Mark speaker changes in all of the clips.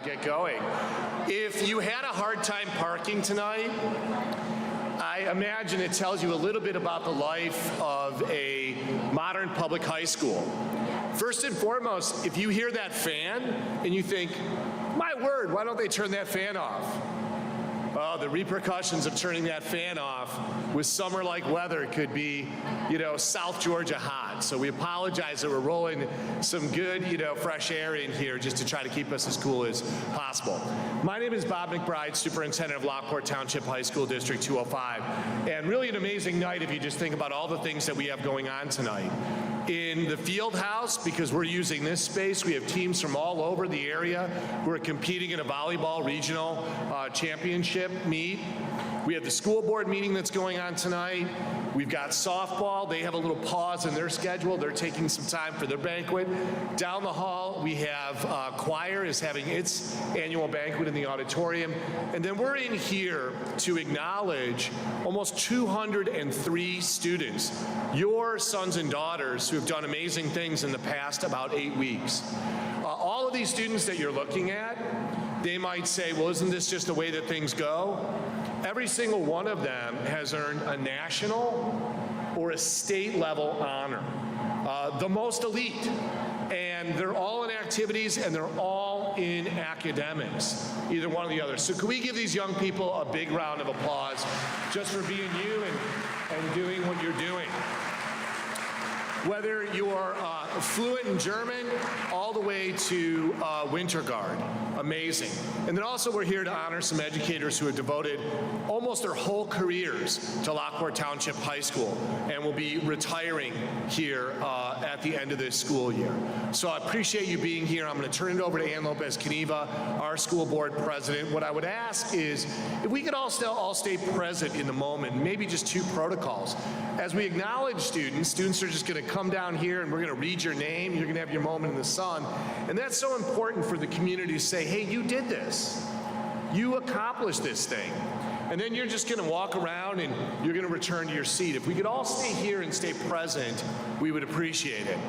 Speaker 1: Get going. If you had a hard time parking tonight, I imagine it tells you a little bit about the life of a modern public high school. First and foremost, if you hear that fan and you think, my word, why don't they turn that fan off? Well, the repercussions of turning that fan off with summer-like weather could be, South Georgia hot. So we apologize that we're rolling some good, fresh air in here just to try to keep us as cool as possible. My name is Bob McBride, Superintendent of Lockport Township High School District 205. And really an amazing night if you just think about all the things that we have going on tonight. In the field house, because we're using this space, we have teams from all over the area who are competing in a volleyball regional championship meet. We have the school board meeting that's going on tonight. We've got softball. They have a little pause in their schedule. They're taking some time for their banquet. Down the hall, we have choir is having its annual banquet in the auditorium. And then we're in here to acknowledge almost 203 students, your sons and daughters who have done amazing things in the past about 8 weeks. All of these students that you're looking at, they might say, well, isn't this just the way that things go? Every single one of them has earned a national or a state level honor, the most elite. And they're all in activities and they're all in academics, either one or the other. So could we give these young people a big round of applause just for being you and doing what you're doing? Whether you're fluent in German all the way to Winter Guard, amazing. And then also we're here to honor some educators who have devoted almost their whole careers to Lockport Township High School and will be retiring here at the end of this school year. So I appreciate you being here. I'm going to turn it over to Ann Lopez-Caneva, our school board president. What I would ask is if we could all stay present in the moment, maybe just two protocols. As we acknowledge students are just going to come down here and we're going to read your name. You're going to have your moment in the sun. And that's so important for the community to say, hey, you did this. You accomplished this thing. And then you're just going to walk around and you're going to return to your seat. If we could all stay here and stay present, we would appreciate it.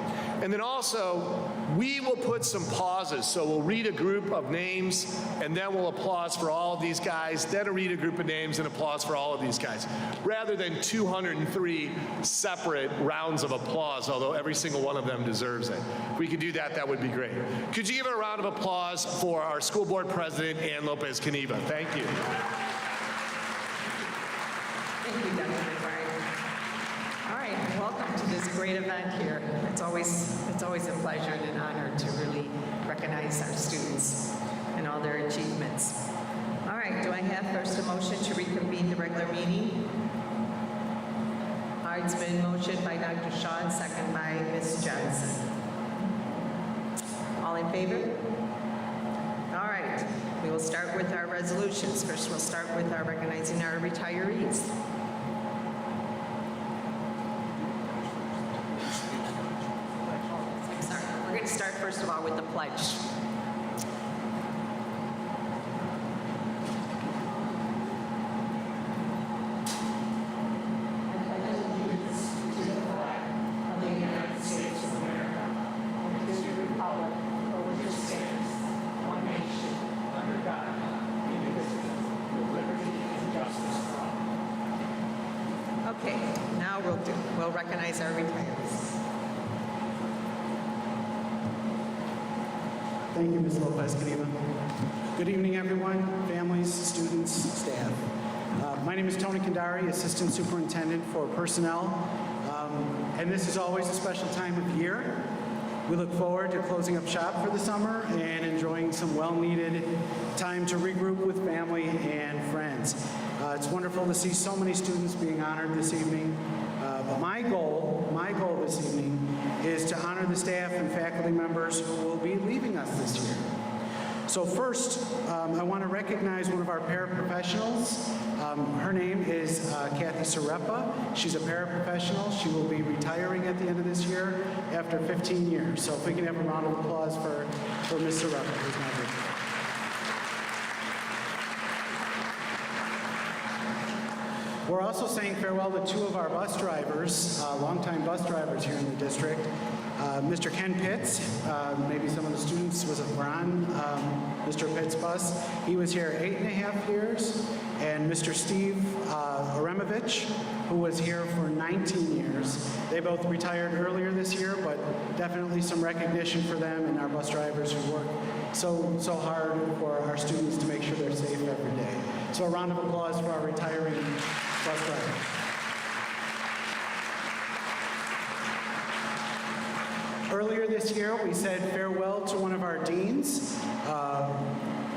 Speaker 1: And then also, we will put some pauses. So we'll read a group of names, and then we'll applause for all of these guys, then read a group of names and applause for all of these guys, rather than 203 separate rounds of applause, although every single one of them deserves it. If we could do that, that would be great. Could you give a round of applause for our school board president, Ann Lopez-Caneva? Thank you.
Speaker 2: Thank you, Dr. McBride. All right, welcome to this great event here. It's always a pleasure and an honor to really recognize our students and all their achievements. All right, do I have first a motion to reconvene the regular meeting? All right, it's been motioned by Dr. Shaw and second by Ms. Johnson. All in favor? All right, we will start with our resolutions. First, we'll start with our recognizing our retirees. I'm sorry, we're going to start first of all with the pledge. Okay, now we'll recognize our retirees.
Speaker 3: Thank you, Ms. Lopez-Caneva. Good evening, everyone, families, students, staff. My name is Tony Kandari, Assistant Superintendent for Personnel, and this is always a special time of year. We look forward to closing up shop for the summer and enjoying some well-needed time to regroup with family and friends. It's wonderful to see so many students being honored this evening. But my goal this evening is to honor the staff and faculty members who will be leaving us this year. So first, I want to recognize one of our paraprofessionals. Her name is Kathy Sarepa. She's a paraprofessional. She will be retiring at the end of this year after 15 years. So if we can have a round of applause for Ms. Sarepa, who's not here. We're also saying farewell to two of our bus drivers, longtime bus drivers here in the district. Mr. Ken Pitts, maybe some of the students were on Mr. Pitts' bus. He was here 8.5 years. And Mr. Steve Aremovich, who was here for 19 years. They both retired earlier this year, but definitely some recognition for them and our bus drivers who work so hard for our students to make sure they're safe every day. So a round of applause for our retiring bus drivers. Earlier this year, we said farewell to one of our deans.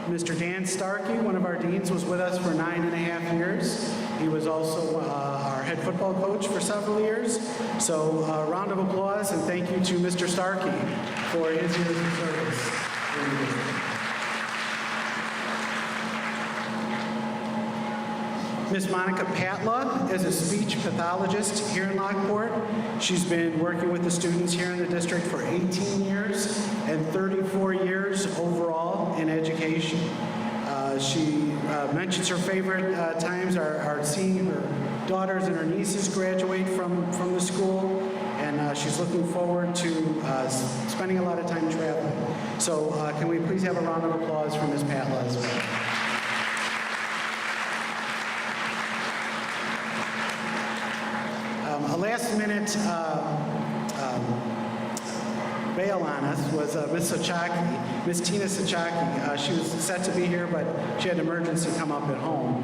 Speaker 3: Mr. Dan Starkey, one of our deans, was with us for 9.5 years. He was also our head football coach for several years. So a round of applause and thank you to Mr. Starkey for his years of service. Miss Monica Patla is a speech pathologist here in Lockport. She's been working with the students here in the district for 18 years and 34 years overall in education. She mentions her favorite times are seeing her daughters and her nieces graduate from the school, and she's looking forward to spending a lot of time traveling. So can we please have a round of applause for Ms. Patla as well. A last-minute bail on us was Miss Tina Sachaki. She was set to be here, but she had an emergency come up at home.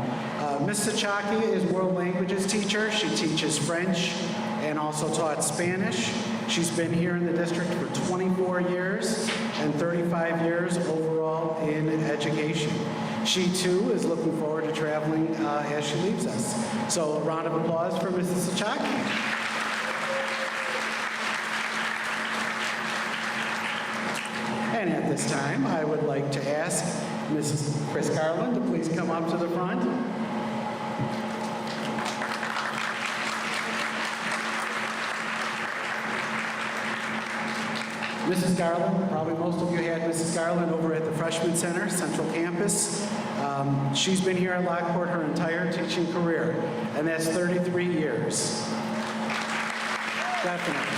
Speaker 3: Miss Sachaki is world languages teacher. She teaches French and also taught Spanish. She's been here in the district for 24 years and 35 years overall in education. She, too, is looking forward to traveling as she leaves us. So a round of applause for Mrs. Sachaki. And at this time, I would like to ask Mrs. Chris Garland to please come up to the front. Mrs. Garland, probably most of you had Mrs. Garland over at the Freshman Center, Central Campus. She's been here at Lockport her entire teaching career, and that's 33 years. Definitely.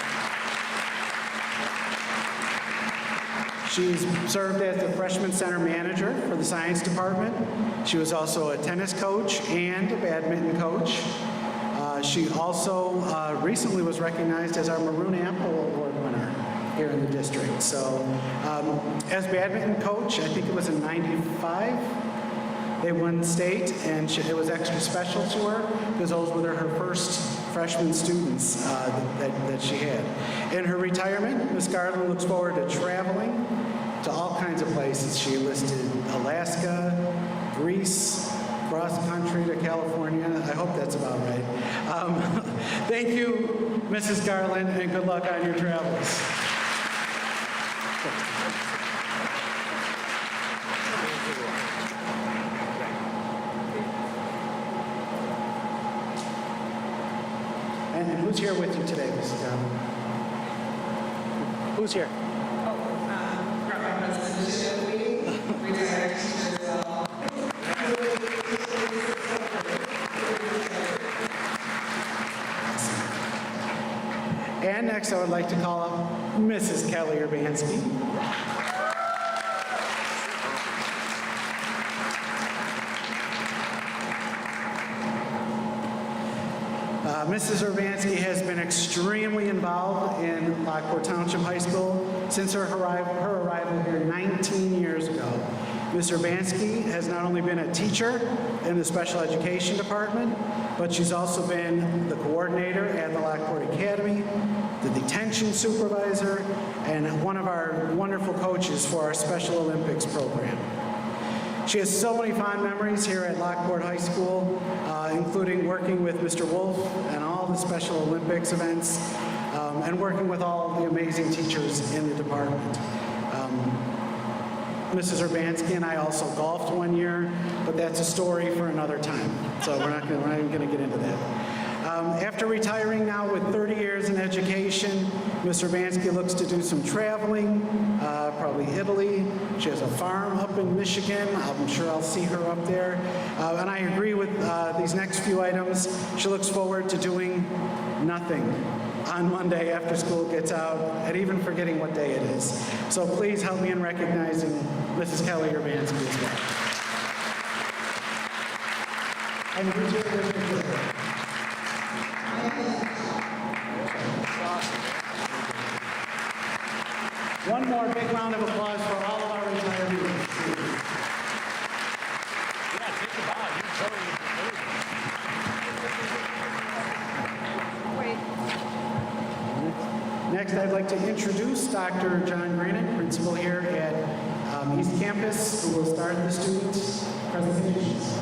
Speaker 3: She's served as the Freshman Center manager for the science department. She was also a tennis coach and a badminton coach. She also recently was recognized as our Maroon Apple Award winner here in the district. So as badminton coach, I think it was in '95, they won state, and it was extra special to her because those were her first freshman students that she had. In her retirement, Ms. Garland looks forward to traveling to all kinds of places. She listed Alaska, Greece, cross country to California. I hope that's about right. Thank you, Mrs. Garland, and good luck on your travels. And who's here with you today, Mrs. Garland? Who's here?
Speaker 4: Got my husband Shirley, retired teacher as well.
Speaker 3: And next, I would like to call up Mrs. Kelly Urbanski. Mrs. Urbanski has been extremely involved in Lockport Township High School since her arrival here 19 years ago. Ms. Urbanski has not only been a teacher in the special education department, but she's also been the coordinator at the Lockport Academy, the detention supervisor, and one of our wonderful coaches for our Special Olympics program. She has so many fond memories here at Lockport High School, including working with Mr. Wolf and all the Special Olympics events, and working with all the amazing teachers in the department. Mrs. Urbanski and I also golfed one year, but that's a story for another time. So we're not even going to get into that. After retiring now with 30 years in education, Ms. Urbanski looks to do some traveling, probably Italy. She has a farm up in Michigan. I'm sure I'll see her up there. And I agree with these next few items. She looks forward to doing nothing on Monday after school gets out and even forgetting what day it is. So please help me in recognizing Mrs. Kelly Urbanski as well. And who's your district leader? One more big round of applause for all of our retirees. Next, I'd like to introduce Dr. John Granick, principal here at East Campus, who will start the student presentations.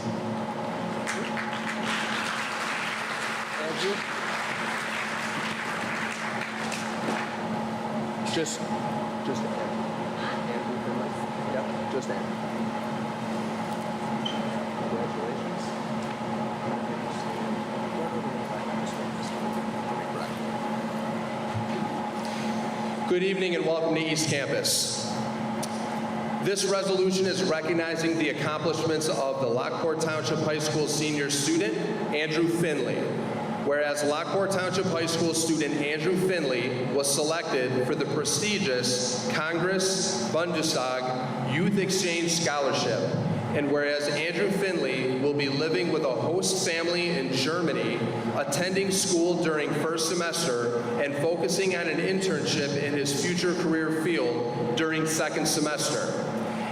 Speaker 5: Just Andrew Finley. Yep, just Andrew. Congratulations. Good evening and welcome to East Campus. This resolution is recognizing the accomplishments of the Lockport Township High School senior student, Andrew Finley. Whereas Lockport Township High School student Andrew Finley was selected for the prestigious Congress Bundestag Youth Exchange Scholarship, and whereas Andrew Finley will be living with a host family in Germany, attending school during first semester, and focusing on an internship in his future career field during second semester.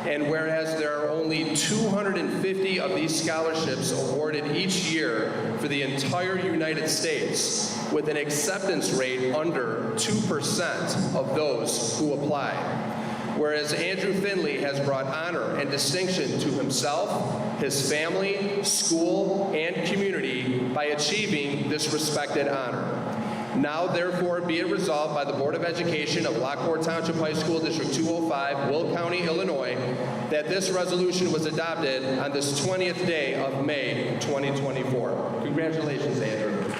Speaker 5: And whereas there are only 250 of these scholarships awarded each year for the entire United States, with an acceptance rate under 2% of those who apply. Whereas Andrew Finley has brought honor and distinction to himself, his family, school, and community by achieving this respected honor. Now, therefore, be it resolved by the Board of Education of Lockport Township High School, District 205, Will County, Illinois, that this resolution was adopted on this 20th day of May 2024. Congratulations, Andrew.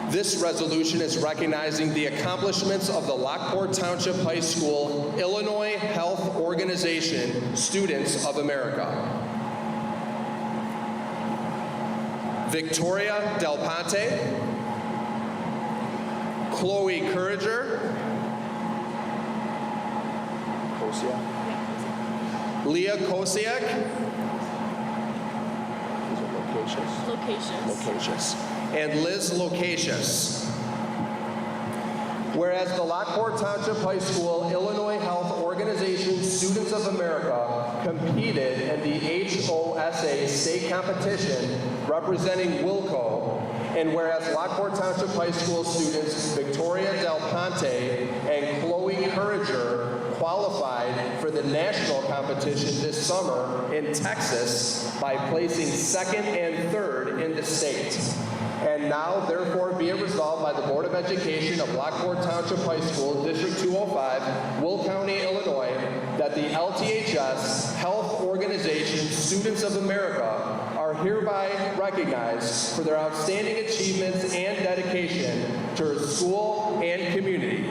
Speaker 5: This resolution is recognizing the accomplishments of the Lockport Township High School Illinois Health Organization Students of America. Victoria Del Ponte, Chloe Courager, Leah Kosiak, Locacious. And Liz Locacious. Whereas the Lockport Township High School Illinois Health Organization Students of America competed in the HOSA state competition representing Wilco, and whereas Lockport Township High School students Victoria Del Ponte and Chloe Courager qualified for the national competition this summer in Texas by placing second and third in the state. And now, therefore, be it resolved by the Board of Education of Lockport Township High School, District 205, Will County, Illinois, that the LTHS Health Organization Students of America are hereby recognized for their outstanding achievements and dedication to her school and community,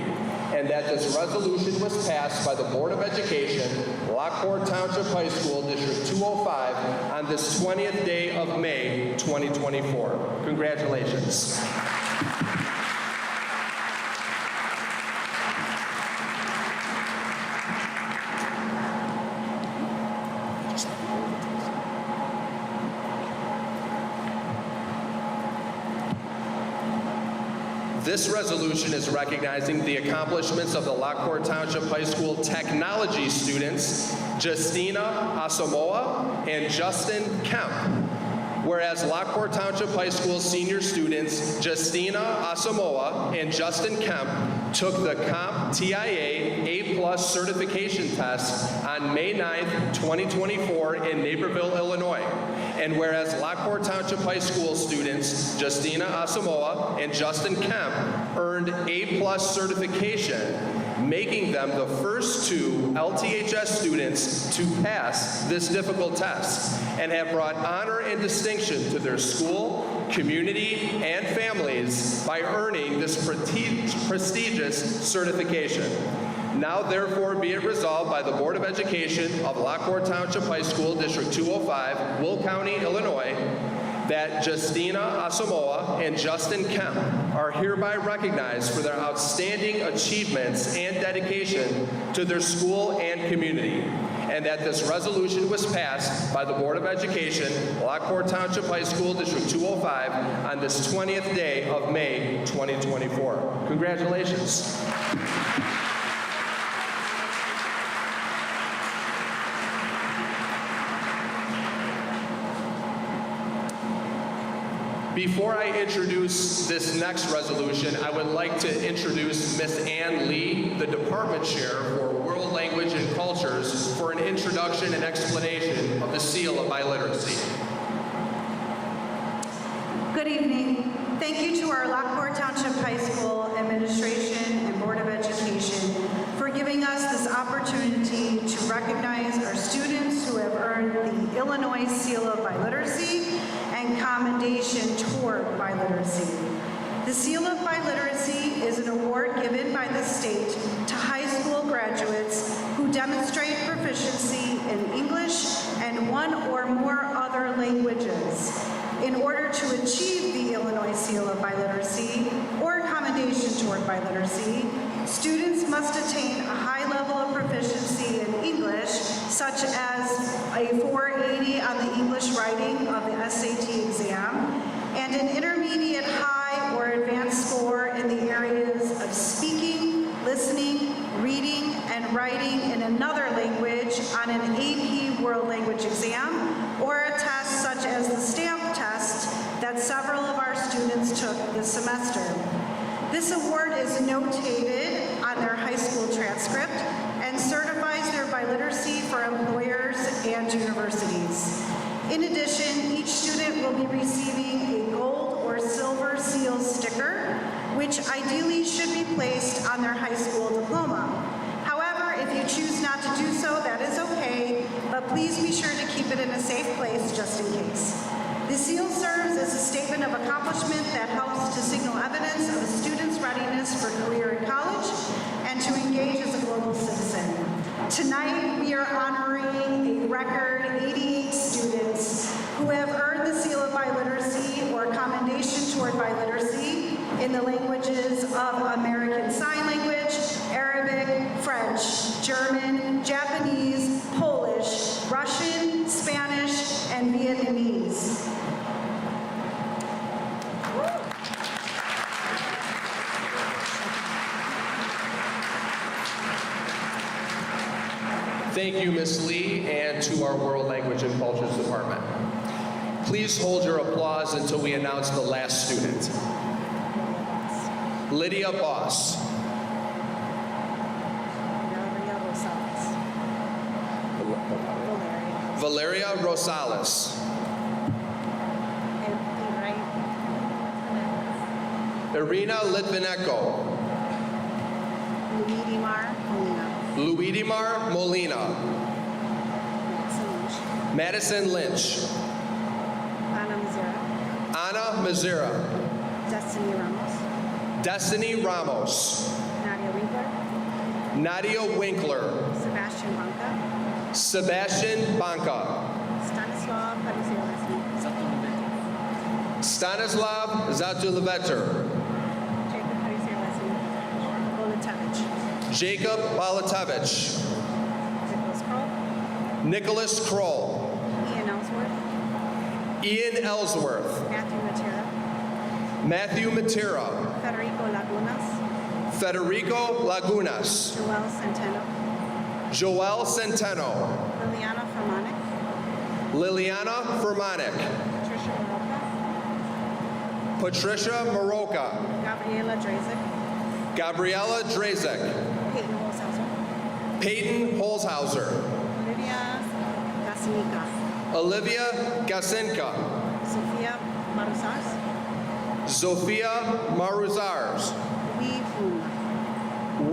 Speaker 5: and that this resolution was passed by the Board of Education, Lockport Township High School, District 205, on this 20th day of May, 2024. Congratulations. This resolution is recognizing the accomplishments of the Lockport Township High School technology students, Justina Asamoah and Justin Kemp. Whereas Lockport Township High School senior students, Justina Asamoah and Justin Kemp, took the CompTIA A+ certification test on May 9th, 2024 in Naperville, Illinois. And whereas Lockport Township High School students, Justina Asamoah and Justin Kemp, earned A+ certification, making them the first two LTHS students to pass this difficult test and have brought honor and distinction to their school, community, and families by earning this prestigious certification. Now therefore be it resolved by the Board of Education of Lockport Township High School, District 205, Will County, Illinois, that Justina Asamoah and Justin Kemp are hereby recognized for their outstanding achievements and dedication to their school and community, and that this resolution was passed by the Board of Education, Lockport Township High School, District 205, on this 20th day of May 2024. Congratulations. Before I introduce this next resolution, I would like to introduce Ms. Ann Lee, the Department Chair for World Language and Cultures, for an introduction and explanation of the Seal of Biliteracy.
Speaker 6: Good evening. Thank you to our Lockport Township High School administration and Board of Education for giving us this opportunity to recognize our students who have earned the Illinois Seal of Biliteracy and Commendation toward Biliteracy. The Seal of Biliteracy is an award given by the state to high school graduates who demonstrate proficiency in English and one or more other languages. In order to achieve the Illinois Seal of Biliteracy or Commendation toward Biliteracy, students must attain a high level of proficiency in English, such as a 480 on the English writing of the SAT exam, and an intermediate high or advanced score in the areas of speaking, listening, reading, and writing in another language on an AP World Language exam, or a test such as the STAMP test that several of our students took this semester. This award is notated on their high school transcript and certifies their biliteracy for employers and universities. In addition, each student will be receiving a gold or silver seal sticker, which ideally should be placed on their high school diploma. However, if you choose not to do so, that is okay, but please be sure to keep it in a safe place just in case. The seal serves as a statement of accomplishment that helps to signal evidence of a student's readiness for career in college and to engage as a global citizen. Tonight, we are honoring a record 88 students who have earned the Seal of Biliteracy or Commendation toward Biliteracy in the languages of American Sign Language, Arabic, French, German, Japanese, Polish, Russian, Spanish, and Vietnamese.
Speaker 5: Thank you, Ms. Lee, and to our World Language and Cultures Department. Please hold your applause until we announce the last student. Lydia Boss. Valeria Rosales. Irina Litvinenko. Luidimar Molina. Madison Lynch. Anna Mazera. Destiny Ramos. Nadia Winkler. Sebastian Banca. Stanislav Zatuleveter. Jacob Balatevich. Nicholas Kroll. Ian Ellsworth. Matthew Matera. Federico Lagunas. Joel Centeno. Liliana Fermanic. Patricia Maroka. Gabriela Drazek. Peyton Holzhauser. Olivia Gasinka. Sofia Maruzars.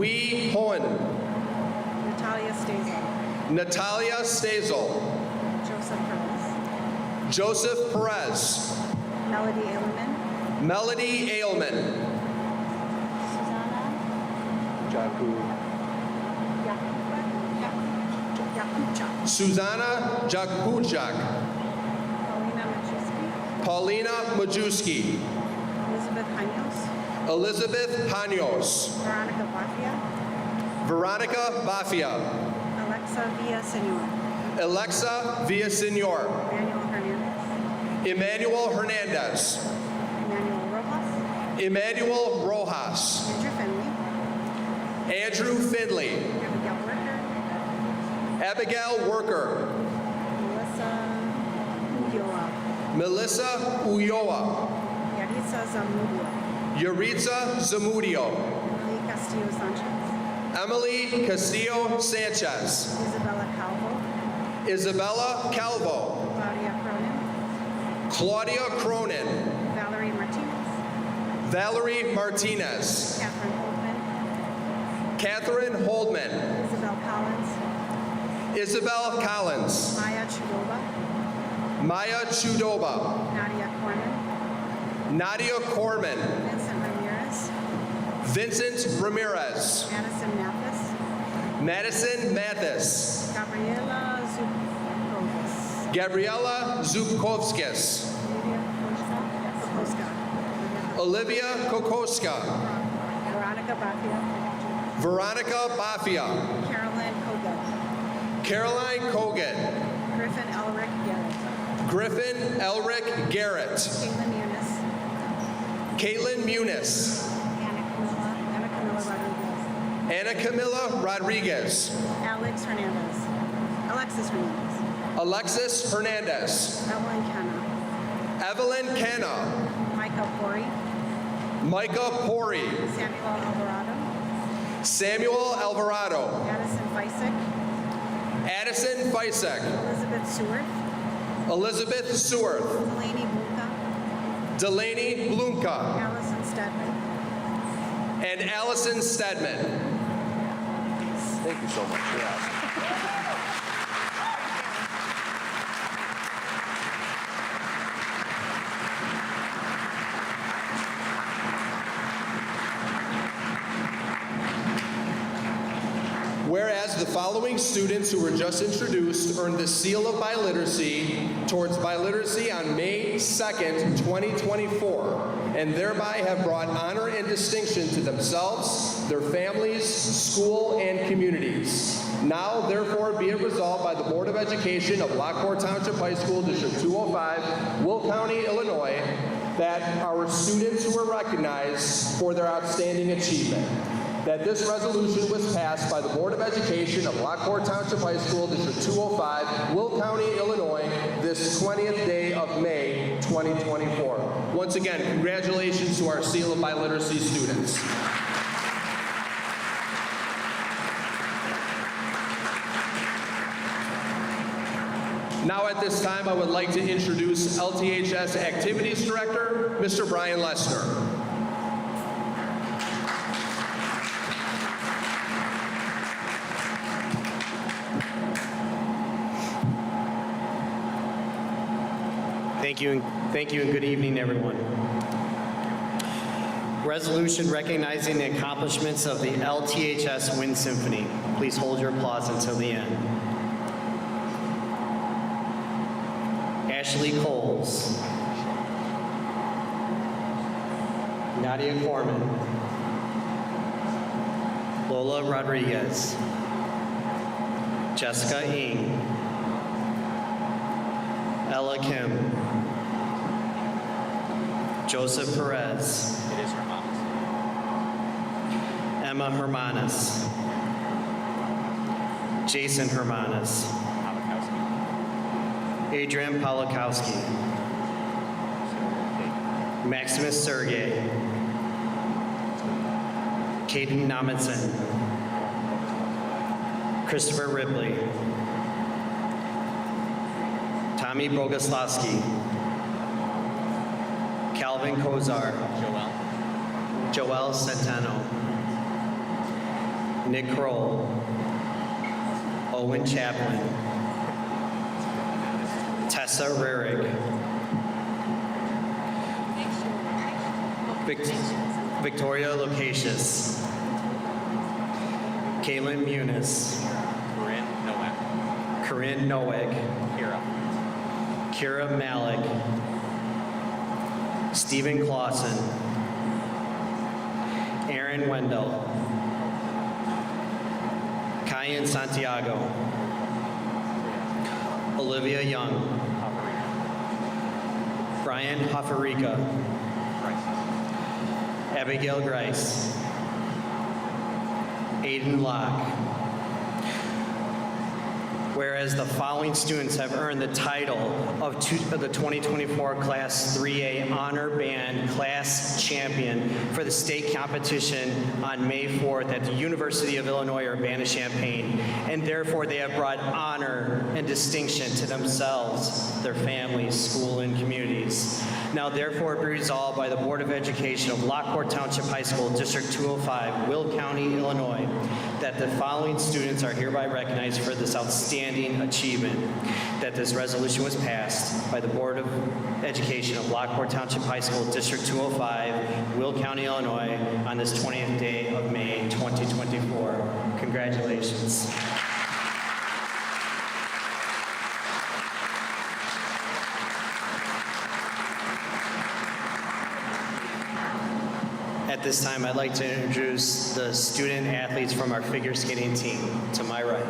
Speaker 5: Wee Hohen,
Speaker 6: Natalia Stazel.
Speaker 5: Natalia Stazel,
Speaker 6: Joseph Perez.
Speaker 5: Joseph Perez,
Speaker 6: Melody Ailman.
Speaker 5: Melody Ailman,
Speaker 6: Yakuchak.
Speaker 5: Susanna Jakubczak,
Speaker 6: Paulina Majewski.
Speaker 5: Paulina Majewski,
Speaker 6: Elizabeth Hanyos.
Speaker 5: Elizabeth Panos,
Speaker 6: Veronica Bafia.
Speaker 5: Veronica Bafia,
Speaker 6: Alexa Villasenor.
Speaker 5: Alexa Villasenor,
Speaker 6: Emmanuel Hernandez.
Speaker 5: Emmanuel Hernandez,
Speaker 6: Emmanuel Rojas.
Speaker 5: Emmanuel Rojas,
Speaker 6: Andrew Finley.
Speaker 5: Andrew Findley,
Speaker 6: Abigail Worker.
Speaker 5: Abigail Worker,
Speaker 6: Melissa Ulloa.
Speaker 5: Melissa Ulloa,
Speaker 6: Yaritza Zamudio.
Speaker 5: Yuritsa Zamudio,
Speaker 6: Emily Castillo Sanchez.
Speaker 5: Emily Castillo Sanchez,
Speaker 6: Isabella Calvo.
Speaker 5: Isabella Calvo,
Speaker 6: Claudia Cronin.
Speaker 5: Claudia Cronin,
Speaker 6: Valerie Martinez.
Speaker 5: Valerie Martinez,
Speaker 6: Catherine Holdman.
Speaker 5: Catherine Holdman,
Speaker 6: Isabel Collins.
Speaker 5: Isabel Collins,
Speaker 6: Maya Chudoba.
Speaker 5: Maya Chudoba,
Speaker 6: Nadia Corman.
Speaker 5: Nadia Corman,
Speaker 6: Vincent Ramirez.
Speaker 5: Vincent Ramirez,
Speaker 6: Madison Mathis.
Speaker 5: Madison Mathis,
Speaker 6: Gabriela Zubkovas.
Speaker 5: Gabriela Zubkovskis,
Speaker 6: Olivia
Speaker 5: Olivia Kokoska,
Speaker 6: Veronica Bafia.
Speaker 5: Veronica Bafia,
Speaker 6: Carolyn Kogan.
Speaker 5: Caroline Kogan,
Speaker 6: Griffin Elric Garrett.
Speaker 5: Griffin Elric Garrett,
Speaker 6: Caitlin Muniz.
Speaker 5: Caitlin Muniz,
Speaker 6: Anna Camilla Rodriguez.
Speaker 5: Anna Camilla Rodriguez,
Speaker 6: Alex Hernandez. Alexis Hernandez.
Speaker 5: Alexis Hernandez,
Speaker 6: Evelyn Kenna.
Speaker 5: Evelyn Kenna,
Speaker 6: Micah Pori.
Speaker 5: Micah Pori,
Speaker 6: Samuel Alvarado.
Speaker 5: Samuel Alvarado,
Speaker 6: Addison Feisick.
Speaker 5: Addison Feisick,
Speaker 6: Elizabeth Seward.
Speaker 5: Elizabeth Seworth,
Speaker 6: Delaney Buka.
Speaker 5: Delaney Blumka,
Speaker 6: Allison Stedman.
Speaker 5: and Allison Stedman.
Speaker 7: Thank you so much. Yeah.
Speaker 5: Whereas the following students who were just introduced earned the seal of biliteracy towards biliteracy on May 2nd, 2024, and thereby have brought honor and distinction to themselves, their families, school, and communities. Now, therefore, be it resolved by the Board of Education of Lockport Township High School, District 205, Will County, Illinois, that our students who were recognized for their outstanding achievement, that this resolution was passed by the Board of Education of Lockport Township High School, District 205, Will County, Illinois, this 20th day of May, 2024. Once again, congratulations to our Seal of Biliteracy students. Now at this time, I would like to introduce LTHS Activities Director, Mr. Brian Lessner.
Speaker 8: Thank you, and good evening, everyone. Resolution recognizing the accomplishments of the LTHS Wind Symphony. Please hold your applause until the end. Ashley Coles. Nadia Corman. Lola Rodriguez. Jessica Ng. Ella Kim. Joseph Perez.
Speaker 7: It is Hermanos.
Speaker 8: Emma Hermanas. Jason Hermanas.
Speaker 7: Polakowski.
Speaker 8: Adrian Polakowski. Maximus Sergey. Caden Namitson. Christopher Ripley. Tommy Bogoslawski. Calvin Kozar.
Speaker 7: Joel.
Speaker 8: Joel Centeno. Nick Kroll, Owen Chaplin, Tessa Rarick, Victoria Locasius, Kaylin Muniz, Corinne Nowak, Kira Malik, Stephen Clausen, Aaron Wendell, Kyan Santiago, Olivia Young, Brian Hoferica, Abigail Grice, Aiden Locke. Whereas the following students have earned the title of the 2024 Class 3A Honor Band Class Champion for the state competition on May 4th at the University of Illinois Urbana-Champaign, and therefore they have brought honor and distinction to themselves, their families, school, and communities. Now therefore be resolved by the Board of Education of Lockport Township High School, District 205, Will County, Illinois, that the following students are hereby recognized for this outstanding achievement. That this resolution was passed by the Board of Education of Lockport Township High School, District 205, Will County, Illinois, on this 20th day of May 2024. Congratulations. At this time, I'd like to introduce the student athletes from our figure skating team. To my right.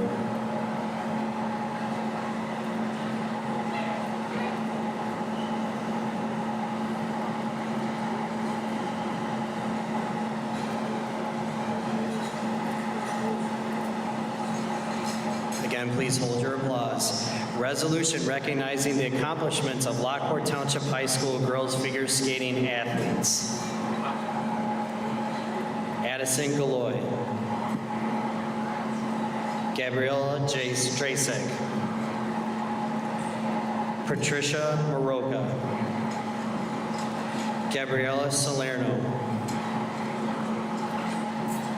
Speaker 8: Again, please hold your applause. Resolution recognizing the accomplishments of Lockport Township High School girls figure skating athletes. Addison Galoy, Gabriella Drasek, Patricia Maroka, Gabriela Salerno,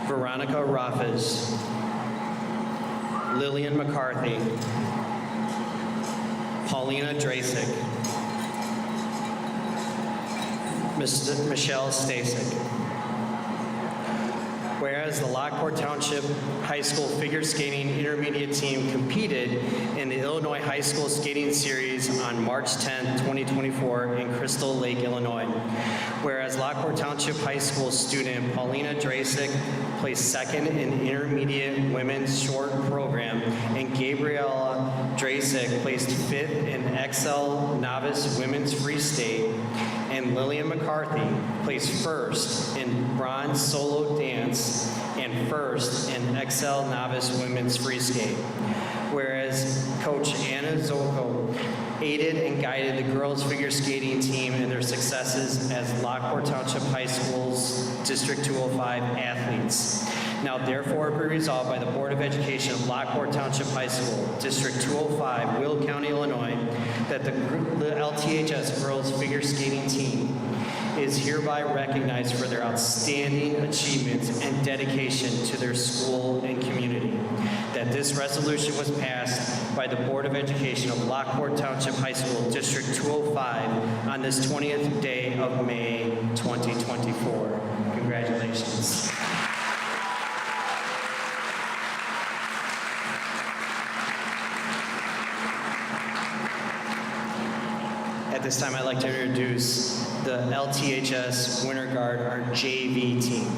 Speaker 8: Veronica Raffes, Lillian McCarthy, Paulina Drasek, Michelle Stasek. Whereas the Lockport Township High School figure skating intermediate team competed in the Illinois High School Skating Series on March 10, 2024 in Crystal Lake, Illinois. Whereas Lockport Township High School student Paulina Drasek placed second in intermediate women's short program, and Gabriella Drasek placed fifth in XL novice women's free state, and Lillian McCarthy placed first in bronze solo dance and first in XL novice women's free skate. Whereas Coach Anna Zoko aided and guided the girls figure skating team in their successes as Lockport Township High School's District 205 athletes. Now therefore be resolved by the Board of Education of Lockport Township High School, District 205, Will County, Illinois, that the LTHS girls figure skating team is hereby recognized for their outstanding achievements and dedication to their school and community. That this resolution was passed by the Board of Education of Lockport Township High School, District 205, on this 20th day of May 2024. Congratulations. At this time, I'd like to introduce the LTHS Winter Guard, our JV team.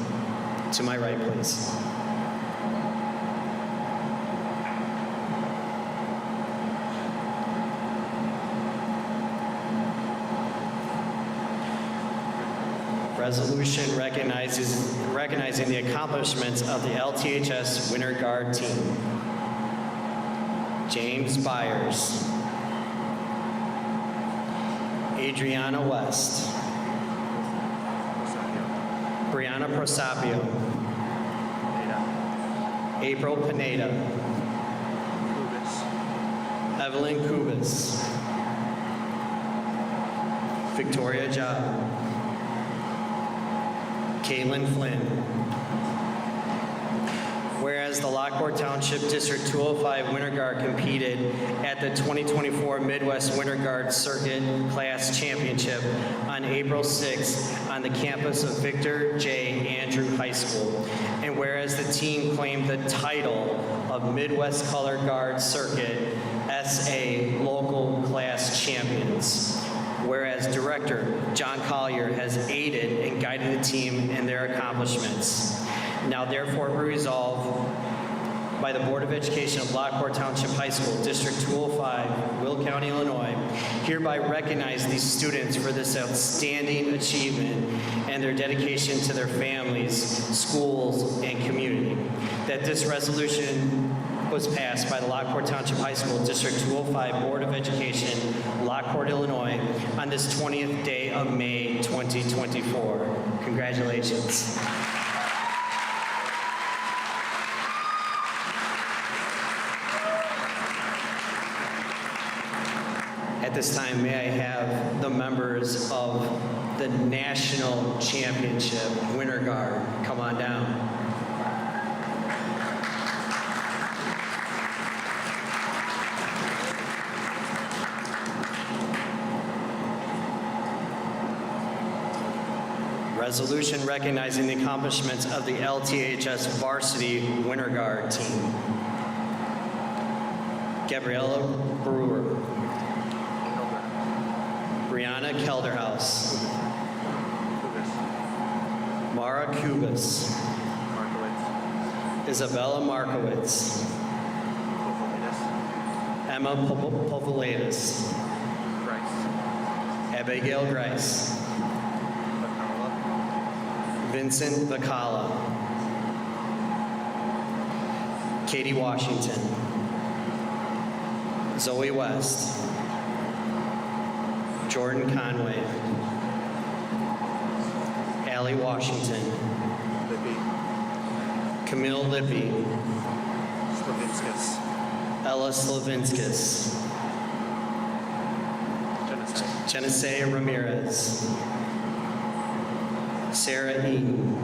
Speaker 8: To my right, please. Resolution recognizing the accomplishments of the LTHS Winter Guard team. James Byers, Adriana West, Brianna Prosapio, April Pineda, Evelyn Kubis, Victoria Job, Caitlin Flynn. Whereas the Lockport Township District 205 Winter Guard competed at the 2024 Midwest Winter Guard Circuit Class Championship on April 6th on the campus of Victor J. Andrew High School. And whereas the team claimed the title of Midwest Color Guard Circuit SA Local Class Champions. Whereas Director John Collier has aided and guided the team in their accomplishments. Now therefore be resolved by the Board of Education of Lockport Township High School, District 205, Will County, Illinois, hereby recognize these students for this outstanding achievement and their dedication to their families, schools, and community. That this resolution was passed by the Lockport Township High School, District 205 Board of Education, Lockport, Illinois, on this 20th day of May 2024. Congratulations. At this time, may I have the members of the National Championship Winter Guard come on down. Resolution recognizing the accomplishments of the LTHS Varsity Winter Guard team. Gabriella Brewer. Brianna Kelderhouse. Mara Kubis. Isabella Markowitz. Emma Popoladis. Abigail Grice. Vincent Vicala. Katie Washington. Zoe West. Jordan Conway. Allie Washington. Camille Lippy. Ella Slavinskis. Genesee Ramirez. Sarah Eaton.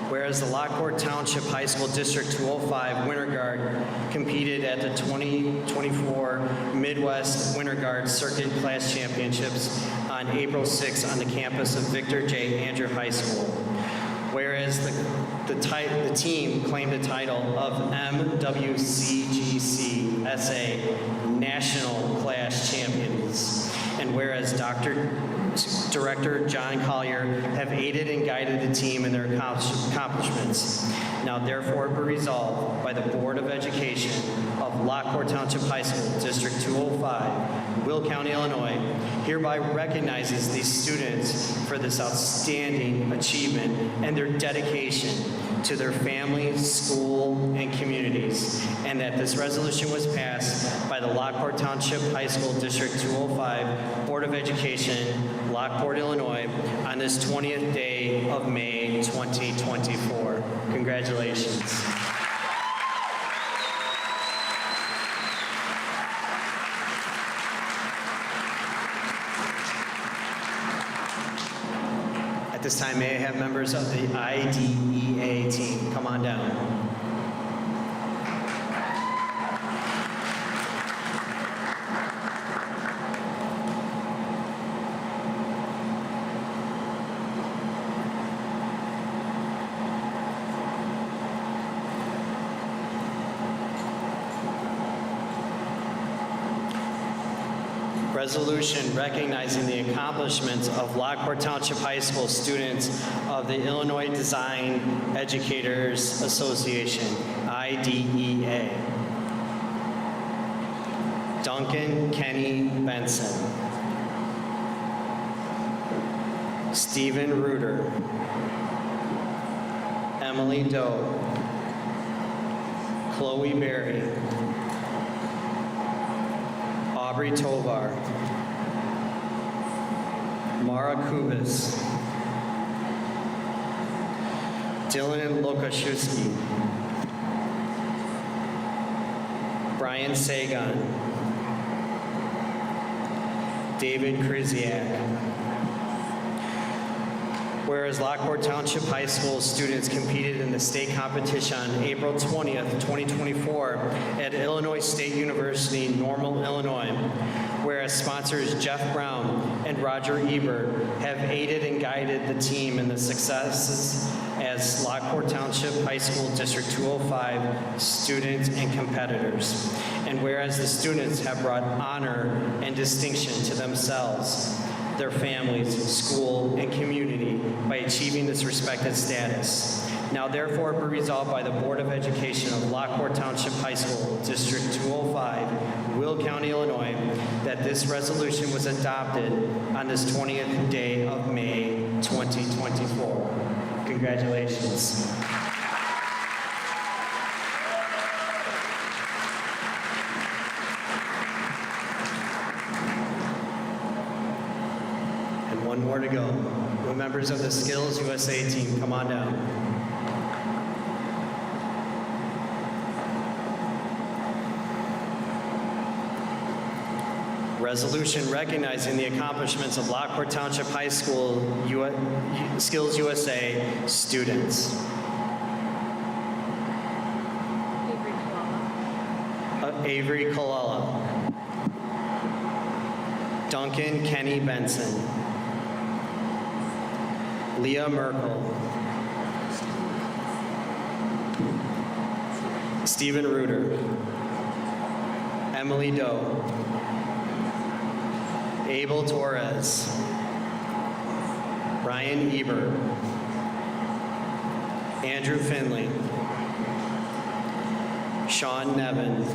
Speaker 8: Whereas the Lockport Township High School District 205 Winter Guard competed at the 2024 Midwest Winter Guard Circuit Class Championships on April 6th on the campus of Victor J. Andrew High School. Whereas the team claimed the title of MWCGC SA National Class Champions. And whereas Director John Collier have aided and guided the team in their accomplishments. Now therefore be resolved by the Board of Education of Lockport Township High School, District 205, Will County, Illinois, hereby recognizes these students for this outstanding achievement and their dedication to their families, school, and communities, and that this resolution was passed by the Lockport Township High School District 205 Board of Education, Lockport, Illinois, on this 20th day of May 2024. Congratulations. At this time, may I have members of the IDEA team come on down. Resolution recognizing the accomplishments of Lockport Township High School students of the Illinois Design Educators Association, IDEA. Duncan Kenny Benson. Stephen Reuter. Emily Doe. Chloe Berry. Aubrey Tovar. Mara Kubis. Dylan Lokashewski. Brian Sagan. David Kriziak. Whereas Lockport Township High School students competed in the state competition on April 20th, 2024 at Illinois State University, Normal, Illinois. Whereas sponsors Jeff Brown and Roger Ebert have aided and guided the team in the successes as Lockport Township High School District 205 students and competitors. And whereas the students have brought honor and distinction to themselves, their families, school, and community by achieving this respected status. Now therefore be resolved by the Board of Education of Lockport Township High School, District 205, Will County, Illinois, that this resolution was adopted on this 20th day of May, 2024. Congratulations. And one more to go. Will members of the Skills USA team come on down? Resolution recognizing the accomplishments of Lockport Township High School Skills USA students. Avery Kalala. Duncan Kenny Benson. Leah Merkel. Stephen Reuter. Emily Doe. Abel Torres. Ryan Ebert. Andrew Finley. Sean Nevin.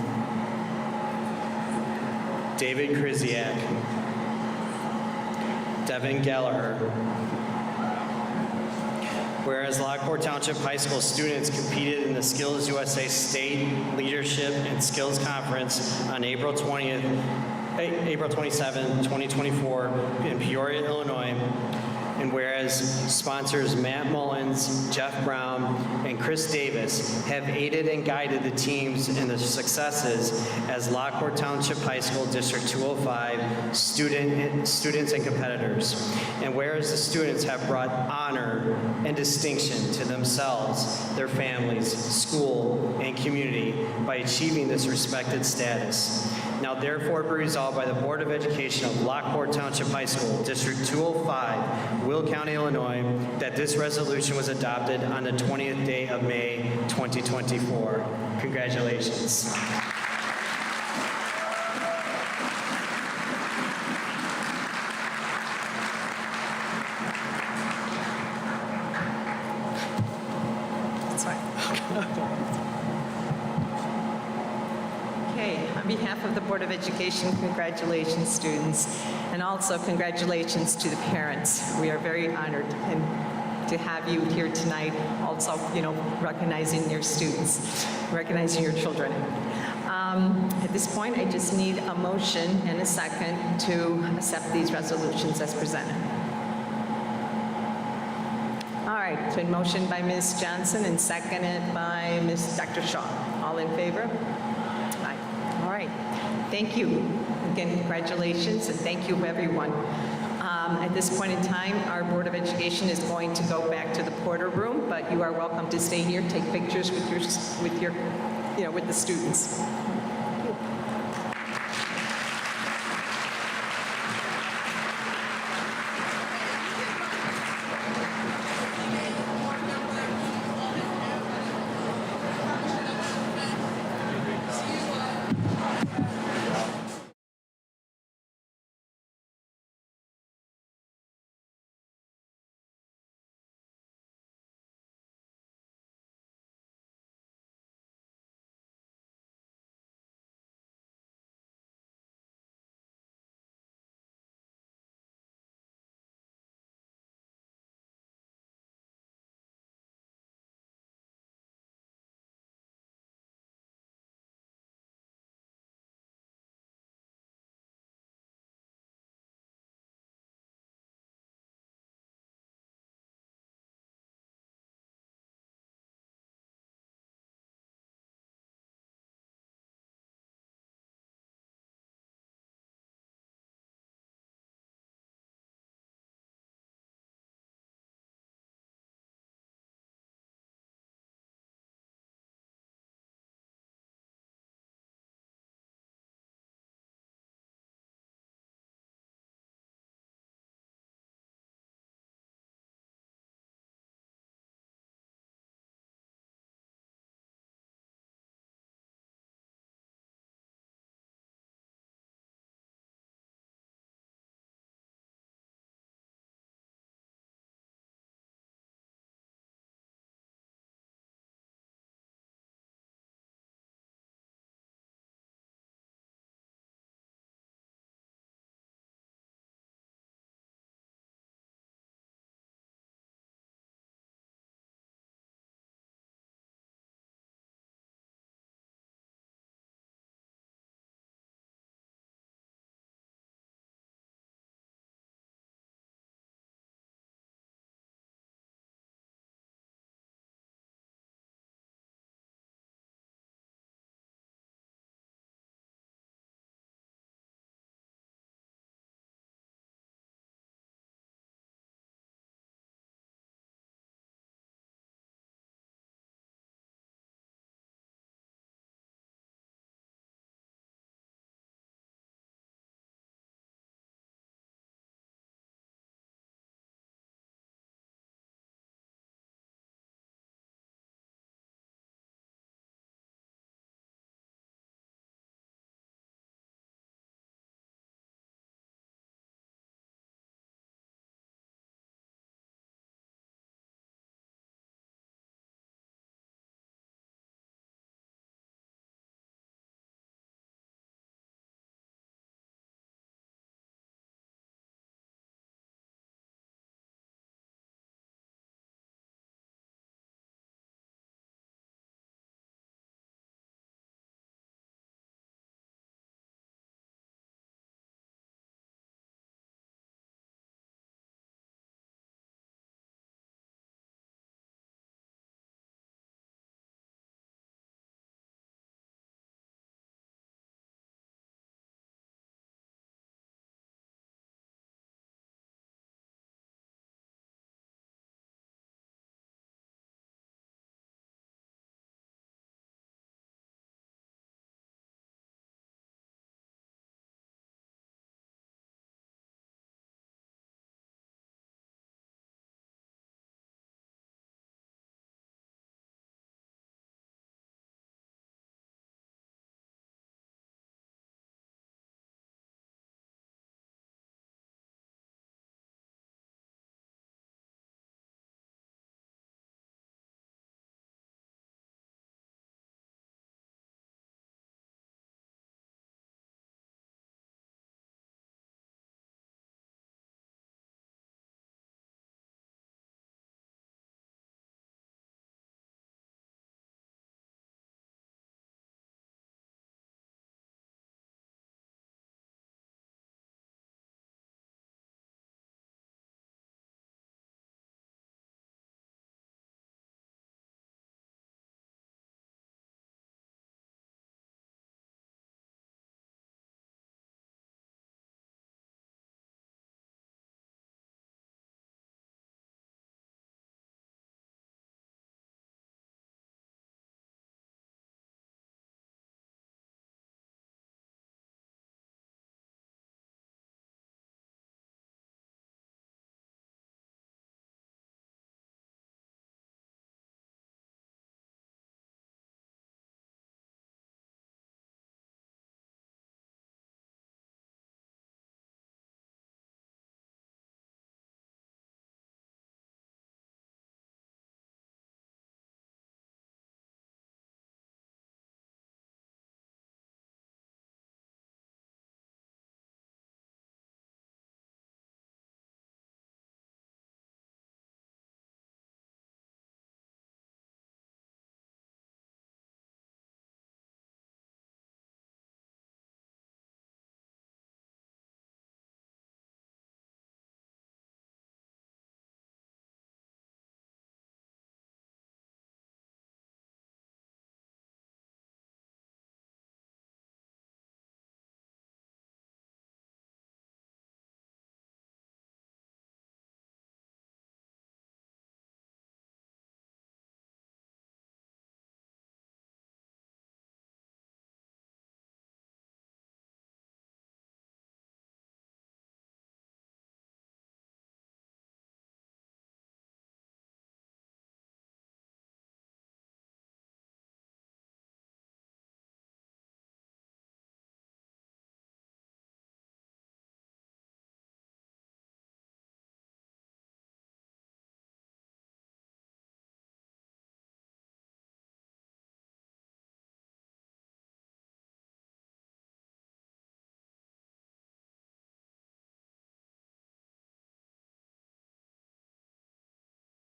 Speaker 8: David Krzyzak. Devin Gallagher. Whereas Lockport Township High School students competed in the Skills USA State Leadership and Skills Conference on April 27, 2024 in Peoria, Illinois. And whereas sponsors Matt Mullins, Jeff Brown, and Chris Davis have aided and guided the teams in the successes as Lockport Township High School District 205 students and competitors. And whereas the students have brought honor and distinction to themselves, their families, school, and community by achieving this respected status. Now therefore be resolved by the Board of Education of Lockport Township High School, District 205, Will County, Illinois, that this resolution was adopted on the 20th day of May, 2024. Congratulations.
Speaker 2: That's fine. Okay, on behalf of the Board of Education, congratulations, students, and also congratulations to the parents. We are very honored to have you here tonight, also, recognizing your students, recognizing your children. At this point, I just need a motion and a second to accept these resolutions as presented. All right, it's been motioned by Ms. Johnson and seconded by Dr. Shaw. All in favor? Aye. All right. Thank you. Again, congratulations, and thank you, everyone. At this point in time, our Board of Education is going to go back to the Porter Room, but you are welcome to stay here, take pictures with the students.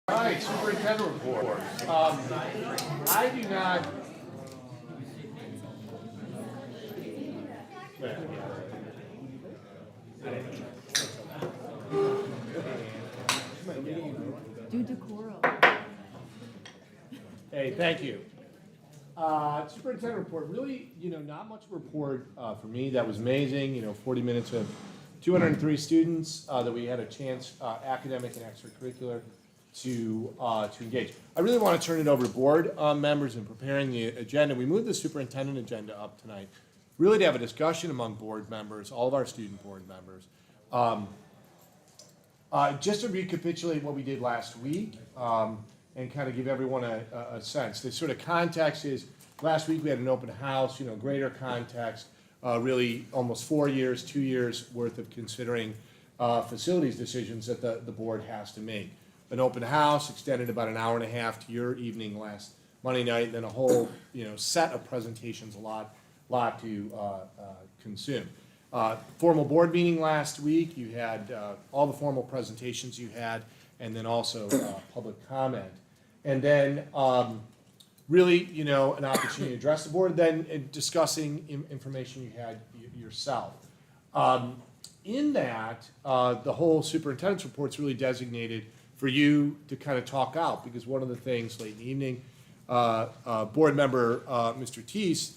Speaker 1: All right, superintendent report. I do not.
Speaker 9: Do decorum.
Speaker 1: Hey, thank you. Superintendent report, really, not much of a report for me. That was amazing, 40 minutes of 203 students that we had a chance, academic and extracurricular, to engage. I really want to turn it over to board members in preparing the agenda. We moved the superintendent agenda up tonight, really to have a discussion among board members, all of our student board members. Just to recapitulate what we did last week, and kind of give everyone a sense. The sort of context is, last week we had an open house, greater context, really almost 4 years, 2 years worth of considering facilities decisions that the board has to make. An open house extended about an hour and a half to your evening last Monday night, then a whole set of presentations, a lot to consume. Formal board meeting last week, you had all the formal presentations you had, and then also public comment. And then really, an opportunity to address the board, then discussing information you had yourself. In that, the whole superintendent's report's really designated for you to kind of talk out, because one of the things late in the evening, board member Mr. Teese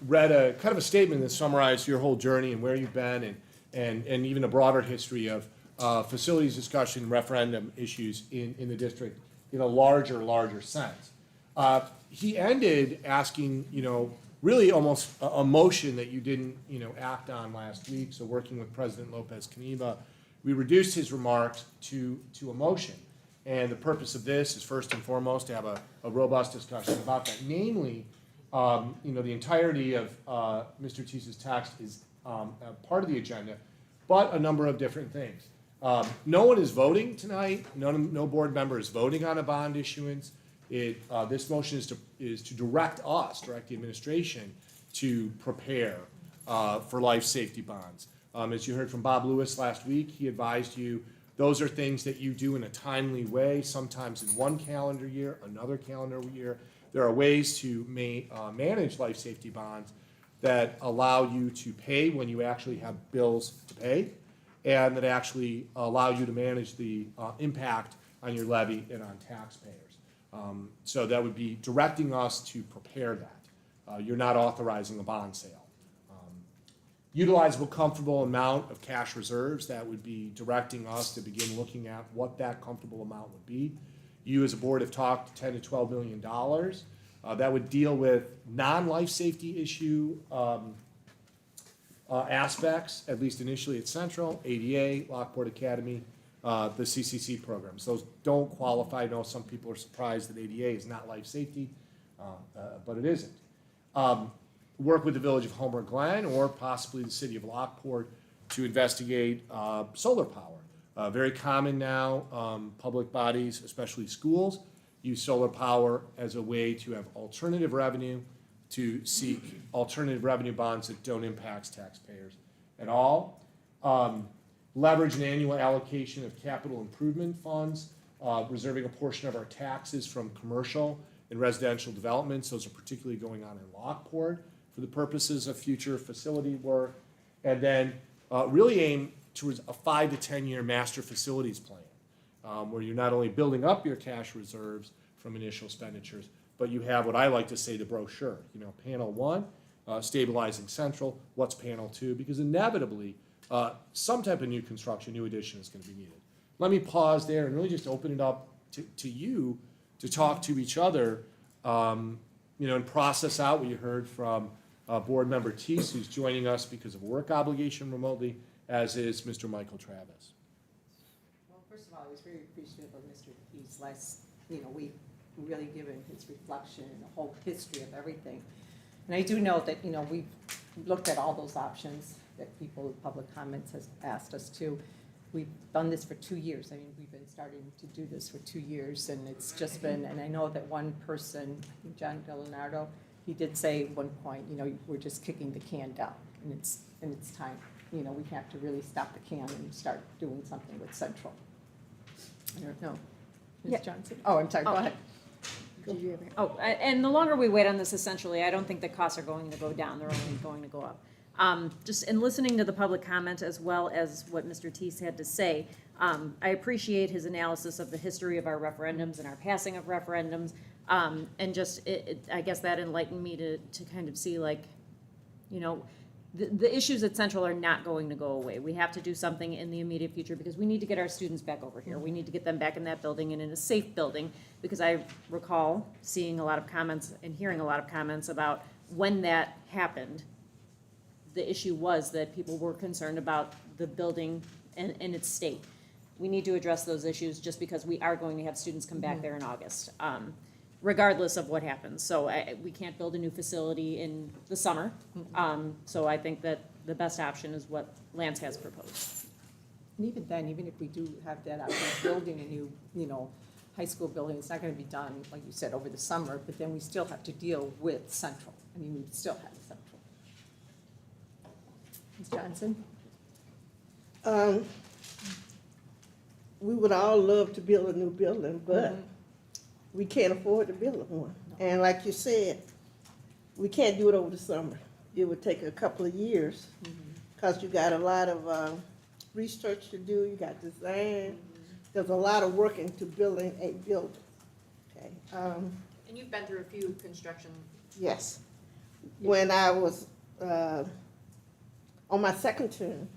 Speaker 1: read a kind of a statement that summarized your whole journey and where you've been, and even a broader history of facilities discussion, referendum issues in the district in a larger sense. He ended asking, really almost a motion that you didn't, act on last week. So working with President Lopez Caniva, we reduced his remarks to a motion. And the purpose of this is first and foremost to have a robust discussion about that. Namely, the entirety of Mr. Teese's text is a part of the agenda, but a number of different things. No one is voting tonight. No board member is voting on a bond issuance. This motion is to direct the administration, to prepare for life safety bonds. As you heard from Bob Lewis last week, he advised you those are things that you do in a timely way, sometimes in one calendar year, another calendar year. There are ways to manage life safety bonds that allow you to pay when you actually have bills to pay, and that actually allow you to manage the impact on your levy and on taxpayers. So that would be directing us to prepare that. You're not authorizing a bond sale. Utilizable comfortable amount of cash reserves, that would be directing us to begin looking at what that comfortable amount would be. You as a board have talked $10 to $12 million. That would deal with non-life safety issue aspects, at least initially at Central, ADA, Lockport Academy, the CCC programs. Those don't qualify. I know some people are surprised that ADA is not life safety, but it isn't. Work with the Village of Homer Glen or possibly the City of Lockport to investigate solar power. Very common now, public bodies, especially schools, use solar power as a way to have alternative revenue, to seek alternative revenue bonds that don't impact taxpayers at all. Leverage an annual allocation of capital improvement funds, reserving a portion of our taxes from commercial and residential developments. Those are particularly going on in Lockport for the purposes of future facility work. And then really aim towards a 5 to 10 year master facilities plan, where you're not only building up your cash reserves from initial expenditures, but you have what I like to say the brochure. Panel 1, stabilizing Central. What's panel 2? Because inevitably, some type of new construction, new addition is going to be needed. Let me pause there and really just open it up to you to talk to each other, and process out what you heard from board member Teese, who's joining us because of work obligation remotely, as is Mr. Michael Travis.
Speaker 2: Well, first of all, I was very appreciative of Mr. Teese last week, really given his reflection and the whole history of everything. And I do know that, we've looked at all those options that people, public comments has asked us to. We've done this for 2 years. I mean, we've been starting to do this for 2 years, and it's just been, and I know that one person, I think John Delanardo, he did say at one point, we're just kicking the can down, and it's time. We have to really stop the can and start doing something with Central. I don't know. Ms. Johnson? Oh, I'm sorry, go ahead.
Speaker 9: Did you ever? Oh, and the longer we wait on this, essentially, I don't think the costs are going to go down, they're only going to go up. Just in listening to the public comment as well as what Mr. Teese had to say, I appreciate his analysis of the history of our referendums and our passing of referendums. And just, I guess that enlightened me to kind of see like, you know, the issues at Central are not going to go away. We have to do something in the immediate future because we need to get our students back over here. We need to get them back in that building and in a safe building, because I recall seeing a lot of comments and hearing a lot of comments about when that happened. The issue was that people were concerned about the building and its state. We need to address those issues just because we are going to have students come back there in August, regardless of what happens. So we can't build a new facility in the summer. So I think that the best option is what Lance has proposed.
Speaker 2: And even then, even if we do have that option of building a new, you know, high school building, it's not gonna be done, like you said, over the summer, but then we still have to deal with Central. I mean, we still have Central. Ms. Johnson?
Speaker 10: We would all love to build a new building, but we can't afford to build one. And like you said, we can't do it over the summer. It would take a couple of years, because you got a lot of research to do, you got design. There's a lot of work into building a building. Okay.
Speaker 9: And you've been through a few construction.
Speaker 10: Yes. When I was on my second term,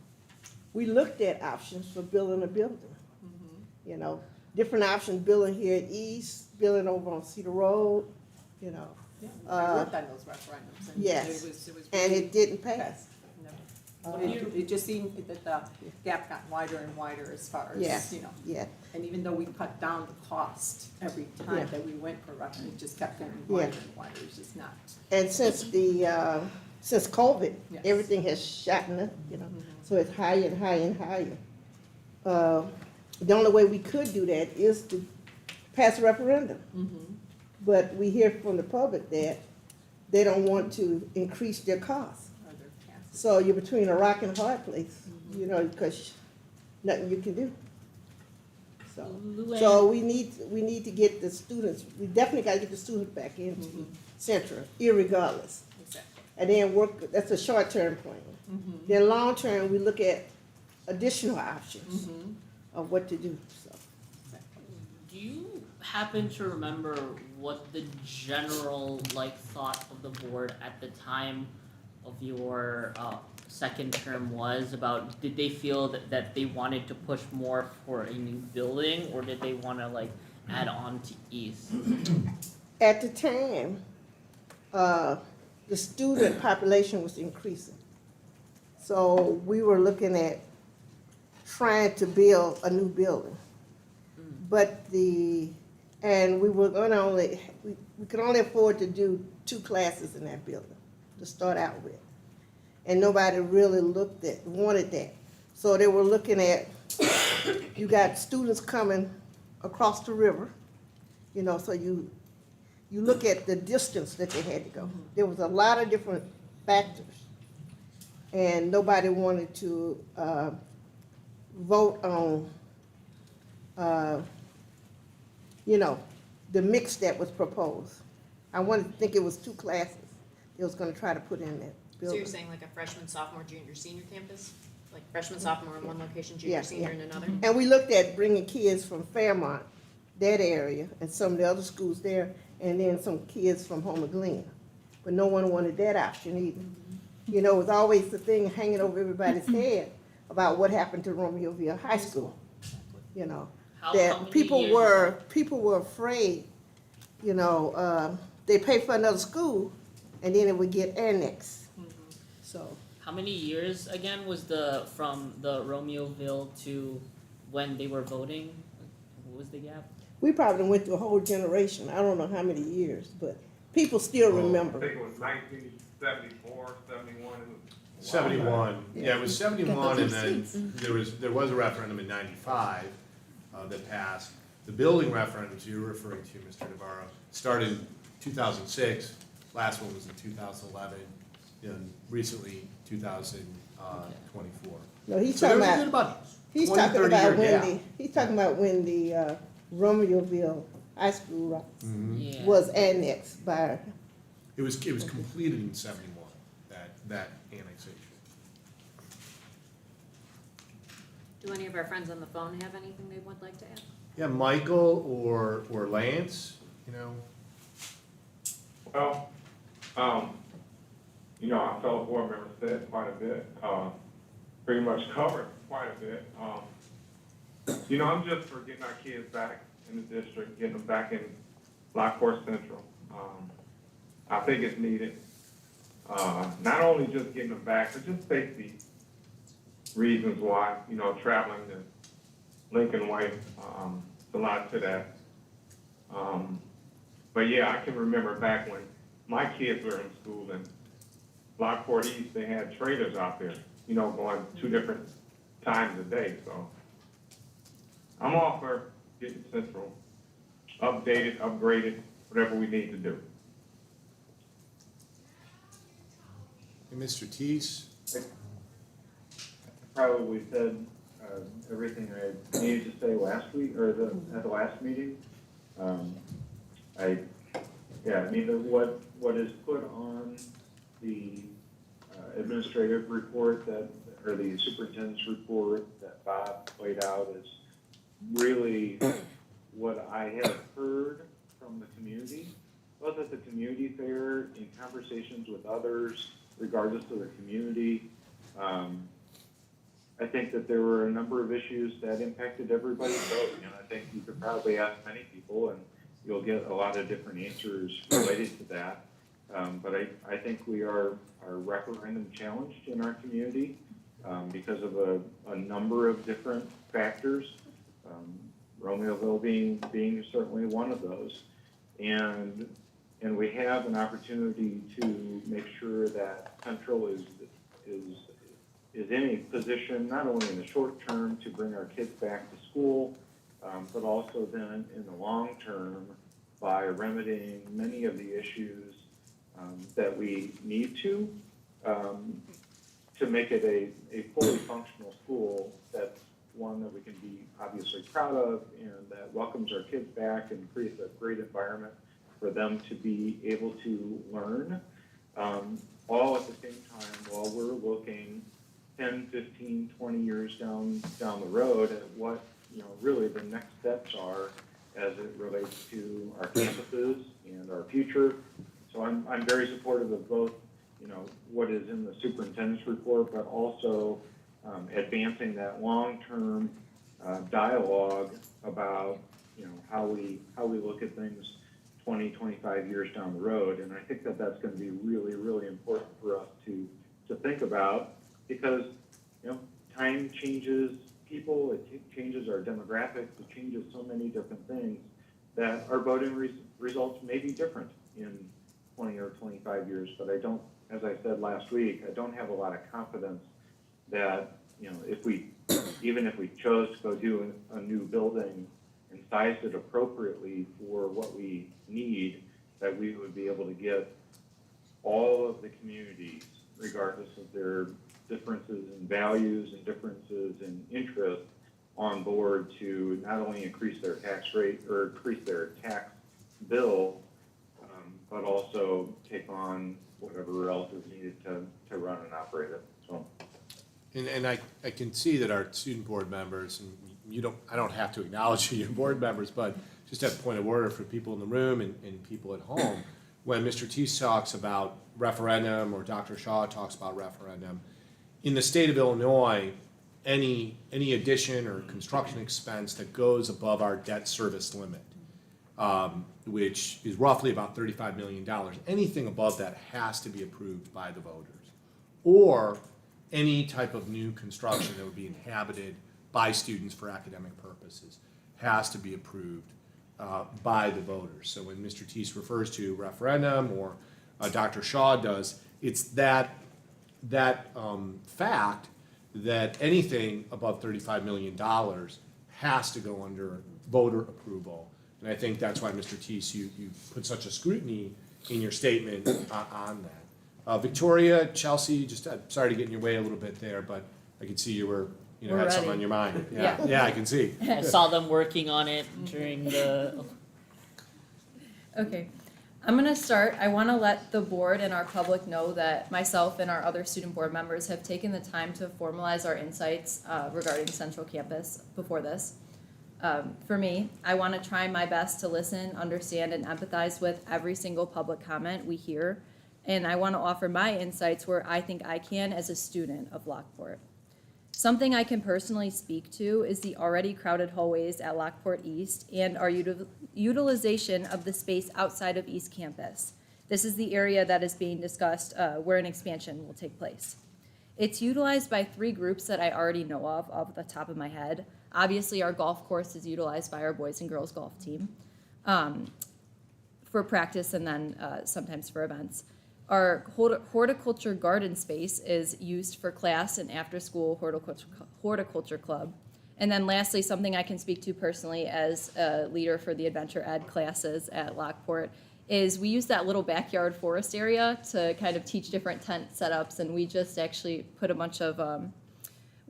Speaker 10: we looked at options for building a building. You know, different options, building here at East, building over on Cedar Road, you know.
Speaker 2: I worked on those referendums. And
Speaker 10: Yes.
Speaker 2: It was
Speaker 10: And
Speaker 2: really
Speaker 10: it didn't pass.
Speaker 2: It just seemed that the gap got wider and wider as far
Speaker 10: Yeah.
Speaker 2: as, you know.
Speaker 10: Yeah.
Speaker 2: And even though we cut down the cost every
Speaker 10: Yeah.
Speaker 2: time that we went for referendum, it just kept getting
Speaker 10: Yeah.
Speaker 2: wider and wider. It's just not.
Speaker 10: And since since COVID,
Speaker 2: Yes.
Speaker 10: everything has shot up, you know, so it's higher and higher and higher. The only way we could do that is to pass a referendum. But we hear from the public that they don't want to increase their costs.
Speaker 2: Other chances.
Speaker 10: So you're between a rock and a hard place, you know, because nothing you can do. So we need to get the students, we definitely gotta get the students back into Central, irregardless.
Speaker 2: Exactly.
Speaker 10: And then work, that's a short-term plan. Then long-term, we look at additional options of what to do, so.
Speaker 11: Do you happen to remember what the general thought of the board at the time of your second term was about? Did they feel that they wanted to push more for a new building, or did they want to add on to East?
Speaker 10: At the time, the student population was increasing. So we were looking at trying to build a new building. But and we were gonna we could only afford to do 2 classes in that building to start out with. And nobody really wanted that. So they were looking at, you got students coming across the river, you know, so you look at the distance that they had to go. There was a lot of different factors. And nobody wanted to vote on, you know, the mix that was proposed. I wanted to think it was 2 classes they was gonna try to put in that
Speaker 9: So
Speaker 10: building.
Speaker 9: you're saying like a freshman, sophomore, junior, senior campus? Like freshman, sophomore in one location,
Speaker 10: Yeah,
Speaker 9: junior, senior
Speaker 10: yeah.
Speaker 9: in another?
Speaker 10: And we looked at bringing kids from Fairmont, that area, and some of the other schools there, and then some kids from Homer Glen. But no one wanted that option either. You know, it was always the thing hanging over everybody's head about what happened to Romeoville High School. You know,
Speaker 11: How
Speaker 10: that
Speaker 11: many
Speaker 10: people
Speaker 11: years
Speaker 10: were afraid, you know, they pay for another school, and then it would get annexed. So,
Speaker 11: How many years again was from the Romeoville to when they were voting? What was the gap?
Speaker 10: we probably went through a whole generation, I don't know how many years, but people still remember.
Speaker 12: I think it was 1974, 71.
Speaker 1: 71, yeah, it was 71, and then there was a referendum in 95 that passed. The building referendums you're referring to, Mr. Navarro, started in 2006, last one was in 2011, and recently 2024.
Speaker 10: No, he's
Speaker 1: So there
Speaker 10: talking
Speaker 1: was a
Speaker 10: about.
Speaker 1: good about
Speaker 10: He's
Speaker 1: 20,
Speaker 10: talking
Speaker 1: 30
Speaker 10: about
Speaker 1: year
Speaker 10: when
Speaker 1: gap.
Speaker 10: he's talking about when the Romeoville High School rights
Speaker 11: Yeah.
Speaker 10: was annexed by,
Speaker 1: It was completed in 71, that annexation.
Speaker 9: Do any of our friends on the phone have anything they would like to add?
Speaker 1: Yeah, Michael or Lance, you know?
Speaker 12: Well, our fellow board member said quite a bit, pretty much covered quite a bit. I'm just for getting our kids back in the district, getting them back in Lockport Central. I think it's needed. Not only just getting them back, but just safety reasons why, traveling to Lincoln Way, a lot to that. But yeah, I can remember back when my kids were in school in Lockport East, they had trailers out there, going 2 different times a day. So I'm all for getting Central updated, upgraded, whatever we need to do.
Speaker 1: Hey, Mr. Teese?
Speaker 13: Probably said everything I needed to say last week, or at the last meeting. What is put on the administrative report or the superintendent's report that Bob laid out is really what I have heard from the community, both at the community fair, in conversations with others, regardless of the community. I think that there were a number of issues that impacted everybody's vote, and I think you could probably ask many people, and you'll get a lot of different answers related to that. But I think we are referendum challenged in our community because of a number of different factors, Romeoville being certainly one of those. And we have an opportunity to make sure that Central is in a position, not only in the short term to bring our kids back to school, but also then in the long term by remedying many of the issues that we need to make it a fully functional school that's one that we can be obviously proud of and that welcomes our kids back and creates a great environment for them to be able to learn, all at the same time while we're looking 10, 15, 20 years down the road at what, really the next steps are as it relates to our campuses and our future. So I'm very supportive of both, what is in the superintendent's report, but also advancing that long-term dialogue about, how we look at things 20, 25 years down the road. And I think that that's going to be really, really important for us to think about because, time changes people, it changes our demographics, it changes so many different things that our voting results may be different in 20 or 25 years. But I don't, as I said last week, I don't have a lot of confidence that, even if we chose to go do a new building and sized it appropriately for what we need, that we would be able to get all of the communities, regardless of their differences in values and differences in interest, on board to not only increase their tax rate or increase their tax bill, but also take on whatever else is needed to run and operate it. So.
Speaker 1: And I can see that our student board members, and I don't have to acknowledge your board members, but just a point of order for people in the room and people at home, when Mr. Teese talks about referendum or Dr. Shaw talks about referendum, in the state of Illinois, any addition or construction expense that goes above our debt service limit, which is roughly about $35 million, anything above that has to be approved by the voters. Or any type of new construction that would be inhabited by students for academic purposes has to be approved by the voters. So when Mr. Teese refers to referendum or Dr. Shaw does, it's that fact that anything above $35 million has to go under voter approval. And I think that's why, Mr. Teese, you put such a scrutiny in your statement on that. Victoria, Chelsea, sorry to get in your way a little bit there, but I could see you were
Speaker 9: We're
Speaker 1: had something
Speaker 9: ready.
Speaker 1: on your mind.
Speaker 9: Yeah.
Speaker 1: Yeah, I can see.
Speaker 11: I saw them working on it during the.
Speaker 4: Okay, I'm gonna start. I wanna let the board and our public know that myself and our other student board members have taken the time to formalize our insights regarding Central Campus before this. For me, I wanna try my best to listen, understand, and empathize with every single public comment we hear. And I wanna offer my insights where I think I can as a student of Lockport. Something I can personally speak to is the already crowded hallways at Lockport East and our utilization of the space outside of East Campus. This is the area that is being discussed where an expansion will take place. It's utilized by 3 groups that I already know of off the top of my head. Obviously, our golf course is utilized by our boys and girls golf team for practice and then sometimes for events. Our horticulture garden space is used for class and after-school horticulture club. And then lastly, something I can speak to personally as a leader for the Adventure Ed classes at Lockport is we use that little backyard forest area to kind of teach different tent setups, and we just actually put a bunch of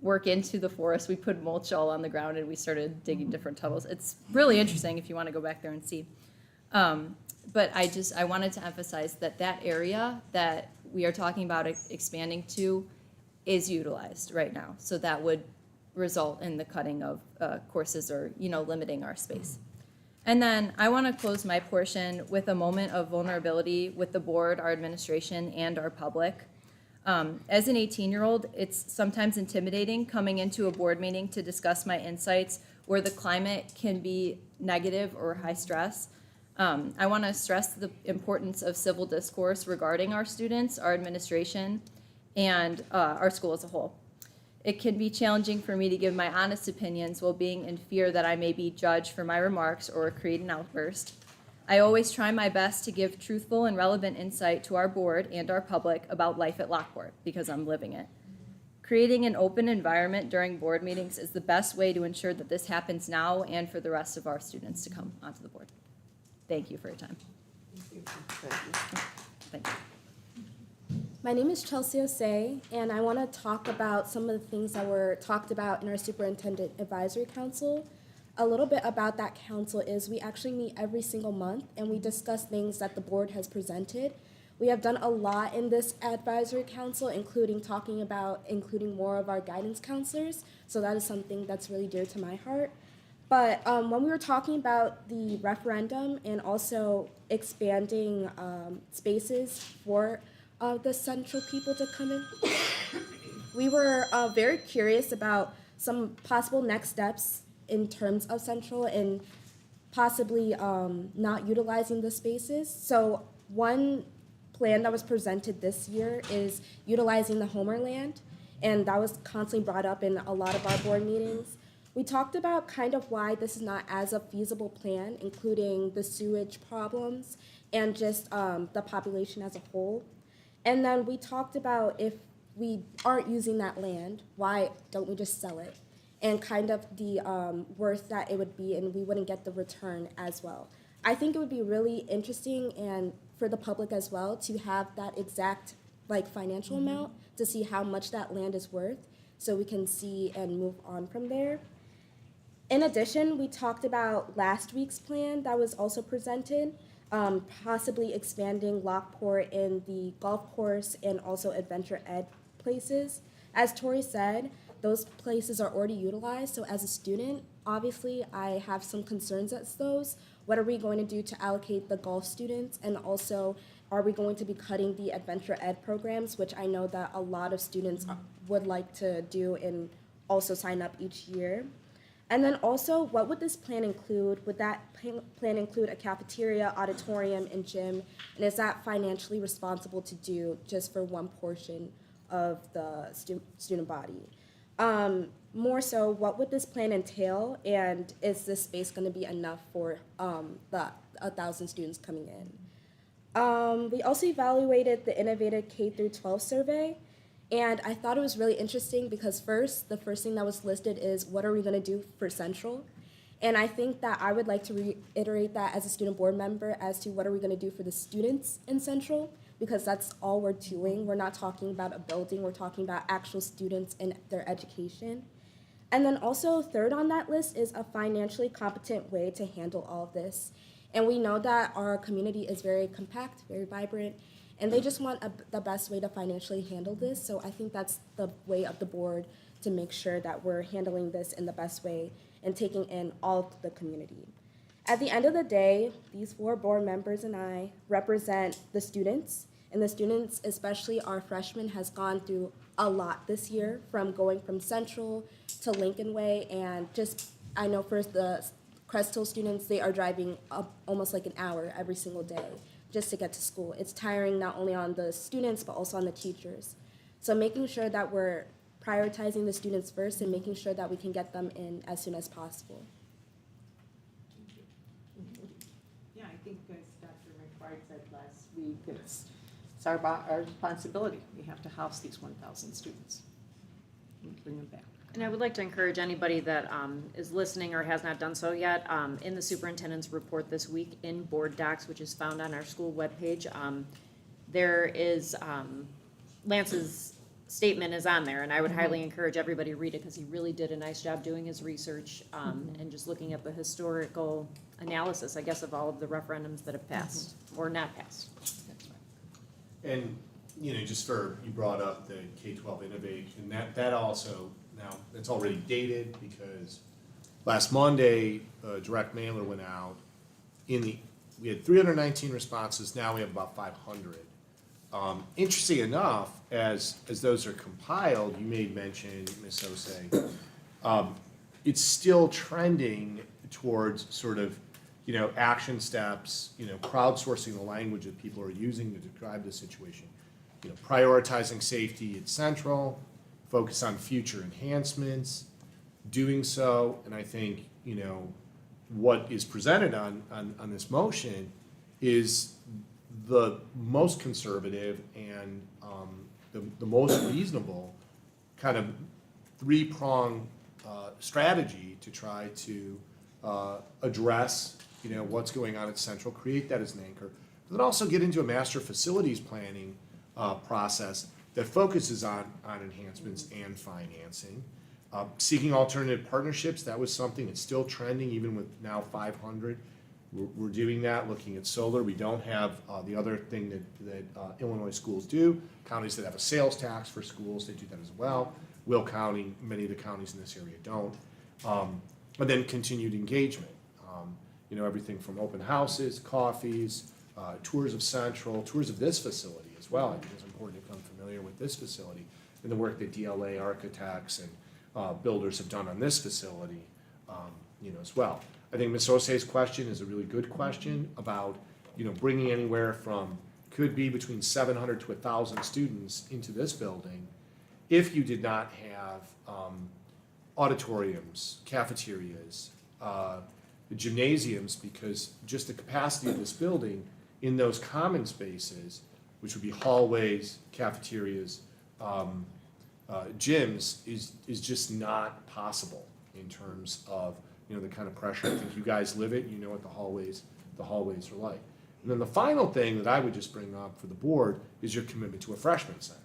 Speaker 4: work into the forest. We put mulch all on the ground and we started digging different tunnels. It's really interesting if you want to go back there and see. But I wanted to emphasize that that area that we are talking about expanding to is utilized right now. So that would result in the cutting of courses or, limiting our space. And then I want to close my portion with a moment of vulnerability with the board, our administration, and our public. As an 18-year-old, it's sometimes intimidating coming into a board meeting to discuss my insights where the climate can be negative or high stress. I want to stress the importance of civil discourse regarding our students, our administration, and our school as a whole. It can be challenging for me to give my honest opinions while being in fear that I may be judged for my remarks or create an outburst. I always try my best to give truthful and relevant insight to our board and our public about life at Lockport because I'm living it. Creating an open environment during board meetings is the best way to ensure that this happens now and for the rest of our students to come onto the board. Thank you for your time. Thank you.
Speaker 14: My name is Chelsea Osei, and I want to talk about some of the things that were talked about in our Superintendent Advisory Council. A little bit about that council is we actually meet every single month, and we discuss things that the board has presented. We have done a lot in this advisory council, including including more of our guidance counselors, so that is something that's really dear to my heart. But when we were talking about the referendum and also expanding spaces for the Central people to come in, we were very curious about some possible next steps in terms of Central and possibly not utilizing the spaces. So one plan that was presented this year is utilizing the Homerland, and that was constantly brought up in a lot of our board meetings. We talked about kind of why this is not as a feasible plan, including the sewage problems and just the population as a whole. And then we talked about if we aren't using that land, why don't we just sell it? And kind of the worth that it would be, and we wouldn't get the return as well. I think it would be really interesting and for the public as well to have that exact financial amount to see how much that land is worth so we can see and move on from there. In addition, we talked about last week's plan that was also presented, possibly expanding Lockport in the golf course and also Adventure Ed places. As Tori said, those places are already utilized, so as a student, obviously I have some concerns at those. What are we going to do to allocate the golf students, and also are we going to be cutting the Adventure Ed programs, which I know that a lot of students would like to do and also sign up each year. And then also, what would this plan include? Would that plan include a cafeteria, auditorium, and gym? And is that financially responsible to do just for one portion of the student body? More so, what would this plan entail? And is this space going to be enough for the 1,000 students coming in? We also evaluated the Innovative K-12 survey. And I thought it was really interesting because the first thing that was listed is what are we going to do for Central? And I think that I would like to reiterate that as a student board member as to what are we going to do for the students in Central, because that's all we're doing. We're not talking about a building, we're talking about actual students and their education. And then also third on that list is a financially competent way to handle all of this. And we know that our community is very compact, very vibrant, and they just want the best way to financially handle this. So I think that's the way of the board to make sure that we're handling this in the best way and taking in all of the community. At the end of the day, these 4 board members and I represent the students, and the students, especially our freshmen, has gone through a lot this year, from going from Central to Lincoln Way, and just, I know for the Crest Hill students, they are driving up almost like an hour every single day just to get to school. It's tiring not only on the students, but also on the teachers. So making sure that we're prioritizing the students first and making sure that we can get them in as soon as possible.
Speaker 2: Yeah, I think as Dr. McBride said last week, it's our responsibility. We have to house these 1,000 students and bring them back.
Speaker 9: And I would like to encourage anybody that is listening or has not done so yet, in the superintendent's report this week in board docs, which is found on our school webpage, there is, Lance's statement is on there, and I would highly encourage everybody to read it, because he really did a nice job doing his research, and just looking at the historical analysis, I guess, of all of the referendums that have passed, or not passed.
Speaker 1: And, you know, just for, you brought up the K-12 Innovate, and that also, now, it's already dated, because last Monday, a direct mailer went out. We had 319 responses, now we have about 500. Interesting enough, as those are compiled, you made mention, Ms. Osei, it's still trending towards sort of, you know, action steps, you know, crowdsourcing the language that people are using to describe the situation. You know, prioritizing safety at central, focus on future enhancements, doing so, and I think, you know, what is presented on this motion is the most conservative and the most reasonable kind of 3-prong strategy to try to address, you know, what's going on at Central, create that as an anchor, but then also get into a master facilities planning process that focuses on enhancements and financing. Seeking alternative partnerships, that was something that's still trending even with now 500. We're doing that, looking at solar. We don't have the other thing that Illinois schools do. Counties that have a sales tax for schools, they do that as well. Will County, many of the counties in this area don't. But then continued engagement. You know, everything from open houses, coffees, tours of Central, tours of this facility as well. I think it's important to become familiar with this facility and the work that DLA architects and builders have done on this facility, you know, as well. I think Ms. Osei's question is a really good question about, you know, bringing anywhere from, could be between 700 to 1,000 students into this building if you did not have auditoriums, cafeterias, gymnasiums, because just the capacity of this building in those common spaces, which would be hallways, cafeterias, gyms, is just not possible in terms of, you know, the kind of pressure. I think you guys live it, you know what the hallways are like. And then the final thing that I would just bring up for the board is your commitment to a freshman center.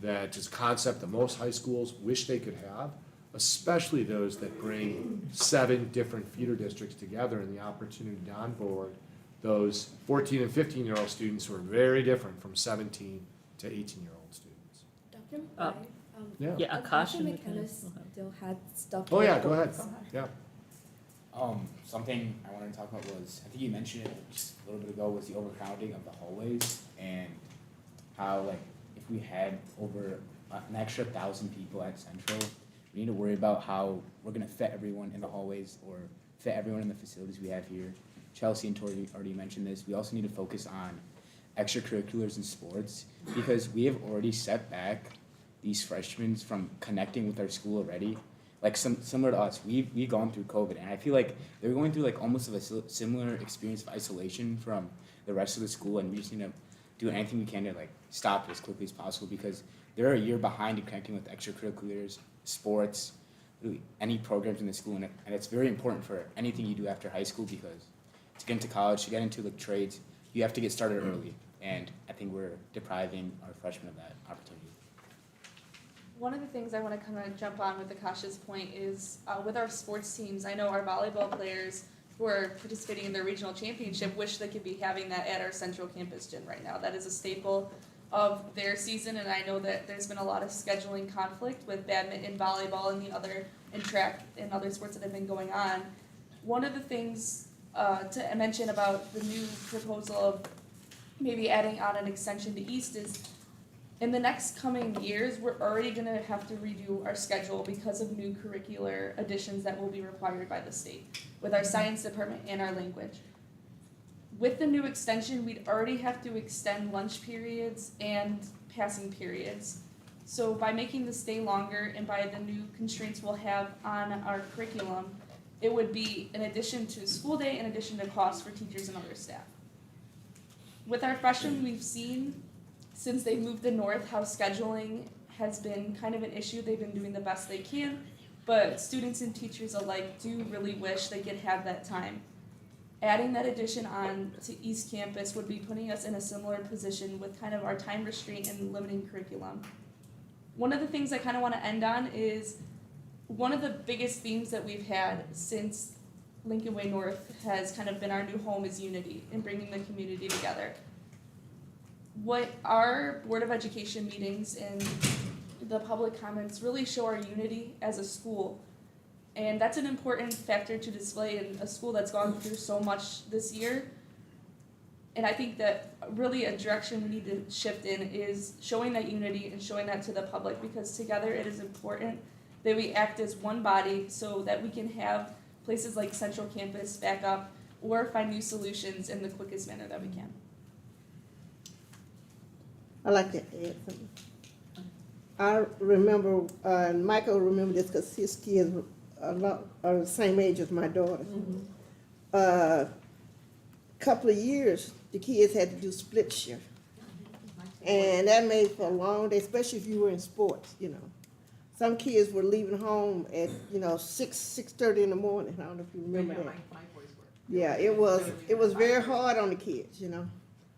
Speaker 1: That is a concept that most high schools wish they could have, especially those that bring 7 different feeder districts together, and the opportunity to onboard those 14 and 15-year-old students who are very different from 17 to 18-year-old students.
Speaker 14: Dr.
Speaker 1: Yeah.
Speaker 11: Yeah,
Speaker 14: Dr.
Speaker 11: Akash.
Speaker 14: McKenna still had stuff.
Speaker 1: Oh, yeah,
Speaker 14: to
Speaker 1: go ahead. Yeah.
Speaker 15: Something I wanted to talk about was, I think you mentioned it just a little bit ago, was the overcrowding of the hallways, and how, like, if we had over an extra 1,000 people at Central, we need to worry about how we're gonna fit everyone in the hallways or fit everyone in the facilities we have here. Chelsea and Tori already mentioned this. We also need to focus on extracurriculars and sports, because we have already set back these freshmen from connecting with our school already. Like similar to us, we've gone through COVID, and I feel like they're going through like almost of a similar experience of isolation from the rest of the school, and we just need to do anything we can to like stop it as quickly as possible, because they're a year behind in connecting with extracurriculars, sports, really any programs in the school, and it's very important for anything you do after high school, because to get into college, to get into like trades, you have to get started early, and I think we're depriving our freshmen of that opportunity.
Speaker 16: one of the things I want to kind of jump on with Akasha's point is with our sports teams, I know our volleyball players who are participating in their regional championship wish they could be having that at our central campus gym right now. That is a staple of their season, and I know that there's been a lot of scheduling conflict with badminton, volleyball, and the other and track and other sports that have been going on. One of the things to mention about the new proposal of maybe adding on an extension to East is in the next coming years, we're already going to have to redo our schedule because of new curricular additions that will be required by the state with our science department and our language. With the new extension, we'd already have to extend lunch periods and passing periods. So by making this day longer and by the new constraints we'll have on our curriculum, it would be in addition to school day, in addition to costs for teachers and other staff. With our freshmen, we've seen since they moved to North how scheduling has been kind of an issue. They've been doing the best they can, but students and teachers alike do really wish they could have that time. Adding that addition on to East Campus would be putting us in a similar position with kind of our time restraint and limiting curriculum. One of the things I kind of want to end on is one of the biggest themes that we've had since Lincoln Way North has kind of been our new home is unity and bringing the community together. What our Board of Education meetings and the public comments really show our unity as a school. And that's an important factor to display in a school that's gone through so much this year. And I think that really a direction we need to shift in is showing that unity and showing that to the public, because together it is important that we act as one body so that we can have places like Central Campus back up or find new solutions in the quickest manner that we can.
Speaker 10: I like to add something. I remember, and Michael remember this because his kids are the same age as my daughter. Couple of years, the kids had to do split shift. And that made for a long day, especially if you were in sports, you know. Some kids were leaving home at, 6:30 in the morning. I don't know if you remember that. Yeah, it was very hard on the kids, and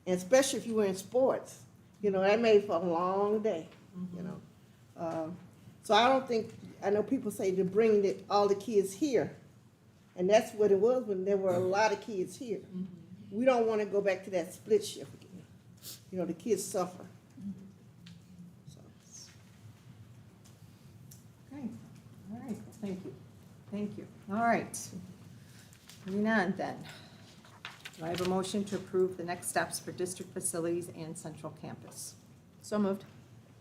Speaker 10: especially if you were in sports. That made for a long day, So I know people say to bring all the kids here, and that's what it was when there were a lot of kids here. We don't want to go back to that split shift again. The kids suffer.
Speaker 2: Okay, all right, thank you. Thank you. All right. Moving on then. Do I have a motion to approve the next steps for district facilities and central campus?
Speaker 9: So moved.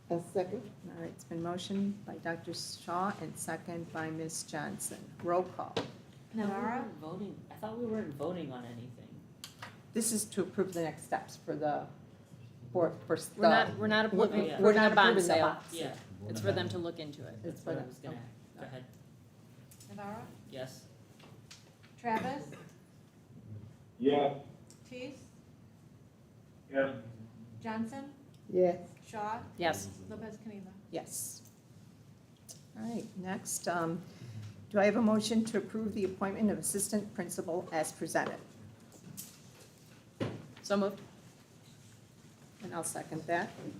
Speaker 10: A second.
Speaker 2: All right, it's been motioned by Dr. Shaw and second by Ms. Johnson. Roll call.
Speaker 11: No, we weren't voting. I thought we weren't voting on anything.
Speaker 2: This is to approve the next steps for the board, for the.
Speaker 9: We're not approving,
Speaker 11: yeah.
Speaker 9: we're not bond
Speaker 2: approving the
Speaker 9: sale.
Speaker 2: box.
Speaker 11: Yeah,
Speaker 9: It's for them to look into it.
Speaker 2: It's
Speaker 11: that's
Speaker 2: for
Speaker 11: what I
Speaker 2: them.
Speaker 11: was gonna, go ahead.
Speaker 6: Navarro,
Speaker 11: Yes?
Speaker 6: Travis,
Speaker 12: Yes.
Speaker 6: Tease,
Speaker 12: Yes.
Speaker 6: Johnson,
Speaker 10: Yes.
Speaker 6: Shaw,
Speaker 9: Yes.
Speaker 6: Lopez Caniva.
Speaker 2: Yes. All right, next, do I have a motion to approve the appointment of assistant principal as presented?
Speaker 9: So moved.
Speaker 2: And I'll second that.
Speaker 17: And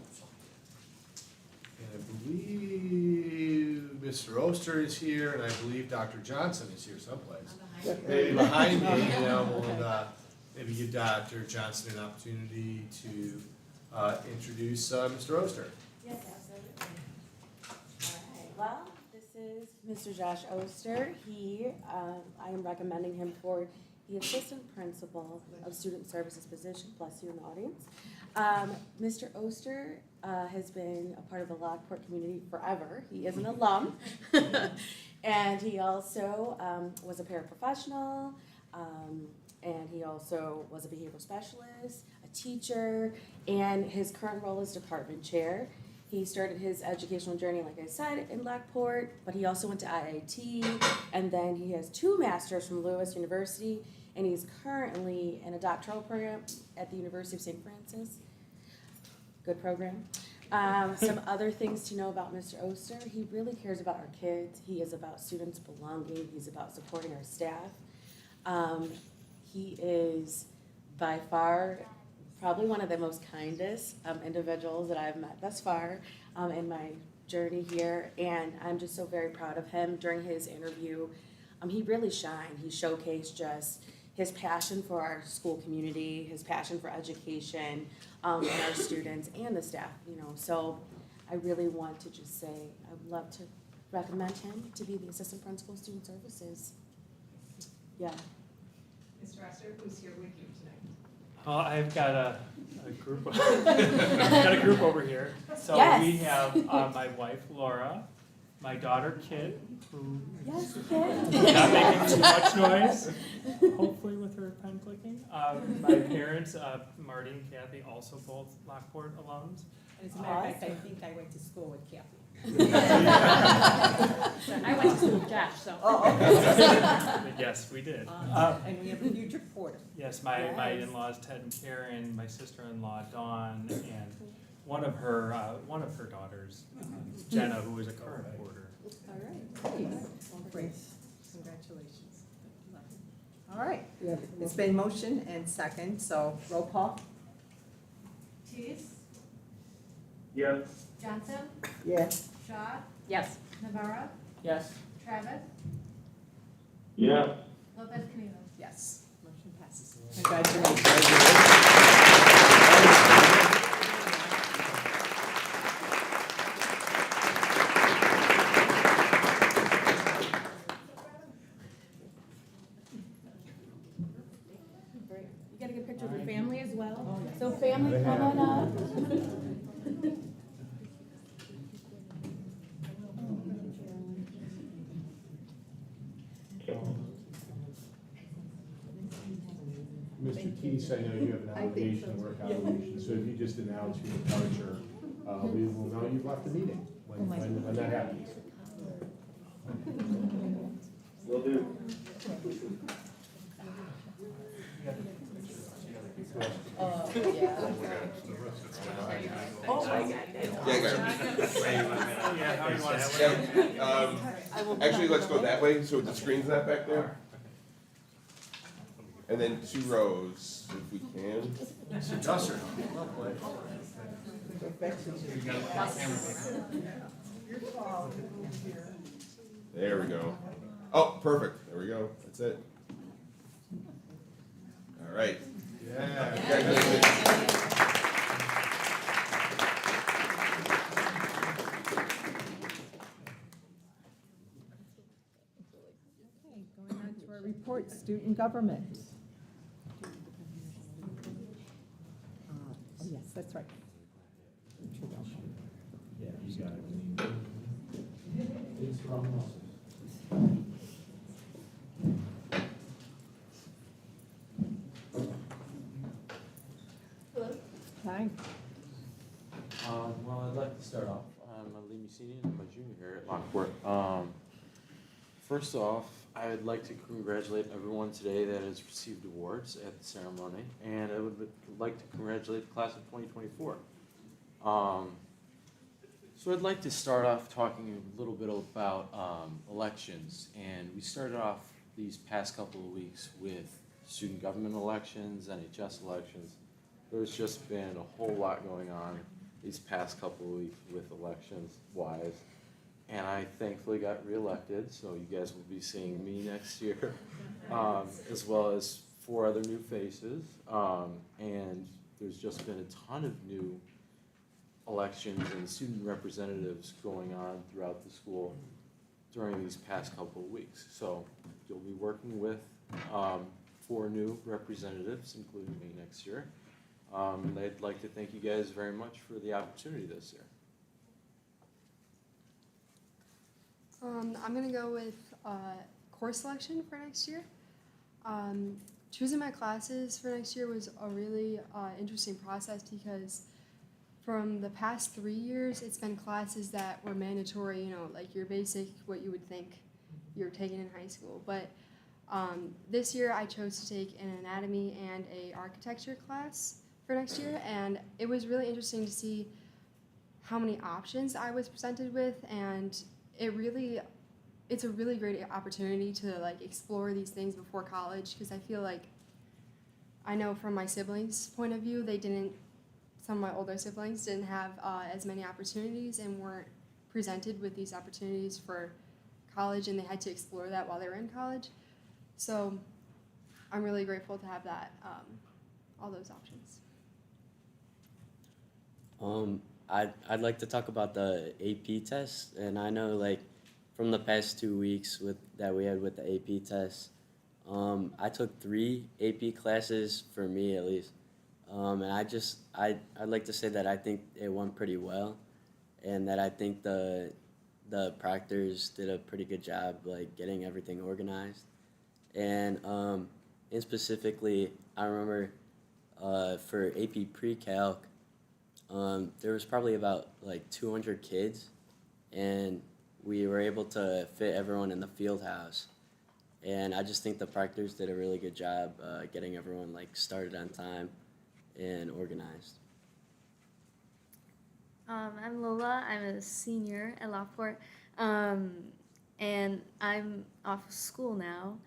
Speaker 17: I believe Mr. Oster is here, and I believe Dr. Johnson is here someplace. Maybe behind me, we'll maybe give Dr. Johnson an opportunity to introduce Mr. Oster.
Speaker 18: Yes, absolutely. All right, well, this is Mr. Josh Oster. I am recommending him for the assistant principal of student services position, bless you in the audience. Mr. Oster has been a part of the Lockport community forever. He is an alum. And he also was a paraprofessional, and he also was a behavioral specialist, a teacher, and his current role is department chair. He started his educational journey, like I said, in Lockport, but he also went to IIT, and then he has 2 masters from Lewis University, and he's currently in a doctoral program at the University of St. Francis. Good program. Some other things to know about Mr. Oster: he really cares about our kids. He is about students' belonging. He's about supporting our staff. He is by far probably one of the most kindest individuals that I've met thus far in my journey here, and I'm just so very proud of him. During his interview, he really shined. He showcased just his passion for our school community, his passion for education, and our students and the staff, you know. So I really want to just say I would love to recommend him to be the assistant principal of student services. Yeah.
Speaker 2: Mr. Esser, who's here with you tonight?
Speaker 19: Oh, I've got a group. Got a group over here. So
Speaker 18: Yes.
Speaker 19: we have my wife Laura, my daughter Kit, who
Speaker 18: Yes,
Speaker 19: is
Speaker 18: Kit.
Speaker 19: not making too much noise, hopefully with her pen clicking. My parents, Marty and Kathy, also both Lockport alums.
Speaker 2: As a matter of fact, I think I went to school with Kathy. I went to school with Josh, so.
Speaker 19: Yes, we did.
Speaker 2: And we have a huge reporter.
Speaker 19: Yes, my in-laws Ted and Karen, my sister-in-law Dawn, and one of her daughters, Jenna, who is a current reporter.
Speaker 2: All right, great. Well, great. Congratulations. All right, it's been motion and second, so roll call.
Speaker 20: Tease,
Speaker 12: Yes.
Speaker 20: Johnson,
Speaker 10: Yes.
Speaker 20: Shaw,
Speaker 2: Yes.
Speaker 20: Navarro,
Speaker 11: Yes.
Speaker 20: Travis,
Speaker 12: Yes.
Speaker 20: Lopez Caniva.
Speaker 2: Yes, motion passes. Congratulations.
Speaker 18: You gotta get a picture of your family as well. So family, come on up.
Speaker 17: Mr. Teese, I know you have an obligation, work obligation, so if you just announce your departure, we will know you've left the meeting when that happens.
Speaker 12: Will do.
Speaker 2: Oh, my God.
Speaker 19: Yeah, how do you want to
Speaker 7: Actually, let's go that way, so the screen's not back there. And then 2 rows, if we can.
Speaker 17: Dusser, well played.
Speaker 7: There we go. Oh, perfect. There we go. That's it. All right.
Speaker 17: Yeah.
Speaker 7: Congratulations.
Speaker 2: Okay, going on to our report, student government. Oh, yes, that's right.
Speaker 17: Yeah, you got it.
Speaker 2: Hi.
Speaker 21: Well, I'd like to start off. I'm a Lee Senior, I'm a junior here at Lockport. First off, I would like to congratulate everyone today that has received awards at the ceremony, and I would like to congratulate the class of 2024. So I'd like to start off talking a little bit about elections, and we started off these past couple of weeks with student government elections, NHS elections. There's just been a whole lot going on these past couple of weeks with elections wise, and I thankfully got reelected, so you guys will be seeing me next year, as well as 4 other new faces, and there's just been a ton of new elections and student representatives going on throughout the school during these past couple of weeks. So you'll be working with 4 new representatives, including me next year. I'd like to thank you guys very much for the opportunity this year.
Speaker 22: I'm gonna go with course selection for next year. Choosing my classes for next year was a really interesting process because from the past 3 years, it's been classes that were mandatory, you know, like your basic, what you would think you're taking in high school. But this year I chose to take an anatomy and a architecture class for next year, and it was really interesting to see how many options I was presented with, and it's a really great opportunity to like explore these things before college, because I feel like I know from my siblings' point of view, some of my older siblings didn't have as many opportunities and weren't presented with these opportunities for college, and they had to explore that while they were in college. So I'm really grateful to have that, all those options.
Speaker 3: I'd like to talk about the AP test, and I know like from the past 2 weeks that we had with the AP test, I took 3 AP classes for me at least, and I'd like to say that I think it went pretty well, and that I think the proctors did a pretty good job like getting everything organized, and specifically I remember for AP Pre-Calc. There was probably about like 200 kids, and we were able to fit everyone in the field house. And I just think the proctors did a really good job getting everyone like started on time and organized.
Speaker 5: I'm Lola. I'm a senior at Lockport, and I'm off of school now,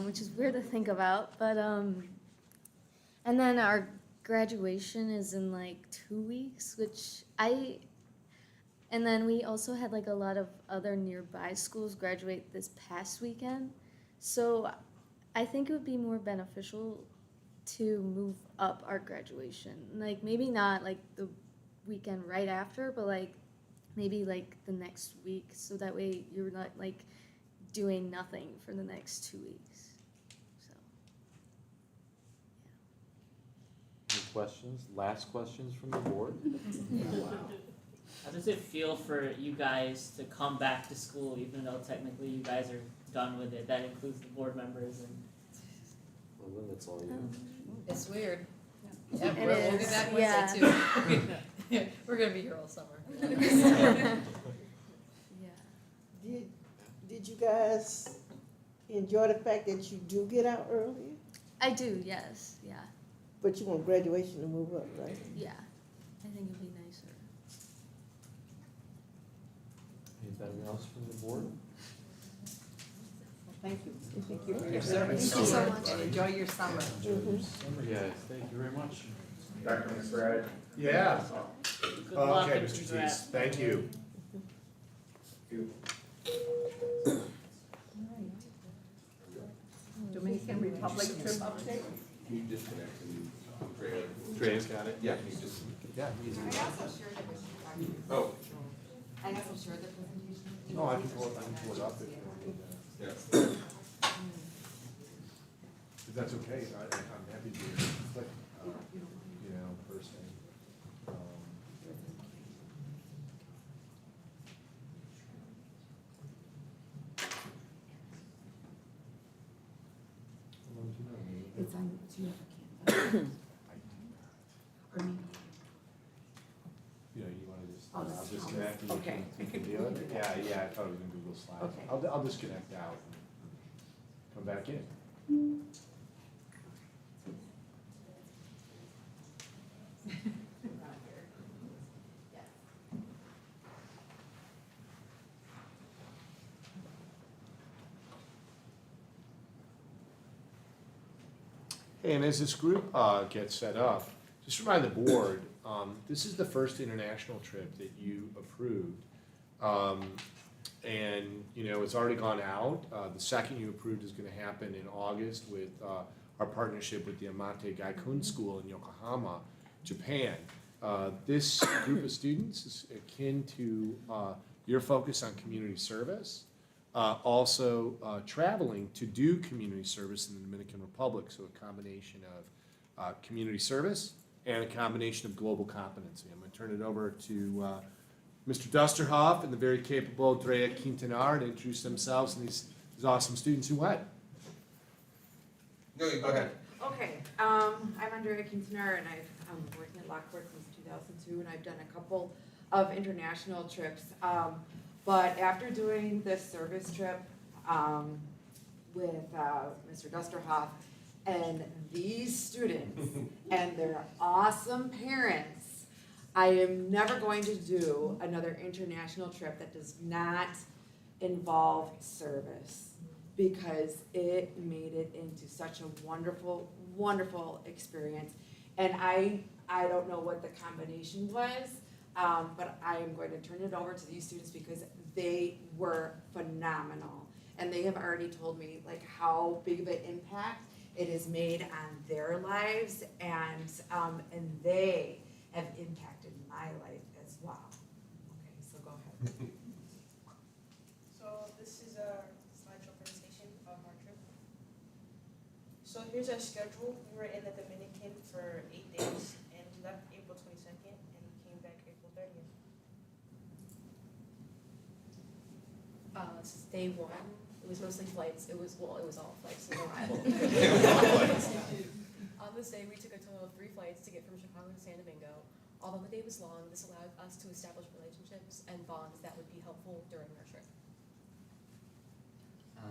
Speaker 5: which is weird to think about. But and then our graduation is in like 2 weeks, and then we also had like a lot of other nearby schools graduate this past weekend. So I think it would be more beneficial to move up our graduation. Like maybe not like the weekend right after, but like maybe like the next week, so that way you're not like doing nothing for the next 2 weeks.
Speaker 21: Any questions? Last questions from the board?
Speaker 11: How does it feel for you guys to come back to school, even though technically you guys are done with it? That includes the board members and.
Speaker 21: Well, that's all you.
Speaker 4: It's weird.
Speaker 5: It
Speaker 4: Yeah, we'll be
Speaker 5: is,
Speaker 4: back
Speaker 5: yeah.
Speaker 4: Wednesday too. We're gonna be here all summer.
Speaker 10: Did you guys enjoy the fact that you do get out early?
Speaker 5: I do, yes, yeah,
Speaker 10: But you want graduation to move up, right?
Speaker 5: yeah. I think it'd be nicer.
Speaker 21: Anything else from the board?
Speaker 2: Thank you. Thank you for your service.
Speaker 22: Thank you so much.
Speaker 2: And enjoy your summer.
Speaker 21: Summer, guys, thank you very much.
Speaker 17: Dr. McBride? Yeah.
Speaker 11: Good luck
Speaker 17: Okay,
Speaker 11: and
Speaker 17: Mr.
Speaker 11: congrats.
Speaker 17: Teese, thank you.
Speaker 2: Dominican Republic trip update?
Speaker 7: Can you disconnect and Treya's got it? Yeah, can you just.
Speaker 17: Yeah.
Speaker 23: I also shared it with you.
Speaker 7: Oh.
Speaker 23: I also shared the presentation.
Speaker 17: No, I can pull it up if you want.
Speaker 7: Yes.
Speaker 17: If that's okay, I'm happy to click, you know, first thing.
Speaker 23: It's on, do you have a Canva? Or me?
Speaker 17: You know, you wanna just,
Speaker 23: Oh,
Speaker 17: I'll
Speaker 23: this is
Speaker 17: disconnect and
Speaker 23: Thomas.
Speaker 17: you can do it? Yeah, I thought it was in Google Slides.
Speaker 23: Okay.
Speaker 17: I'll disconnect out and come back in. Hey, and as this group gets set up, just remind the board, this is the first international trip that you approved. And, you know, it's already gone out. The second you approved is going to happen in August with our partnership with the Amate Gaikun School in Yokohama, Japan. This group of students is akin to your focus on community service. Also traveling to do community service in the Dominican Republic, so a combination of community service and a combination of global competency. I'm going to turn it over to Mr. Dusterhoff and the very capable Drea Quintanar to introduce themselves and these awesome students who went.
Speaker 7: No, you go ahead.
Speaker 23: Okay, I'm Andrea Quintanar, and I'm working at Lockport since 2002, and I've done a couple of international trips. But after doing this service trip with Mr. Dusterhoff and these students and their awesome parents, I am never going to do another international trip that does not involve service, because it made it into such a wonderful, wonderful experience. And I don't know what the combination was, But I am going to turn it over to these students because they were phenomenal. And they have already told me like how big of an impact it has made on their lives, and they have impacted my life as well. Okay, so go ahead.
Speaker 8: So this is a slideshow presentation of our trip. So here's our schedule. We were in the Dominican for 8 days, and we left April 22nd, and we came back April 30th.
Speaker 13: This is day one. It was mostly flights. It was all flights and arrival. On this day, we took a total of 3 flights to get from Chicago to San Domingo. Although the day was long, this allowed us to establish relationships and bonds that would be helpful during our trip.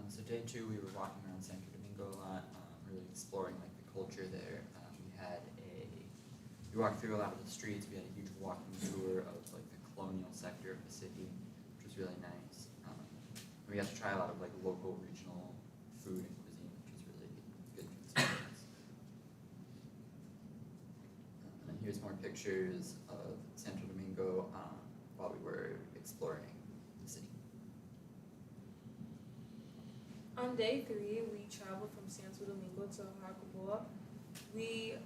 Speaker 14: So day 2, we were walking around Santo Domingo a lot, really exploring like the culture there. We walked through a lot of the streets. We had a huge walking tour of like the colonial sector of the city, which was really nice. We got to try a lot of like local, regional food and cuisine, which was really good experience. And here's more pictures of Santo Domingo while we were exploring the city.
Speaker 16: On day 3, we traveled from Santo Domingo to Jarabacoa. We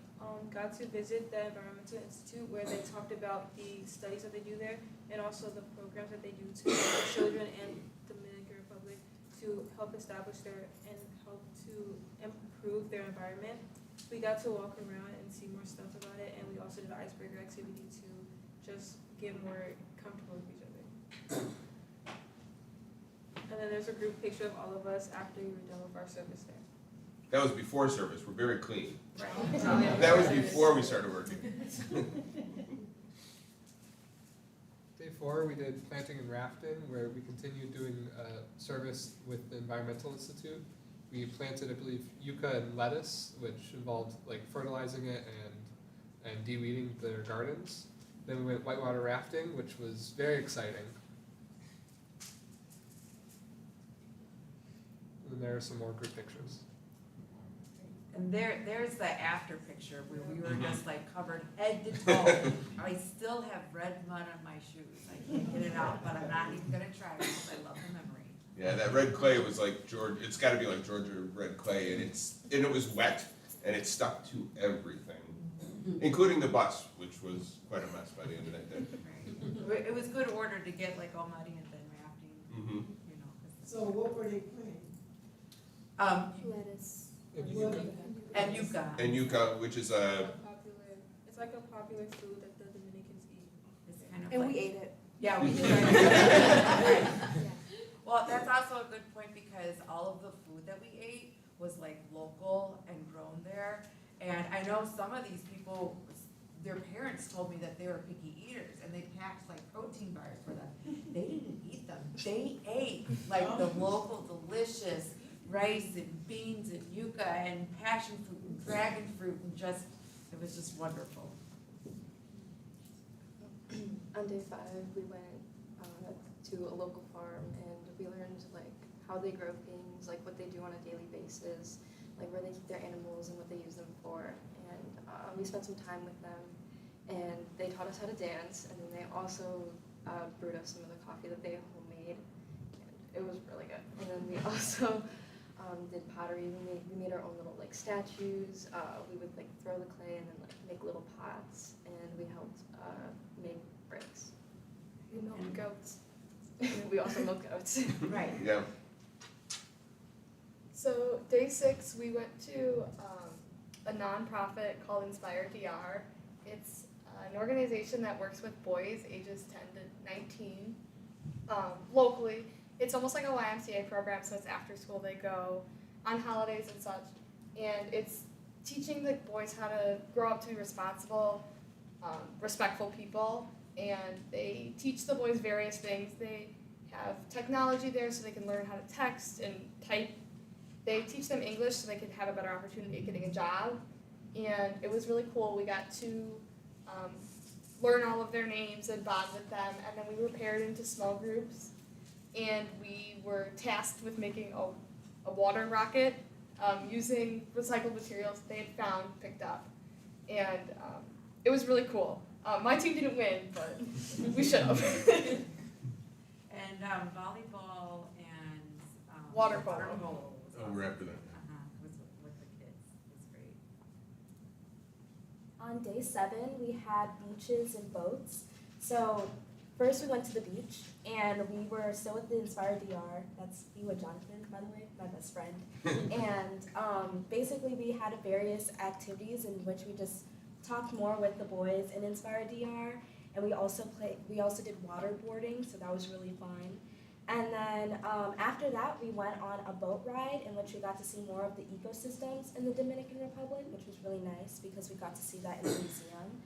Speaker 16: got to visit the Environmental Institute where they talked about the studies that they do there and also the programs that they do to children in Dominican Republic to help establish and help to improve their environment. We got to walk around and see more stuff about it, and we also did an icebreaker activity to just get more comfortable with each other. And then there's a group picture of all of us after we were done with our service there.
Speaker 7: That was before service, we're very clean.
Speaker 16: Right.
Speaker 7: That was before we started working.
Speaker 24: Day 4, we did planting and rafting, where we continued doing service with the Environmental Institute. We planted, I believe, yucca and lettuce, which involved like fertilizing it and de-weeding their gardens. Then we went whitewater rafting, which was very exciting. And there are some more group pictures.
Speaker 23: And there's the after picture where we were just like covered head to toe. I still have red mud on my shoes. I can't get it out, but I'm not even gonna try because I love the memory.
Speaker 7: Yeah, that red clay was like Georgia. It's got to be like Georgia red clay, and it was wet, and it stuck to everything, including the bus, which was quite a mess by the end of that day.
Speaker 23: Right. It was good order to get like all muddy and then rafting.
Speaker 7: Mm-hmm.
Speaker 23: You know.
Speaker 10: So what were they playing?
Speaker 23: Lettuce. And yucca.
Speaker 7: And yucca, which is a
Speaker 16: It's like a popular food that the Dominicans eat.
Speaker 23: It's kind of
Speaker 13: And
Speaker 23: like,
Speaker 13: we ate it.
Speaker 23: Yeah, we did. Right. Well, that's also a good point because all of the food that we ate was like local and grown there. And I know some of these people, their parents told me that they were picky eaters and they packed like protein bars for them. They didn't eat them. They ate like the local delicious rice and beans and yucca and passion fruit and dragon fruit and it was just wonderful.
Speaker 13: On day 5, we went to a local farm and we learned like how they grow things, like what they do on a daily basis, like where they keep their animals and what they use them for. And we spent some time with them, and they taught us how to dance, and then they also brewed us some of the coffee that they homemade. And it was really good. And then we also did pottery. We made our own little like statues. We would like throw the clay and then like make little pots, and we helped make bricks. We milked goats. We also milked goats.
Speaker 23: Right.
Speaker 7: yeah.
Speaker 20: So day 6, we went to a nonprofit called Inspire DR. It's an organization that works with boys ages 10 to 19 locally. It's almost like a YMCA program, so it's after school they go on holidays and such. And it's teaching the boys how to grow up to be responsible, respectful people. And they teach the boys various things. They have technology there so they can learn how to text and type. They teach them English so they can have a better opportunity at getting a job. And it was really cool. We got to learn all of their names and bond with them. And then we were paired into small groups. And we were tasked with making a water rocket using recycled materials they had found, picked up. And it was really cool. My team didn't win, but we should have.
Speaker 23: And volleyball and
Speaker 20: Water polo.
Speaker 7: Oh, we're after that.
Speaker 23: Was with the kids. It's great.
Speaker 5: On day 7, we had beaches and boats. So first we went to the beach, and we were still with the Inspire DR. That's me with Jonathan, by the way, my best friend. And basically we had various activities in which we just talked more with the boys in Inspire DR. And we also did waterboarding, so that was really fun. And then after that, we went on a boat ride in which we got to see more of the ecosystems in the Dominican Republic, which was really nice because we got to see that in the museum.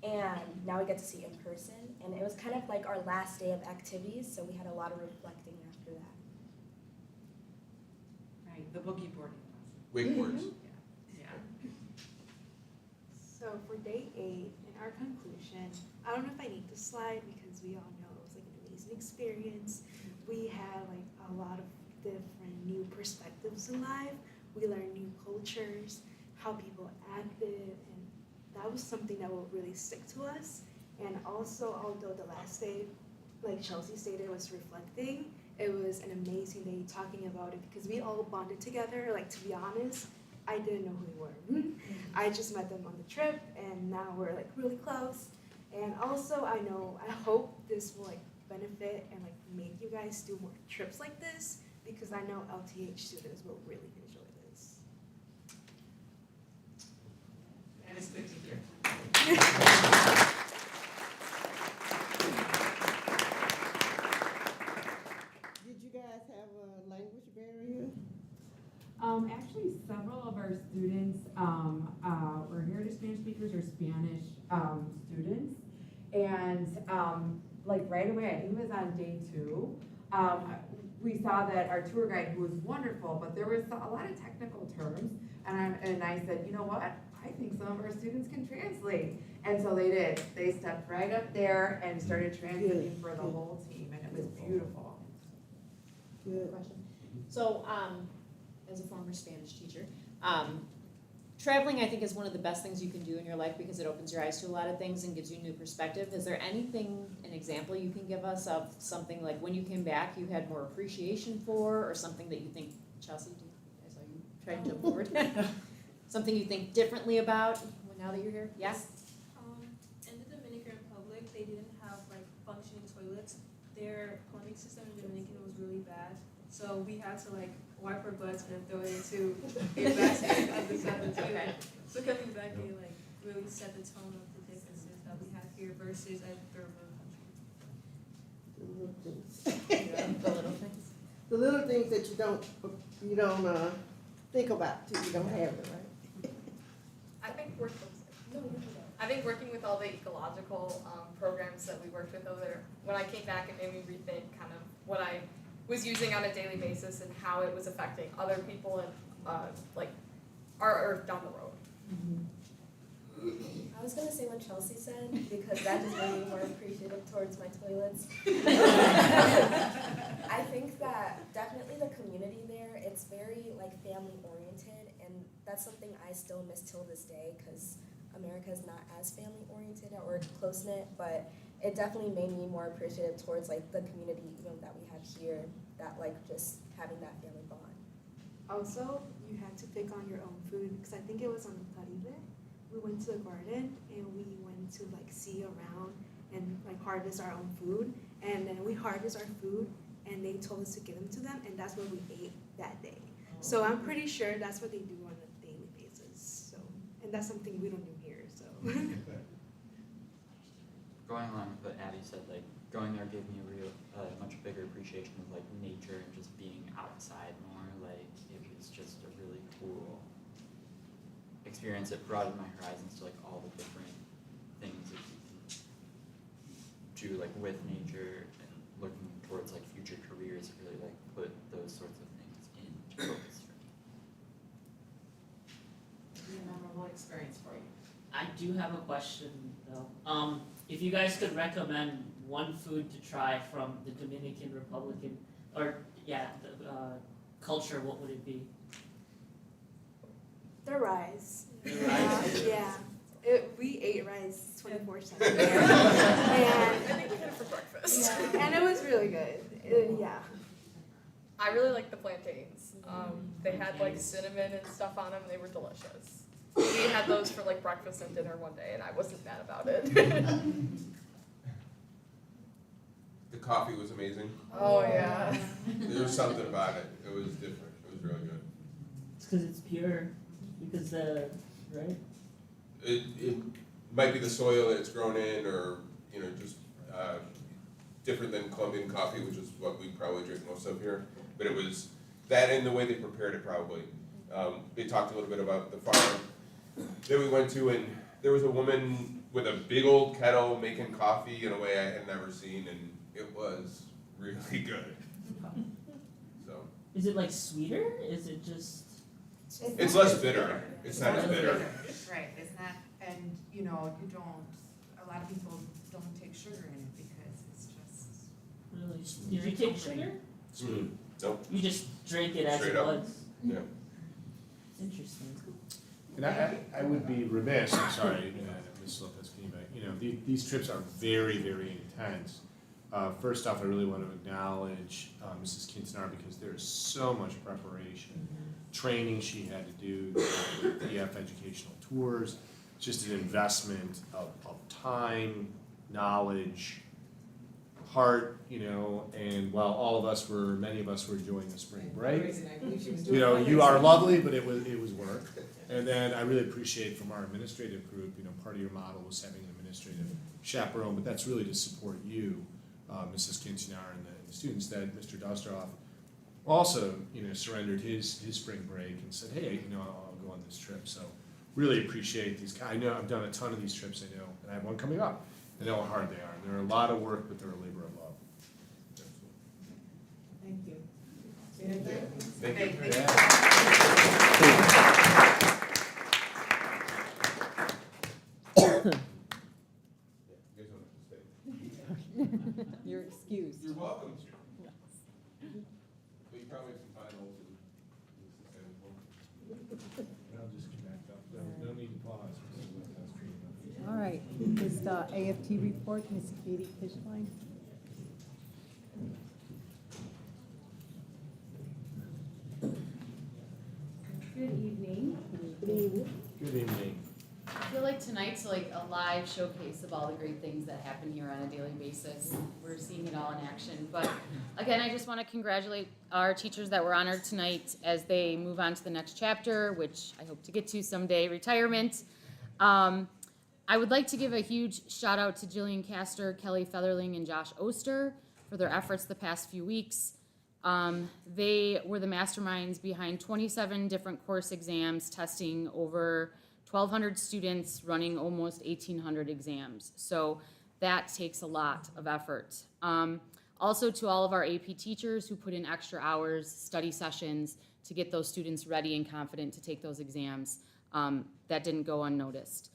Speaker 5: And now we get to see it in person. And it was kind of like our last day of activities, so we had a lot of reflecting after that.
Speaker 23: Right, the boogie boarding.
Speaker 7: Wakeboards.
Speaker 23: Yeah.
Speaker 1: So for day 8, in our conclusion, I don't know if I need to slide because we all know it was like an amazing experience. We had like a lot of different new perspectives in life. We learned new cultures, how people acted, and that was something that will really stick to us. And also, although the last day, like Chelsea stated, was reflecting, it was an amazing day talking about it because we all bonded together. Like, to be honest, I didn't know who they were. I just met them on the trip, and now we're like really close. And also, I hope this will like benefit and like make you guys do more trips like this because I know LTH students will really enjoy this.
Speaker 23: And it's good to hear.
Speaker 10: Did you guys have a language barrier?
Speaker 23: Actually, several of our students were Heritage Spanish speakers or Spanish students. And like right away, I think it was on day 2, we saw that our tour guide, who was wonderful, but there was a lot of technical terms. And I said, you know what? I think some of our students can translate. And so they did. They stepped right up there and started translating for the whole team, and it was beautiful.
Speaker 10: Good.
Speaker 6: Question. So, as a former Spanish teacher, traveling I think is one of the best things you can do in your life because it opens your eyes to a lot of things and gives you new perspective. Is there anything, an example you can give us of something like when you came back you had more appreciation for, or something that you think, Chelsea, I saw you trying to jump forward, something you think differently about now that you're here? Yes?
Speaker 8: In the Dominican Republic, they didn't have like functioning toilets. Their plumbing system in Dominican was really bad. So we had to like wipe our butts and throw it into a basket at the side of the table. So coming back, they like really set the tone of the differences that we have here versus at third world countries.
Speaker 10: The little things.
Speaker 6: The little things.
Speaker 10: The little things that you don't think about till you don't have it, right?
Speaker 20: I think working with all the ecological programs that we worked with over there, when I came back, it made me rethink kind of what I was using on a daily basis and how it was affecting other people and like our earth down the road.
Speaker 5: I was gonna say what Chelsea said because that just made me more appreciative towards my toilets. I think that definitely the community there, it's very like family oriented, and that's something I still miss till this day because America is not as family oriented or close knit, but it definitely made me more appreciative towards like the community that we have here, that like just having that family bond.
Speaker 1: Also, you had to pick on your own food because I think it was on the Caribe. We went to the garden and we went to like see around and like harvest our own food, and then we harvest our food and they told us to give them to them, and that's what we ate that day. So I'm pretty sure that's what they do on a daily basis. So, and that's something we don't do here. So.
Speaker 14: Going along with what Abby said, like going there gave me a much bigger appreciation of like nature and just being outside more. Like it was just a really cool experience. It broadened my horizons to like all the different things that you can do like with nature and looking towards like future careers. It really like put those sorts of things into focus for me.
Speaker 11: Be a memorable experience for you. I do have a question though. If you guys could recommend one food to try from the Dominican Republic, culture, what would it be?
Speaker 1: The rice.
Speaker 11: The rice?
Speaker 1: Yeah. We ate rice 24/7.
Speaker 20: I think we had it for breakfast.
Speaker 1: And it was really good. Yeah.
Speaker 20: I really like the plantains. They had like cinnamon and stuff on them. They were delicious. We had those for like breakfast and dinner one day, and I wasn't mad about it.
Speaker 7: The coffee was amazing.
Speaker 20: Oh yeah.
Speaker 7: There was something about it. It was different. It was really good.
Speaker 11: It's because it's pure. Because right?
Speaker 7: It might be the soil that it's grown in, or just different than Colombian coffee, which is what we probably drink most of here. But it was that and the way they prepared it probably. They talked a little bit about the farm that we went to, and there was a woman with a big old kettle making coffee in a way I had never seen, and it was really good. So.
Speaker 11: Is it like sweeter? Is it just?
Speaker 7: It's less bitter. It's not as bitter.
Speaker 23: Right, it's not, and you don't, a lot of people don't take sugar in it because it's just.
Speaker 11: Really? Did you take sugar?
Speaker 7: Nope.
Speaker 11: You just drank it as
Speaker 7: Straight
Speaker 11: it
Speaker 7: up.
Speaker 11: was?
Speaker 7: Yeah.
Speaker 11: It's interesting.
Speaker 17: And I would be remiss, I'm sorry, Ms. Lopez, can you back, these trips are very, very intense. First off, I really want to acknowledge Mrs. Quintanar because there's so much preparation, training she had to do, the EF educational tours, just an investment of time, knowledge, heart, and while many of us were enjoying the spring break, you are lovely, but it was work. And then I really appreciate from our administrative group, part of your model was having an administrative chaperone, but that's really to support you, Mrs. Quintanar, and the students, that Mr. Dostroff also, surrendered his spring break and said, hey, I'll go on this trip. So really appreciate these. I know I've done a ton of these trips, and I have one coming up. I know how hard they are. They're a lot of work, but they're a labor of love.
Speaker 2: Thank you.
Speaker 7: Thank you.
Speaker 23: Thank
Speaker 2: You're excused.
Speaker 7: You're welcome to. But you probably have some finals and
Speaker 17: I'll just connect up. No need to pause.
Speaker 2: All right, this AFT report, Ms. Katie Fishline.
Speaker 9: Good evening.
Speaker 2: Good evening.
Speaker 17: Good evening.
Speaker 9: I feel like tonight's like a live showcase of all the great things that happen here on a daily basis. We're seeing it all in action. But again, I just want to congratulate our teachers that were honored tonight as they move on to the next chapter, which I hope to get to someday, retirement. I would like to give a huge shout out to Jillian Castor, Kelly Featherling, and Josh Oster for their efforts the past few weeks. They were the masterminds behind 27 different course exams, testing over 1,200 students, running almost 1,800 exams. So that takes a lot of effort. Also to all of our AP teachers who put in extra hours, study sessions to get those students ready and confident to take those exams. That didn't go unnoticed.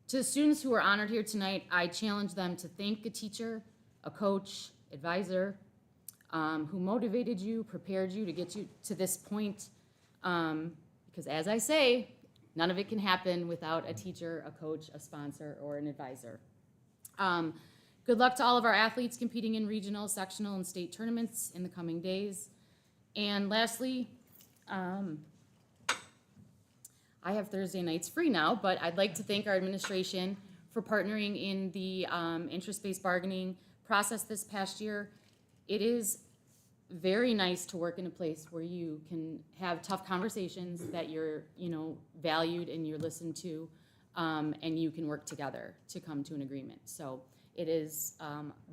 Speaker 9: To the students who were honored here tonight, I challenge them to thank a teacher, a coach, advisor, who motivated you, prepared you to get you to this point. Because as I say, none of it can happen without a teacher, a coach, a sponsor, or an advisor. Good luck to all of our athletes competing in regional, sectional, and state tournaments in the coming days. And lastly, I have Thursday nights free now, but I'd like to thank our administration for partnering in the interest-based bargaining process this past year. It is very nice to work in a place where you can have tough conversations, that you're, valued and you're listened to, and you can work together to come to an agreement. So it has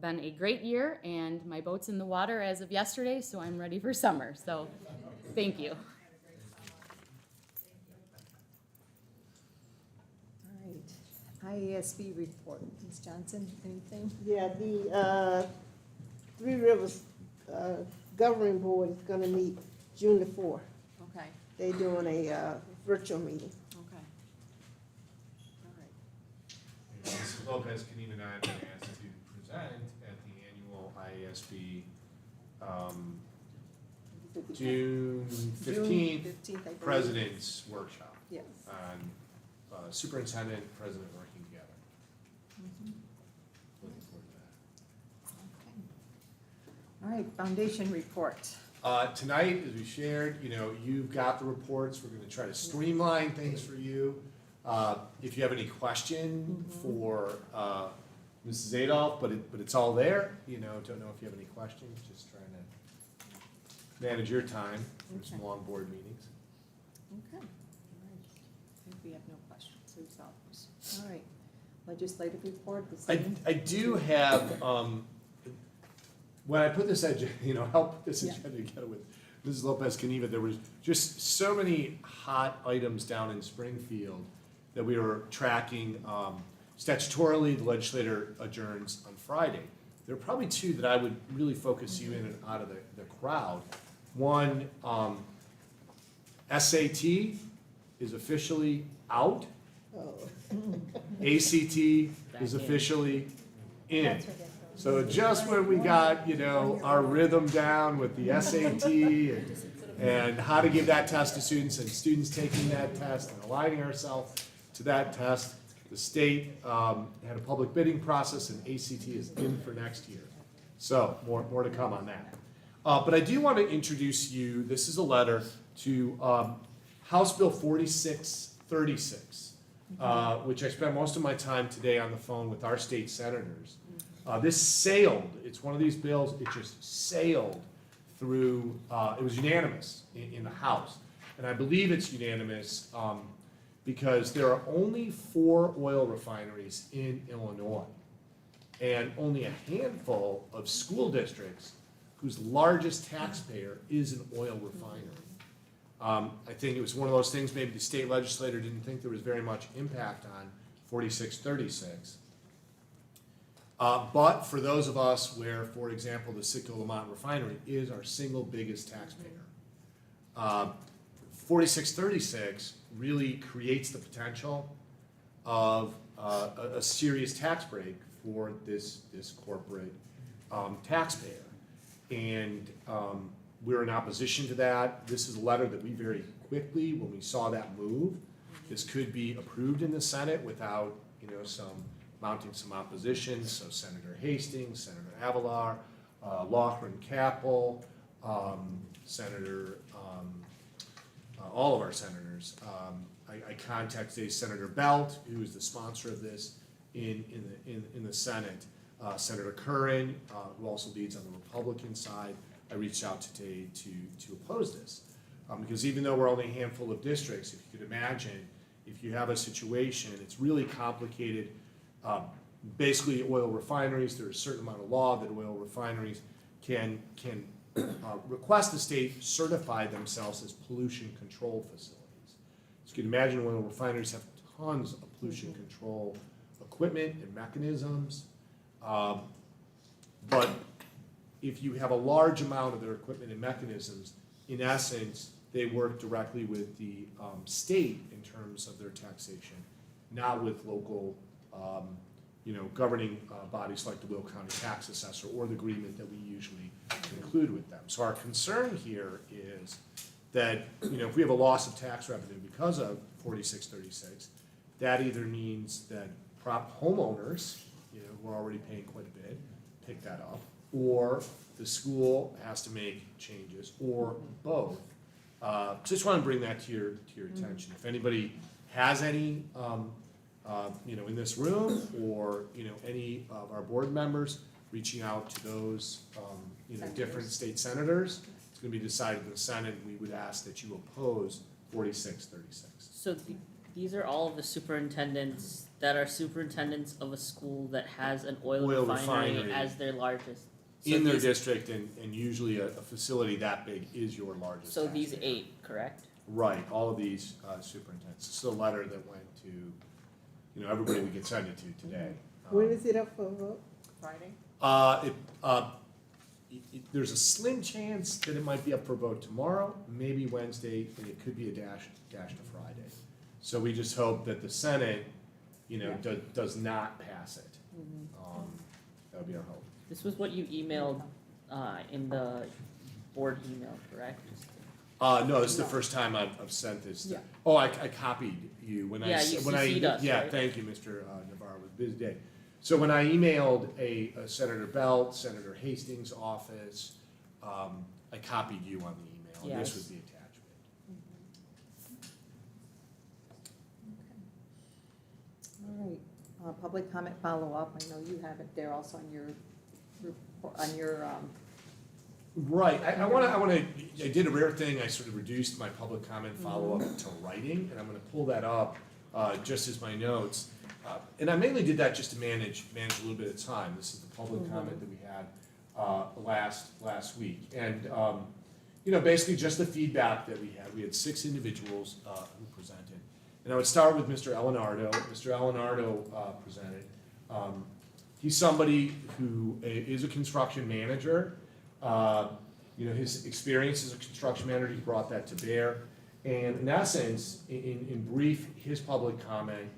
Speaker 9: been a great year, and my boat's in the water as of yesterday, so I'm ready for summer. So thank you.
Speaker 2: All right, IASB report. Ms. Johnson, anything?
Speaker 10: Yeah, the Three Rivers Governing Board is gonna meet June the 4th.
Speaker 2: Okay.
Speaker 10: They're doing a virtual meeting.
Speaker 2: Okay. All right.
Speaker 17: Ms. Lopez, Kanim, and I have been asked to present at the annual IASB June 15th
Speaker 2: I believe.
Speaker 17: President's Workshop
Speaker 2: Yes.
Speaker 17: on superintendent, president working together. Looking forward to that.
Speaker 2: All right, foundation report.
Speaker 17: Tonight, as we shared, you've got the reports. We're gonna try to streamline things for you. If you have any question for Mrs. Adolph, but it's all there, don't know if you have any questions, just trying to manage your time for some long board meetings.
Speaker 2: Okay. All right. I think we have no questions. We've solved this. All right. Legislative report.
Speaker 17: I do have, when I put this help put this agenda together with Mrs. Lopez Caniva, there was just so many hot items down in Springfield that we were tracking. Statutorily, the legislature adjourns on Friday. There are probably two that I would really focus you in and out of the crowd. One, SAT is officially out. ACT is officially in. So just when we got, our rhythm down with the SAT and how to give that test to students and students taking that test and aligning ourselves to that test, the state had a public bidding process and ACT is in for next year. So more to come on that. But I do want to introduce you, this is a letter to House Bill 4636, which I spent most of my time today on the phone with our state senators. This sailed, it's one of these bills, it just sailed through, it was unanimous in the House. And I believe it's unanimous because there are only 4 oil refineries in Illinois and only a handful of school districts whose largest taxpayer is an oil refinery. I think it was one of those things, maybe the state legislator didn't think there was very much impact on 4636. But for those of us where, for example, the Citgo Lamont refinery is our single biggest taxpayer, 4636 really creates the potential of a serious tax break for this corporate taxpayer. And we're in opposition to that. This is a letter that we very quickly, when we saw that move, this could be approved in the Senate without, mounting some opposition. So Senator Hastings, Senator Avalar, Loughran Capel, Senator, all of our senators. I contacted Senator Belt, who is the sponsor of this in the Senate. Senator Curran, who also leads on the Republican side. I reached out today to oppose this. Because even though we're only a handful of districts, if you could imagine, if you have a situation, it's really complicated. Basically, oil refineries, there's a certain amount of law that oil refineries can request the state certify themselves as pollution control facilities. So you can imagine oil refineries have tons of pollution control equipment and mechanisms. But if you have a large amount of their equipment and mechanisms, in essence, they work directly with the state in terms of their taxation, not with local governing bodies like the Will County Tax Assessor or the agreement that we usually conclude with them. So our concern here is that, if we have a loss of tax revenue because of 4636, that either means that homeowners, who are already paying quite a bit, pick that up, or the school has to make changes, or both. Just want to bring that to your attention. If anybody has any, in this room, or any of our board members reaching out to those, different state senators, it's going to be decided in the Senate. We would ask that you oppose 4636.
Speaker 11: So these are all of the superintendents that are superintendents of a school that has an oil refinery as their largest. So
Speaker 17: in their district, and usually a facility that big is your largest.
Speaker 11: So these 8, correct?
Speaker 17: Right, all of these superintendents. This is a letter that went to, everybody we can send it to today.
Speaker 10: When is it up for a vote?
Speaker 11: Friday?
Speaker 17: There's a slim chance that it might be up for vote tomorrow, maybe Wednesday, and it could be a dash to Friday. So we just hope that the Senate, does not pass it. That would be our hope.
Speaker 11: This was what you emailed in the board email, correct?
Speaker 17: No, this is the first time I've sent this.
Speaker 2: Yeah.
Speaker 17: Oh, I copied you when
Speaker 11: Yeah, you
Speaker 17: when
Speaker 11: CC'd us,
Speaker 17: yeah,
Speaker 11: right?
Speaker 17: thank you, Mr. Navarro, it was a busy day. So when I emailed a Senator Belt, Senator Hastings' office, I copied you on the email, and this
Speaker 11: Yes.
Speaker 17: was the attachment.
Speaker 2: All right, public comment follow-up, I know you have it there also on your,
Speaker 17: Right, I did a rare thing, I sort of reduced my public comment follow-up to writing, and I'm gonna pull that up, just as my notes. And I mainly did that just to manage a little bit of time. This is the public comment that we had, last week. And, basically just the feedback that we had. We had 6 individuals, who presented. And I would start with Mr. Elinardo. Mr. Elinardo, presented. He's somebody who is a construction manager. His experience as a construction manager, he brought that to bear. And in essence, in brief, his public comment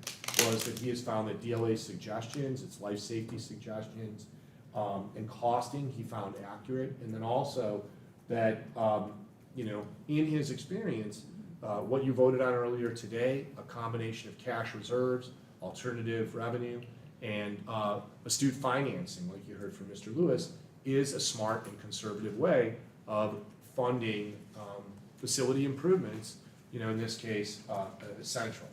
Speaker 17: was that he has found that DLA suggestions, its life safety suggestions, and costing, he found accurate. And then also that, in his experience, what you voted on earlier today, a combination of cash reserves, alternative revenue, and astute financing, like you heard from Mr. Lewis, is a smart and conservative way of funding facility improvements, in this case, Central.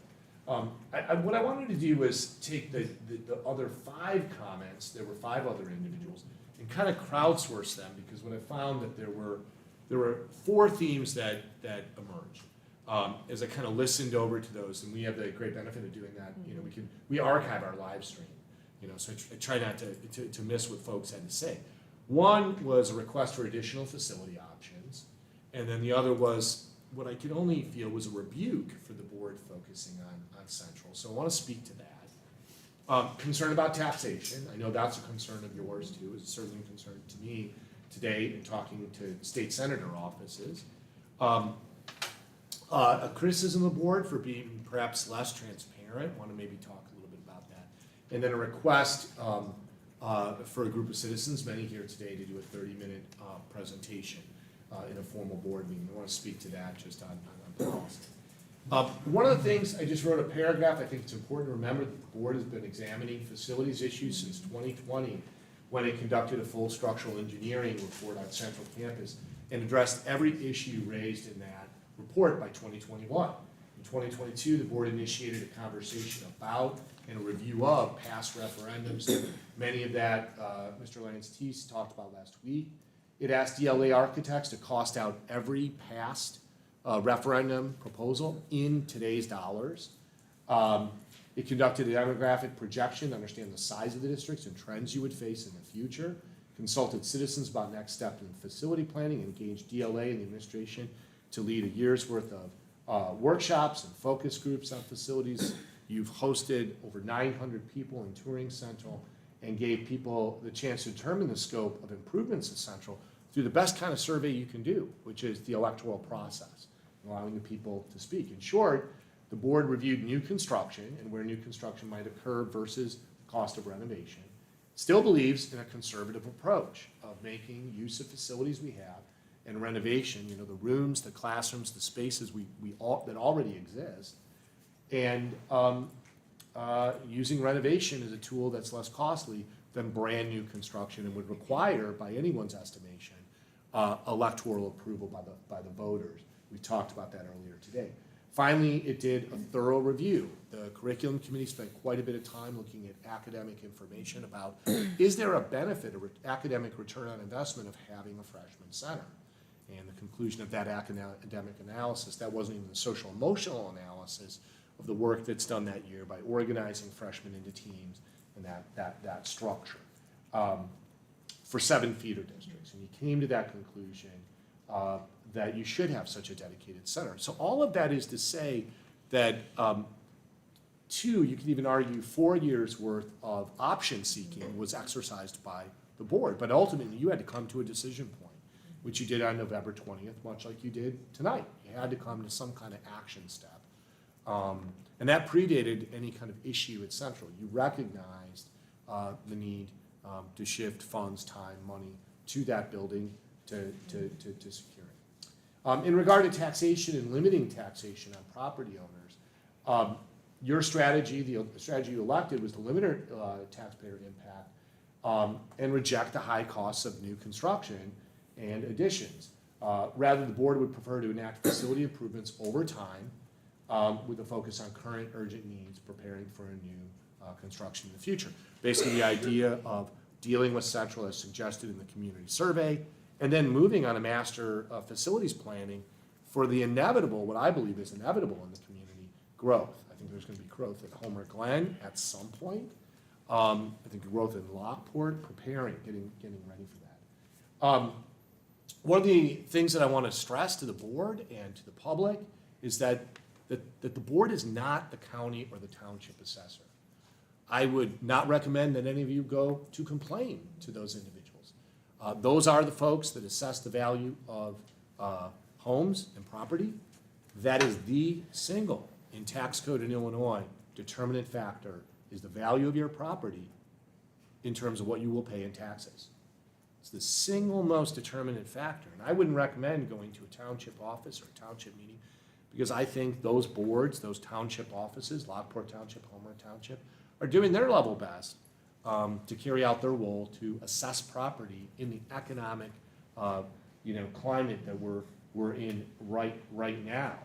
Speaker 17: What I wanted to do was take the other 5 comments, there were 5 other individuals, and kind of crowdsource them, because what I found that there were 4 themes that emerged. As I kind of listened over to those, and we have the great benefit of doing that, we archive our live stream, so I try not to miss what folks had to say. One was a request for additional facility options, and then the other was what I could only feel was a rebuke for the board focusing on Central. So I want to speak to that. Concern about taxation. I know that's a concern of yours too. It's certainly a concern to me today in talking to state senator offices. A criticism of the board for being perhaps less transparent. Want to maybe talk a little bit about that. And then a request for a group of citizens, many here today, to do a 30-minute presentation in a formal board meeting. I want to speak to that just on policy. One of the things, I just wrote a paragraph, I think it's important to remember that the board has been examining facilities issues since 2020, when it conducted a full structural engineering report on Central Campus and addressed every issue raised in that report by 2021. In 2022, the board initiated a conversation about and a review of past referendums. Many of that Mr. Lance-Teese talked about last week. It asked DLA architects to cost out every past referendum proposal in today's dollars. It conducted a demographic projection to understand the size of the districts and trends you would face in the future, consulted citizens about next steps in facility planning, engaged DLA and the administration to lead a year's worth of workshops and focus groups on facilities. You've hosted over 900 people in touring Central and gave people the chance to determine the scope of improvements at Central through the best kind of survey you can do, which is the electoral process, allowing the people to speak. In short, the board reviewed new construction and where new construction might occur versus the cost of renovation. Still believes in a conservative approach of making use of facilities we have and renovation, the rooms, the classrooms, the spaces that already exist, and using renovation as a tool that's less costly than brand new construction and would require, by anyone's estimation, electoral approval by the voters. We talked about that earlier today. Finally, it did a thorough review. The curriculum committee spent quite a bit of time looking at academic information about, is there a benefit, or academic return on investment of having a freshman center? And the conclusion of that academic analysis, that wasn't even the social emotional analysis of the work that's done that year by organizing freshmen into teams and that structure for 7 feeder districts. And he came to that conclusion that you should have such a dedicated center. So all of that is to say that 2, you can even argue 4 years worth of option seeking was exercised by the board, but ultimately you had to come to a decision point, which you did on November 20th, much like you did tonight. You had to come to some kind of action step. And that predated any kind of issue at Central. You recognized the need to shift funds, time, money to that building to secure it. In regard to taxation and limiting taxation on property owners, your strategy, the strategy you elected, was to limit taxpayer impact and reject the high costs of new construction and additions. Rather, the board would prefer to enact facility improvements over time with a focus on current urgent needs, preparing for a new construction in the future. Basically, the idea of dealing with Central as suggested in the community survey, and then moving on a master facilities planning for the inevitable, what I believe is inevitable in the community, growth. I think there's going to be growth at Homer Glen at some point. I think growth in Lockport, preparing, getting ready for that. One of the things that I want to stress to the board and to the public is that the board is not the county or the township assessor. I would not recommend that any of you go to complain to those individuals. Those are the folks that assess the value of homes and property. That is the single, in tax code in Illinois, determinant factor is the value of your property in terms of what you will pay in taxes. It's the single most determinant factor. And I wouldn't recommend going to a township office or a township meeting because I think those boards, those township offices, Lockport Township, Homer Township, are doing their level best to carry out their role to assess property in the economic climate that we're in right now.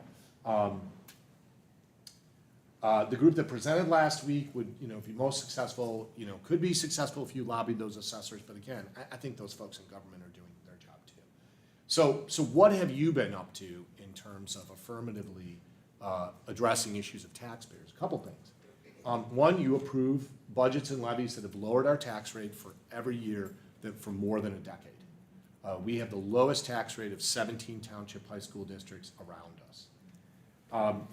Speaker 17: The group that presented last week would, be most successful, could be successful if you lobbied those assessors. But again, I think those folks in government are doing their job too. So what have you been up to in terms of affirmatively addressing issues of taxpayers? A couple things. One, you approve budgets and levies that have lowered our tax rate for every year for more than a decade. We have the lowest tax rate of 17 township high school districts around us.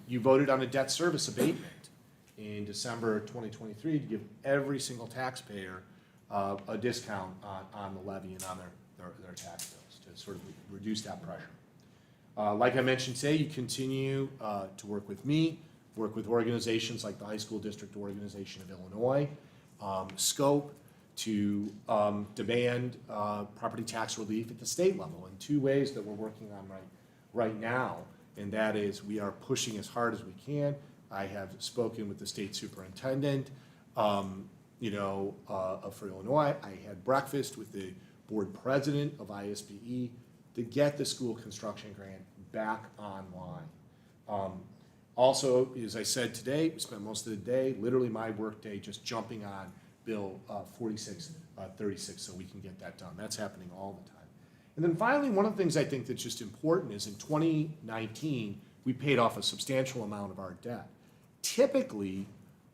Speaker 17: You voted on a debt service abatement in December 2023 to give every single taxpayer a discount on the levy and on their tax bills to sort of reduce that pressure. Like I mentioned today, you continue to work with me, work with organizations like the High School District Organization of Illinois, SCOPE, to demand property tax relief at the state level in two ways that we're working on right now. And that is, we are pushing as hard as we can. I have spoken with the state superintendent, for Illinois. I had breakfast with the board president of ISBE to get the school construction grant back online. Also, as I said today, we spent most of the day, literally my work day, just jumping on Bill 4636 so we can get that done. That's happening all the time. And then finally, one of the things I think that's just important is in 2019, we paid off a substantial amount of our debt. Typically,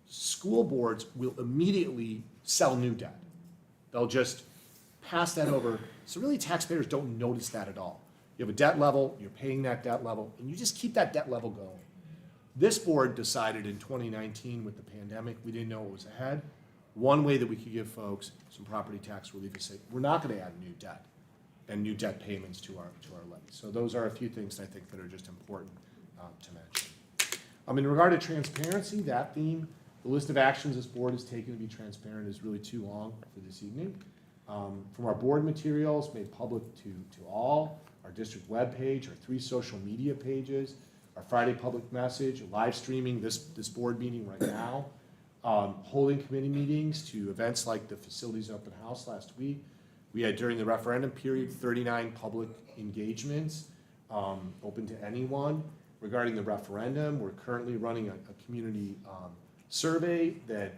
Speaker 17: school boards will immediately sell new debt. They'll just pass that over. So really, taxpayers don't notice that at all. You have a debt level, you're paying that debt level, and you just keep that debt level going. This board decided in 2019 with the pandemic, we didn't know what was ahead. One way that we could give folks some property tax relief is say, we're not going to add new debt and new debt payments to our levy. So those are a few things I think that are just important to mention. In regard to transparency, that theme, the list of actions this board has taken to be transparent is really too long for this evening. From our board materials made public to all, our district webpage, our 3 social media pages, our Friday public message, live streaming this board meeting right now, holding committee meetings to events like the facilities open house last week. We had, during the referendum period, 39 public engagements open to anyone. Regarding the referendum, we're currently running a community survey that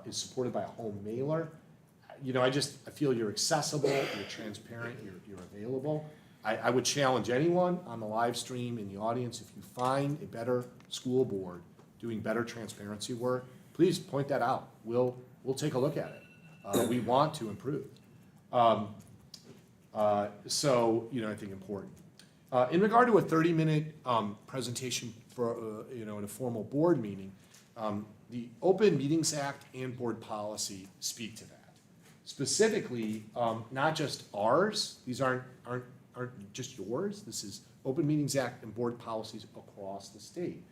Speaker 17: is supported by a home mailer. I feel you're accessible, you're transparent, you're available. I would challenge anyone on the live stream in the audience, if you find a better school board doing better transparency work, please point that out. We'll take a look at it. We want to improve. I think important. In regard to a 30-minute presentation for in a formal board meeting, the Open Meetings Act and board policy speak to that. Specifically, not just ours. These aren't just yours. This is Open Meetings Act and board policies across the state.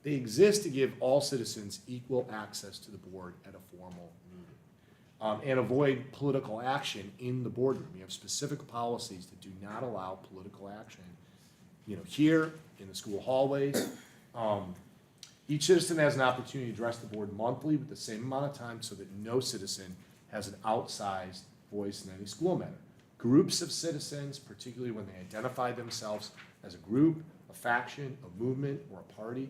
Speaker 17: They exist to give all citizens equal access to the board at a formal meeting and avoid political action in the boardroom. We have specific policies that do not allow political action here in the school hallways. Each citizen has an opportunity to address the board monthly with the same amount of time so that no citizen has an outsized voice in any school matter. Groups of citizens, particularly when they identify themselves as a group, a faction, a movement, or a party,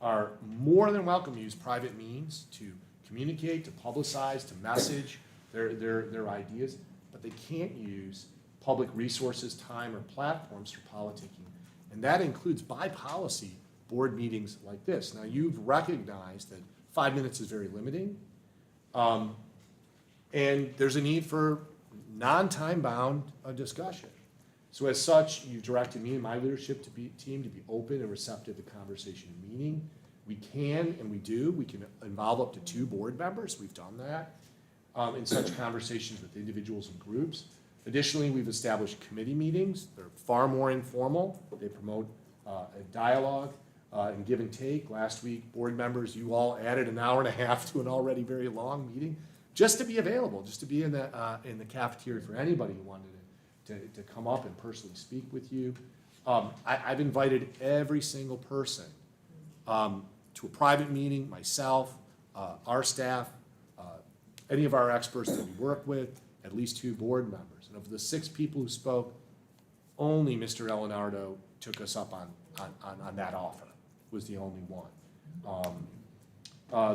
Speaker 17: are more than welcome to use private means to communicate, to publicize, to message their ideas, but they can't use public resources, time, or platforms for politicking. And that includes, by policy, board meetings like this. Now, you've recognized that 5 minutes is very limiting, and there's a need for non-time-bound discussion. So as such, you've directed me and my leadership team to be open and receptive to conversation and meeting. We can, and we do, we can involve up to 2 board members. We've done that in such conversations with individuals and groups. Additionally, we've established committee meetings. They're far more informal. They promote a dialogue and give and take. Last week, board members, you all added an hour and a half to an already very long meeting just to be available, just to be in the cafeteria for anybody who wanted to come up and personally speak with you. I've invited every single person to a private meeting, myself, our staff, any of our experts that we work with, at least 2 board members. And of the 6 people who spoke, only Mr. Elinardo took us up on that offer, was the only one.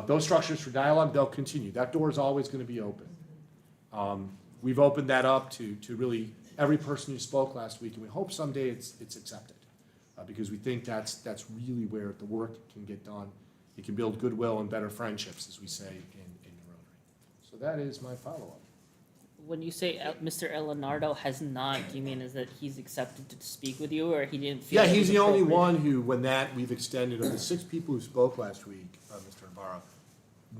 Speaker 17: Those structures for dialogue, they'll continue. That door is always going to be open. We've opened that up to really every person who spoke last week, and we hope someday it's accepted, because we think that's really where the work can get done. It can build goodwill and better friendships, as we say in Rotary. So that is my follow-up.
Speaker 11: When you say Mr. Elinardo has not, do you mean is that he's accepted to speak with you, or he didn't feel?
Speaker 17: Yeah,
Speaker 11: it
Speaker 17: he's
Speaker 11: was
Speaker 17: the only
Speaker 11: appropriate?
Speaker 17: one who, when that we've extended, of the 6 people who spoke last week, Mr. Ibarra,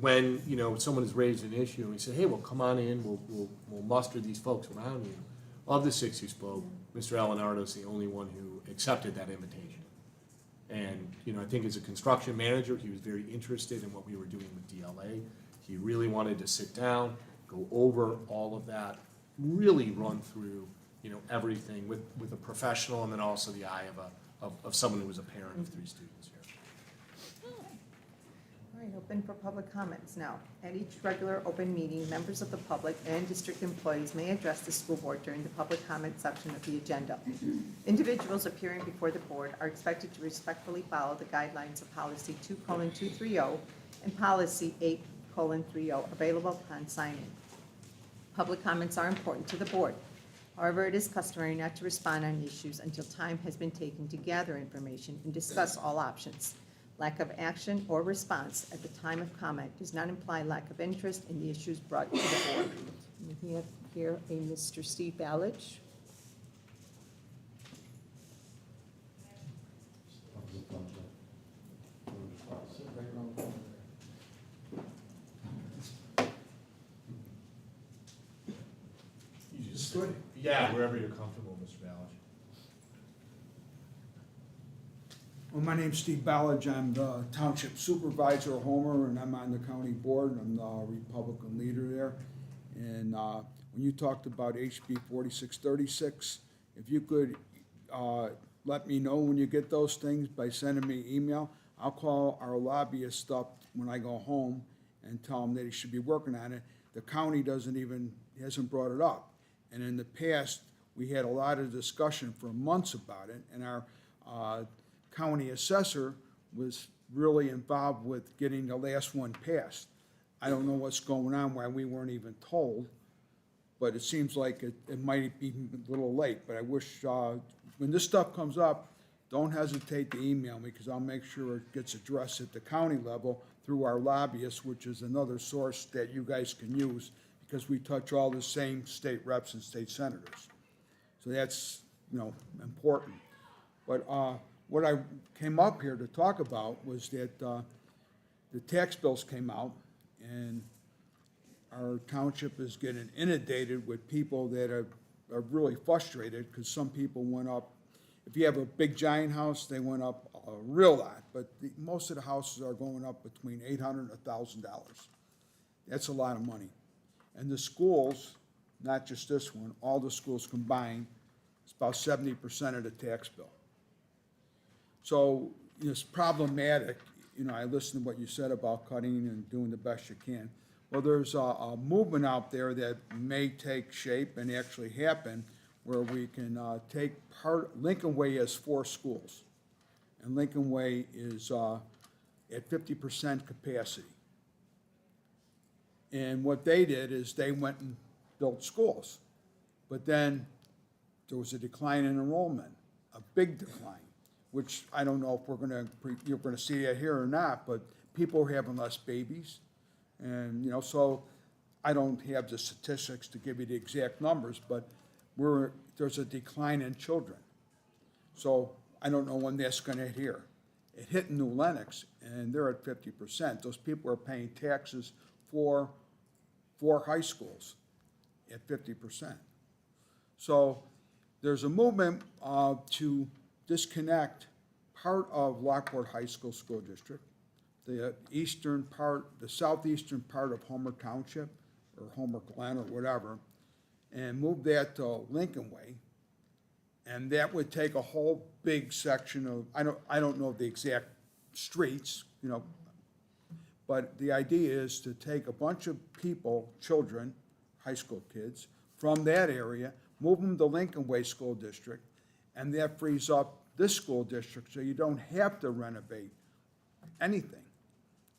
Speaker 17: when someone has raised an issue and we say, hey, well, come on in, we'll muster these folks around you. Of the 6 who spoke, Mr. Elinardo is the only one who accepted that invitation. And I think as a construction manager, he was very interested in what we were doing with DLA. He really wanted to sit down, go over all of that, really run through everything with a professional, and then also the eye of someone who was a parent of 3 students here.
Speaker 2: All right, open for public comments now. At each regular open meeting, members of the public and district employees may address the school board during the public comment section of the agenda. Individuals appearing before the board are expected to respectfully follow the guidelines of Policy 2:230 and Policy 8:30, available upon sign-in. Public comments are important to the board. However, it is customary not to respond on issues until time has been taken to gather information and discuss all options. Lack of action or response at the time of comment does not imply lack of interest in the issues brought to the board. We have here a Mr. Steve Ballage.
Speaker 17: You just good. Yeah, wherever you're comfortable, Mr. Ballage.
Speaker 12: Well, my name's Steve Ballage. I'm the township supervisor of Homer, and I'm on the county board. I'm the Republican leader there. And when you talked about HB 4636, if you could let me know when you get those things by sending me email, I'll call our lobbyist up when I go home and tell them that he should be working on it. The county hasn't brought it up. And in the past, we had a lot of discussion for months about it, and our county assessor was really involved with getting the last one passed. I don't know what's going on, why we weren't even told, but it seems like it might be a little late. But I wish, when this stuff comes up, don't hesitate to email me, because I'll make sure it gets addressed at the county level through our lobbyists, which is another source that you guys can use, because we touch all the same state reps and state senators. So that's, important. But what I came up here to talk about was that the tax bills came out, and our township is getting inundated with people that are really frustrated, because some people went up. If you have a big giant house, they went up a real lot, but most of the houses are going up between $800 and $1,000. That's a lot of money. And the schools, not just this one, all the schools combined, it's about 70% of the tax bill. So it's problematic. I listened to what you said about cutting and doing the best you can. Well, there's a movement out there that may take shape and actually happen where we can take Lincoln Way has 4 schools. And Lincoln Way is at 50% capacity. And what they did is they went and built schools. But then there was a decline in enrollment, a big decline, which I don't know if you're gonna see it here or not, but people are having less babies. And, so I don't have the statistics to give you the exact numbers, but there's a decline in children. So I don't know when that's gonna hit here. It hit in New Lenox, and they're at 50%. Those people are paying taxes for 4 high schools at 50%. So there's a movement to disconnect part of Lockport High School School District, the southeastern part of Homer Township, or Homer Glen, or whatever, and move that to Lincoln Way. And that would take a whole big section of, I don't know the exact streets, but the idea is to take a bunch of people, children, high school kids, from that area, move them to Lincoln Way School District, and that frees up this school district so you don't have to renovate anything.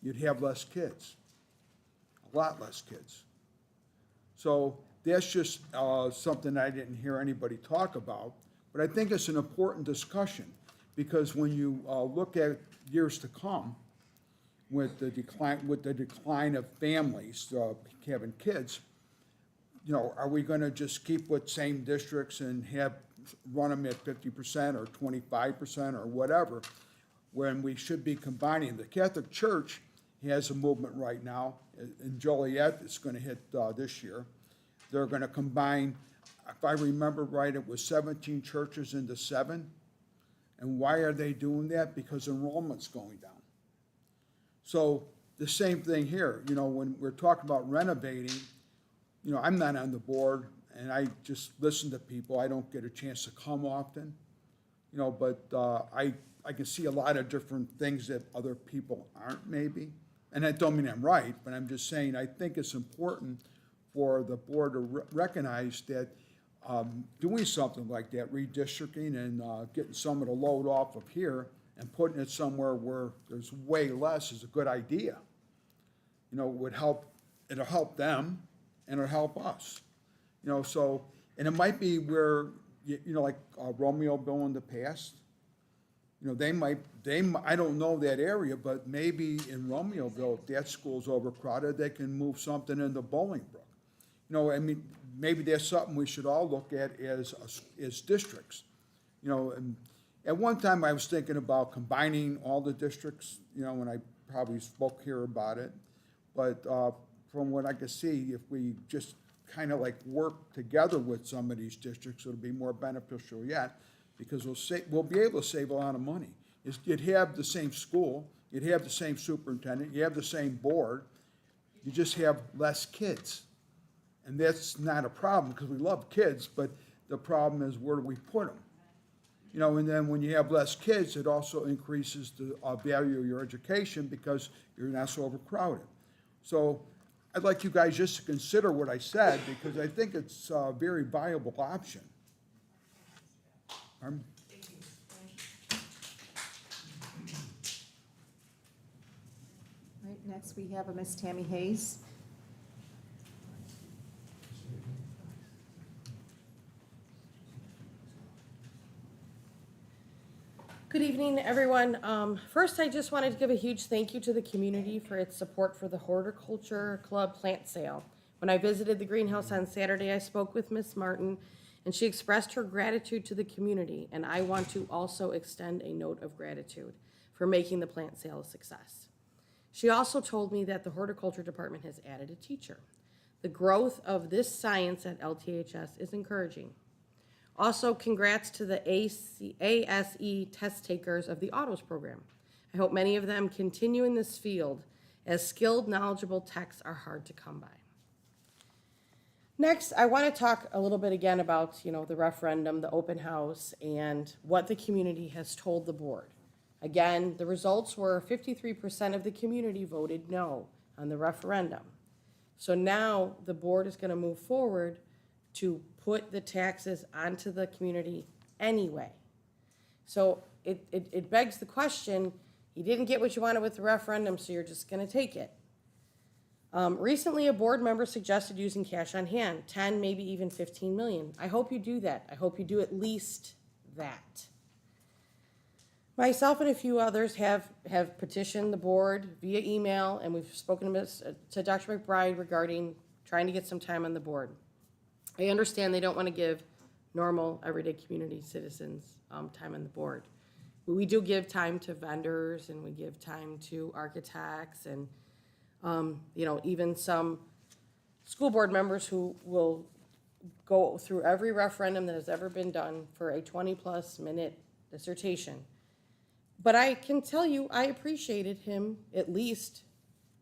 Speaker 12: You'd have less kids, a lot less kids. So that's just something I didn't hear anybody talk about, but I think it's an important discussion, because when you look at years to come, with the decline of families having kids, are we going to just keep with same districts and run them at 50% or 25% or whatever, when we should be combining? The Catholic Church has a movement right now in Joliet. It's going to hit this year. They're going to combine, if I remember right, it was 17 churches into 7. And why are they doing that? Because enrollment's going down. So the same thing here, when we're talking about renovating, I'm not on the board, and I just listen to people. I don't get a chance to come often, but I can see a lot of different things that other people aren't, maybe. And I don't mean I'm right, but I'm just saying I think it's important for the board to recognize that doing something like that, redistricting and getting some of the load off of here and putting it somewhere where there's way less is a good idea. Would help. It'll help them, and it'll help us. So, and it might be where, like Romeoville in the past, I don't know that area, but maybe in Romeoville, if that school's overcrowded, they can move something into Bolingbrook. Maybe that's something we should all look at as districts. And at one time I was thinking about combining all the districts, when I probably spoke here about it. But from what I could see, if we just kind of work together with some of these districts, it'll be more beneficial yet, because we'll be able to save a lot of money. You'd have the same school, you'd have the same superintendent, you have the same board, you just have less kids. And that's not a problem, because we love kids, but the problem is, where do we put them? And then when you have less kids, it also increases the value of your education, because you're not so overcrowded. So I'd like you guys just to consider what I said, because I think it's a very viable option.
Speaker 2: Right, next we have a Miss Tammy Hayes.
Speaker 3: Good evening, everyone. First, I just wanted to give a huge thank you to the community for its support for the Horticulture Club plant sale. When I visited the greenhouse on Saturday, I spoke with Miss Martin, and she expressed her gratitude to the community, and I want to also extend a note of gratitude for making the plant sale a success. She also told me that the horticulture department has added a teacher. The growth of this science at LTHS is encouraging. Also, congrats to the ASE test takers of the autos program. I hope many of them continue in this field, as skilled, knowledgeable techs are hard to come by. Next, I want to talk a little bit again about, the referendum, the open house, and what the community has told the board. Again, the results were 53% of the community voted no on the referendum. So now the board is gonna move forward to put the taxes onto the community anyway. So it begs the question, you didn't get what you wanted with the referendum, so you're just gonna take it. Recently, a board member suggested using cash on hand, 10, maybe even 15 million. I hope you do that. I hope you do at least that. Myself and a few others have petitioned the board via email, and we've spoken to Dr. McBride regarding trying to get some time on the board. I understand they don't want to give normal, everyday community citizens time on the board. But we do give time to vendors, and we give time to architects, and even some school board members who will go through every referendum that has ever been done for a 20-plus minute dissertation. But I can tell you, I appreciated him at least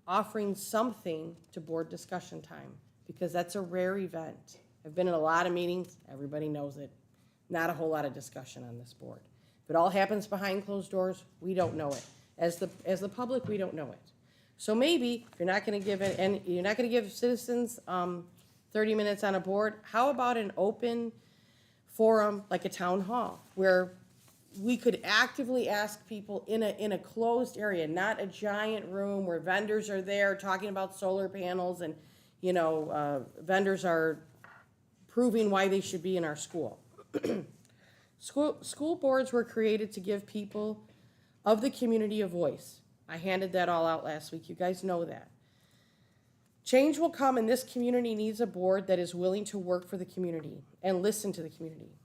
Speaker 3: offering something to board discussion time, because that's a rare event. I've been in a lot of meetings, everybody knows it. Not a whole lot of discussion on this board. If it all happens behind closed doors, we don't know it. As the public, we don't know it. So maybe if you're not going to give it, and you're not going to give citizens 30 minutes on a board, how about an open forum like a town hall, where we could actively ask people in a closed area, not a giant room where vendors are there talking about solar panels and vendors are proving why they should be in our school. School boards were created to give people of the community a voice. I handed that all out last week. You guys know that. Change will come, and this community needs a board that is willing to work for the community and listen to the community.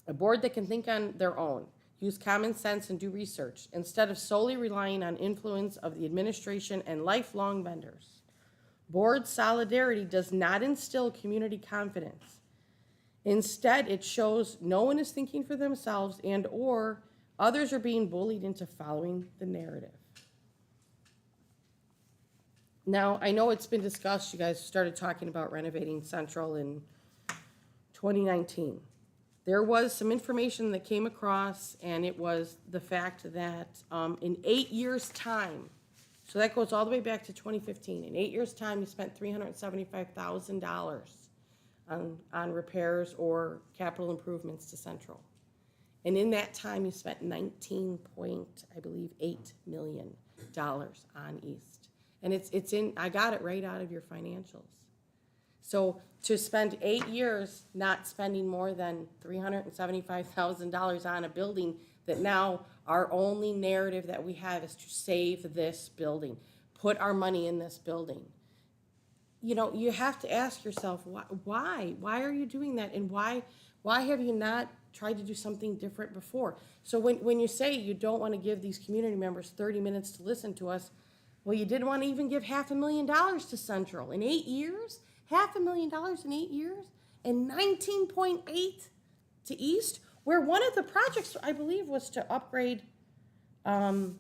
Speaker 3: A board that can think on their own, use common sense and do research, instead of solely relying on influence of the administration and lifelong vendors. Board solidarity does not instill community confidence. Instead, it shows no one is thinking for themselves and/or others are being bullied into following the narrative. Now, I know it's been discussed, you guys started talking about renovating Central in 2019. There was some information that came across, and it was the fact that in 8 years' time, so that goes all the way back to 2015, in 8 years' time, you spent $375,000 on repairs or capital improvements to Central. And in that time, you spent $19.8 million on East. And it's in, I got it right out of your financials. So to spend 8 years not spending more than $375,000 on a building that now our only narrative that we have is to save this building, put our money in this building. You have to ask yourself, why? Why are you doing that? And why have you not tried to do something different before? So when you say you don't want to give these community members 30 minutes to listen to us, well, you didn't want to even give $500,000 to Central in 8 years? $500,000 in 8 years? And 19.8 to East, where one of the projects, I believe, was to upgrade the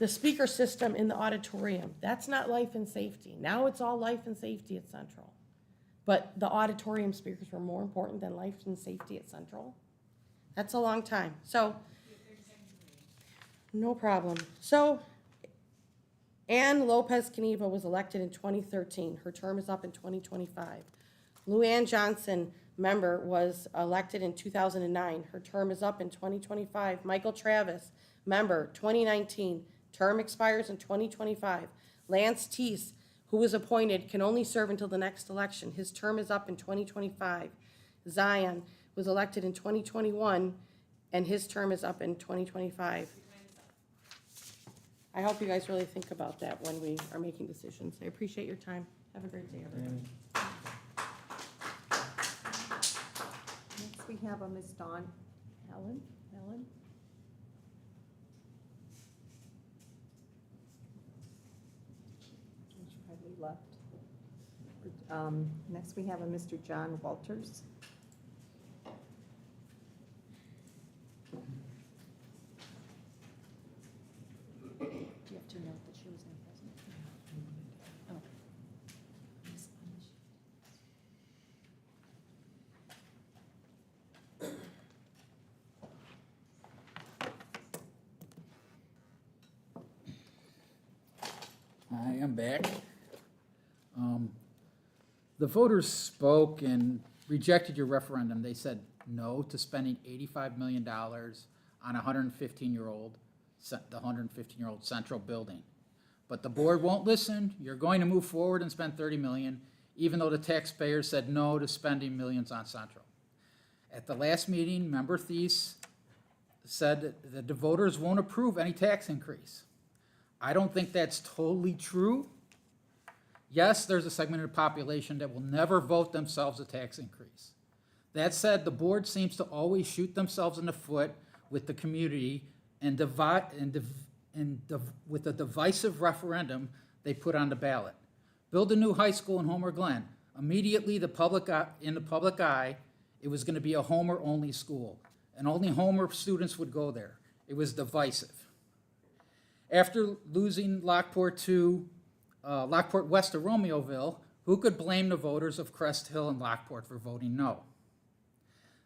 Speaker 3: speaker system in the auditorium. That's not life and safety. Now it's all life and safety at Central. But the auditorium speakers were more important than life and safety at Central. That's a long time. So, no problem. So, Ann Lopez-Caniva was elected in 2013. Her term is up in 2025. Luann Johnson, member, was elected in 2009. Her term is up in 2025. Michael Travis, member, 2019. Term expires in 2025. Lance Teese, who was appointed, can only serve until the next election. His term is up in 2025. Zion was elected in 2021, and his term is up in 2025. I hope you guys really think about that when we are making decisions. I appreciate your time. Have a great day, everybody.
Speaker 2: Next, we have a Ms. Dawn Allen. She's probably left. Next, we have a Mr. John Walters. Do you have to note that she was not present? Oh.
Speaker 4: I am back. The voters spoke and rejected your referendum. They said no to spending $85 million on a 115-year-old, the 115-year-old central building. But the board won't listen. You're going to move forward and spend $30 million, even though the taxpayers said no to spending millions on central. At the last meeting, Member Thies said that the voters won't approve any tax increase. I don't think that's totally true. Yes, there's a segment of the population that will never vote themselves a tax increase. That said, the board seems to always shoot themselves in the foot with the community and with a divisive referendum they put on the ballot. Build a new high school in Homer Glen. Immediately, in the public eye, it was going to be a Homer-only school, and only Homer students would go there. It was divisive. After losing Lockport West to Romeoville, who could blame the voters of Crest Hill and Lockport for voting no?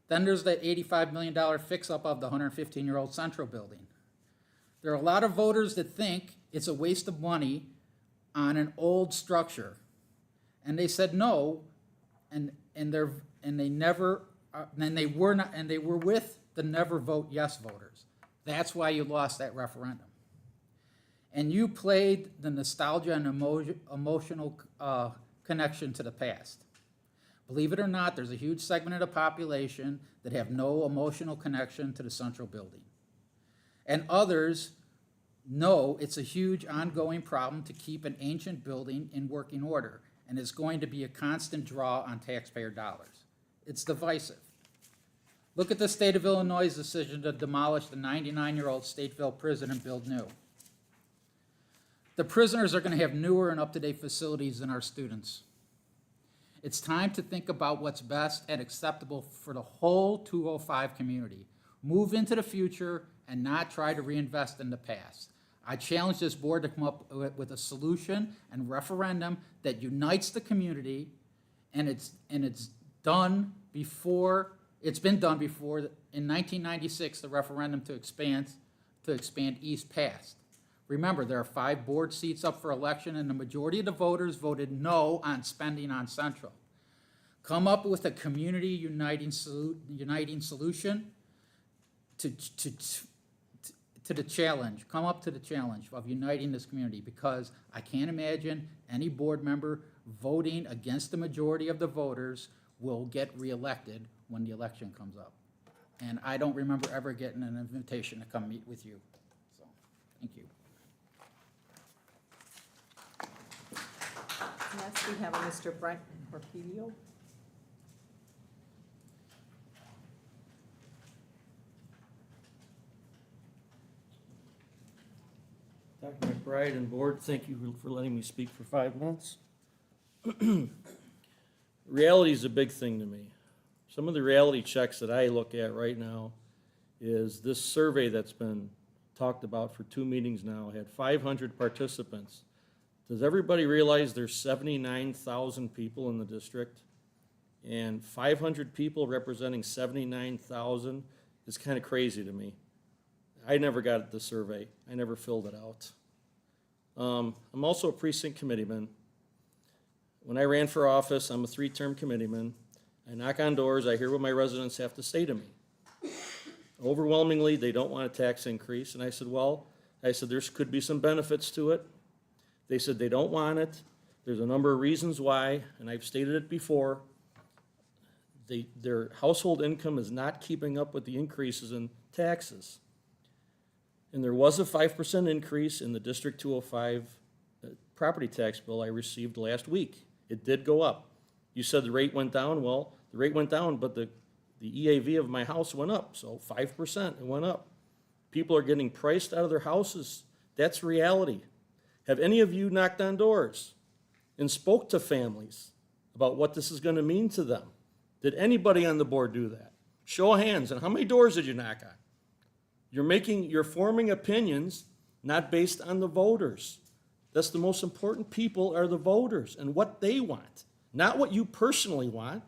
Speaker 4: Then there's the $85 million fix-up of the 115-year-old Central building. There are a lot of voters that think it's a waste of money on an old structure, and they said no, and they were with the never vote yes voters. That's why you lost that referendum. And you played the nostalgia and emotional connection to the past. Believe it or not, there's a huge segment of the population that have no emotional connection to the central building. And others know it's a huge ongoing problem to keep an ancient building in working order, and it's going to be a constant draw on taxpayer dollars. It's divisive. Look at the state of Illinois' decision to demolish the 99-year-old Stateville prison and build new. The prisoners are going to have newer and up-to-date facilities than our students. It's time to think about what's best and acceptable for the whole 205 community. Move into the future and not try to reinvest in the past. I challenge this board to come up with a solution and referendum that unites the community, and it's done before. It's been done before. In 1996, the referendum to expand East passed. Remember, there are 5 board seats up for election, and the majority of the voters voted no on spending on Central. Come up with a community uniting solution to the challenge. Come up to the challenge of uniting this community, because I can't imagine any board member voting against the majority of the voters will get reelected when the election comes up. And I don't remember ever getting an invitation to come meet with you. So, thank you.
Speaker 2: Next, we have a Mr. Brent Porpilio.
Speaker 15: Dr. McBride and board, thank you for letting me speak for 5 minutes. Reality is a big thing to me. Some of the reality checks that I look at right now is this survey that's been talked about for 2 meetings now, had 500 participants. Does everybody realize there's 79,000 people in the district? And 500 people representing 79,000 is kind of crazy to me. I never got the survey. I never filled it out. I'm also a precinct committeeman. When I ran for office, I'm a 3-term committeeman. I knock on doors, I hear what my residents have to say to me. Overwhelmingly, they don't want a tax increase. And I said, well, there could be some benefits to it. They said they don't want it. There's a number of reasons why, and I've stated it before. Their household income is not keeping up with the increases in taxes. And there was a 5% increase in the District 205 property tax bill I received last week. It did go up. You said the rate went down. Well, the rate went down, but the EAV of my house went up, so 5% it went up. People are getting priced out of their houses. That's reality. Have any of you knocked on doors and spoke to families about what this is going to mean to them? Did anybody on the board do that? Show of hands. And how many doors did you knock on? You're forming opinions not based on the voters. That's the most important people are the voters and what they want. Not what you personally want.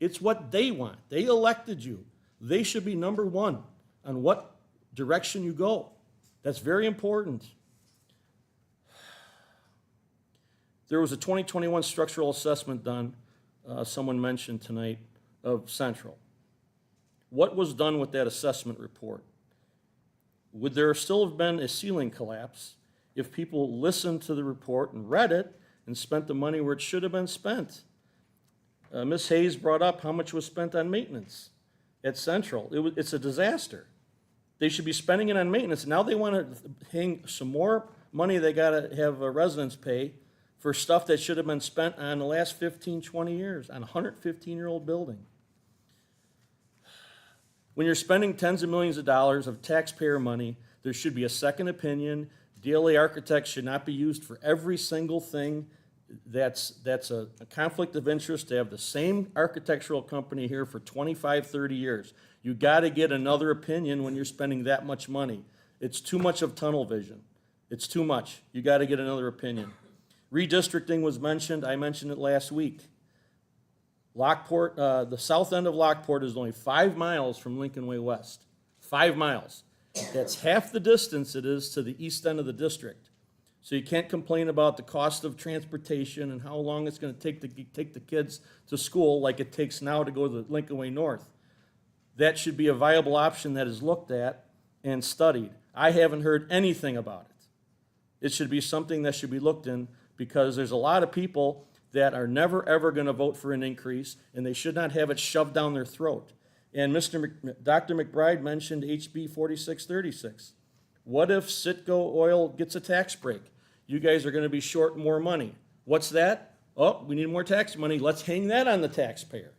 Speaker 15: It's what they want. They elected you. They should be number one on what direction you go. That's very important. There was a 2021 structural assessment done, someone mentioned tonight, of Central. What was done with that assessment report? Would there still have been a ceiling collapse if people listened to the report and read it and spent the money where it should have been spent? Ms. Hayes brought up how much was spent on maintenance at Central. It's a disaster. They should be spending it on maintenance. Now they want to hang some more money they got to have residents pay for stuff that should have been spent on the last 15, 20 years, on a 115-year-old building. When you're spending tens of millions of dollars of taxpayer money, there should be a second opinion. DLA architects should not be used for every single thing that's a conflict of interest to have the same architectural company here for 25, 30 years. You got to get another opinion when you're spending that much money. It's too much of tunnel vision. It's too much. You got to get another opinion. Redistricting was mentioned. I mentioned it last week. Lockport, the south end of Lockport is only 5 miles from Lincoln Way West. 5 miles. That's half the distance it is to the east end of the district. So you can't complain about the cost of transportation and how long it's going to take the kids to school like it takes now to go to the Lincoln Way North. That should be a viable option that is looked at and studied. I haven't heard anything about it. It should be something that should be looked in because there's a lot of people that are never ever going to vote for an increase and they should not have it shoved down their throat. And Dr. McBride mentioned HB 4636. What if Citgo Oil gets a tax break? You guys are going to be short more money. What's that? Oh, we need more tax money. Let's hang that on the taxpayer.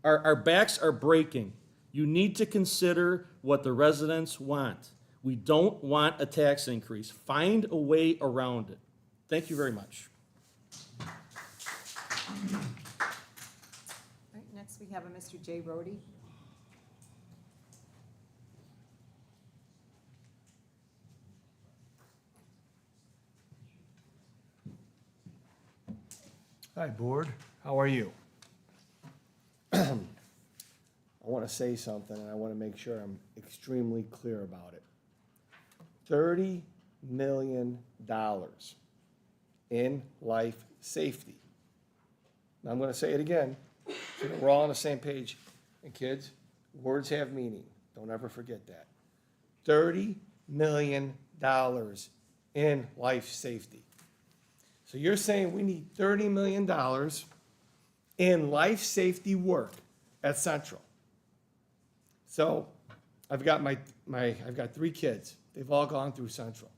Speaker 15: Our backs are breaking. You need to consider what the residents want. We don't want a tax increase. Find a way around it. Thank you very much.
Speaker 2: All right, next we have a Mr. Jay Rhodey.
Speaker 18: Hi, Board. How are you? I want to say something, and I want to make sure I'm extremely clear about it. $30 million in life safety. Now, I'm going to say it again, so that we're all on the same page. And kids, words have meaning. Don't ever forget that. $30 million in life safety. So you're saying we need $30 million in life safety work at Central. So I've got I've got 3 kids. They've all gone through Central.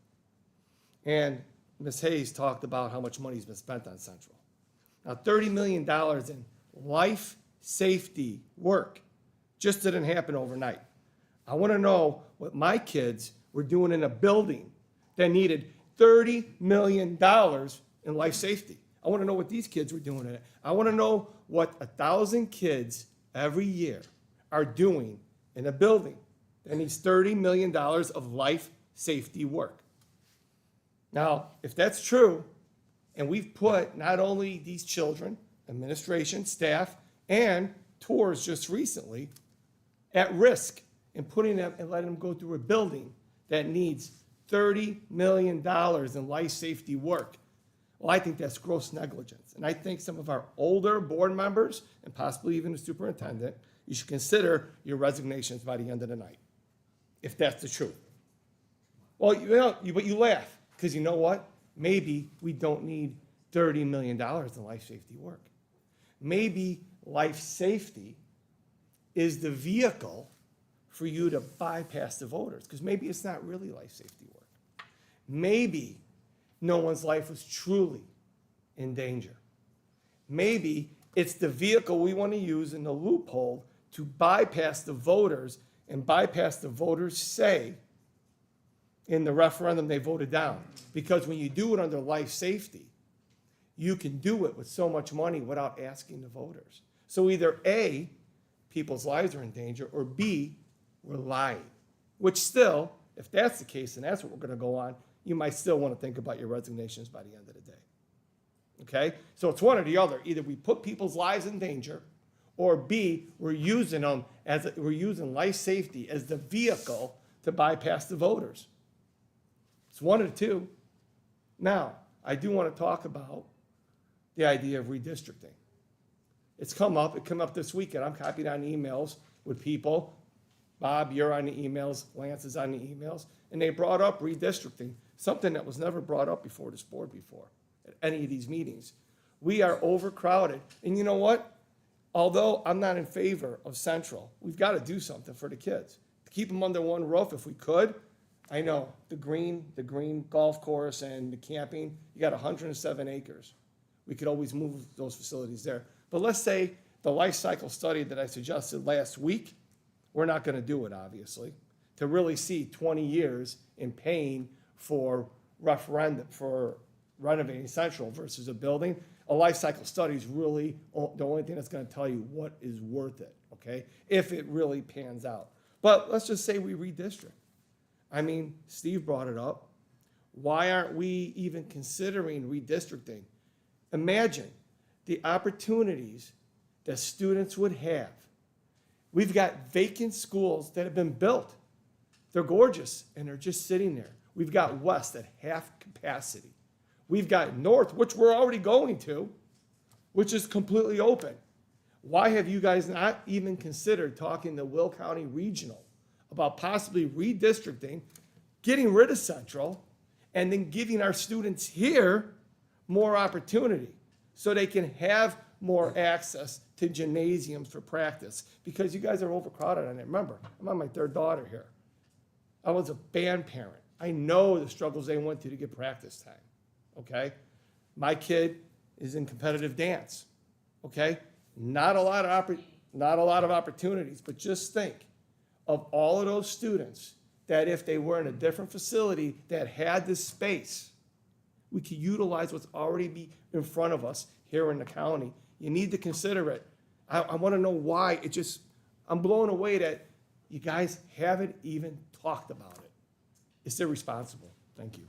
Speaker 18: And Ms. Hayes talked about how much money's been spent on Central. Now, $30 million in life safety work just didn't happen overnight. I want to know what my kids were doing in a building that needed $30 million in life safety. I want to know what these kids were doing in it. I want to know what 1,000 kids every year are doing in a building that needs $30 million of life safety work. Now, if that's true, and we've put not only these children, administration, staff, and tours just recently at risk in putting them and letting them go through a building that needs $30 million in life safety work. Well, I think that's gross negligence. And I think some of our older board members, and possibly even the superintendent, you should consider your resignations by the end of the night, if that's the truth. Well, but you laugh, because you know what? Maybe we don't need $30 million in life safety work. Maybe life safety is the vehicle for you to bypass the voters, because maybe it's not really life safety work. Maybe no one's life was truly in danger. Maybe it's the vehicle we want to use in the loophole to bypass the voters and bypass the voters' say in the referendum they voted down. Because when you do it under life safety, you can do it with so much money without asking the voters. So either A, people's lives are in danger, or B, we're lying. Which still, if that's the case, and that's what we're going to go on, you might still want to think about your resignations by the end of the day. Okay? So it's one or the other. Either we put people's lives in danger, or B, we're using life safety as the vehicle to bypass the voters. It's one of the two. Now, I do want to talk about the idea of redistricting. It's come up, it came up this weekend. I'm copied on emails with people. Bob, you're on the emails, Lance is on the emails, and they brought up redistricting, something that was never brought up before this board before, at any of these meetings. We are overcrowded, and you know what? Although I'm not in favor of Central, we've got to do something for the kids. To keep them under one roof if we could. I know, the green golf course and the camping, you got 107 acres. We could always move those facilities there. But let's say the life cycle study that I suggested last week, we're not gonna do it, obviously, to really see 20 years in paying for renovating Central versus a building. A life cycle study is really the only thing that's gonna tell you what is worth it, okay? If it really pans out. But let's just say we redistrict. I mean, Steve brought it up. Why aren't we even considering redistricting? Imagine the opportunities that students would have. We've got vacant schools that have been built. They're gorgeous, and they're just sitting there. We've got West at half capacity. We've got North, which we're already going to, which is completely open. Why have you guys not even considered talking to Will County Regional about possibly redistricting, getting rid of Central, and then giving our students here more opportunity so they can have more access to gymnasiums for practice? Because you guys are overcrowded on it. Remember, I'm on my third daughter here. I was a band parent. I know the struggles they went through to get practice time, okay? My kid is in competitive dance, okay? Not a lot of opportunities, but just think of all of those students that if they were in a different facility that had this space, we could utilize what's already be in front of us here in the county. You need to consider it. I want to know why. I'm blown away that you guys haven't even talked about it. It's irresponsible. Thank you.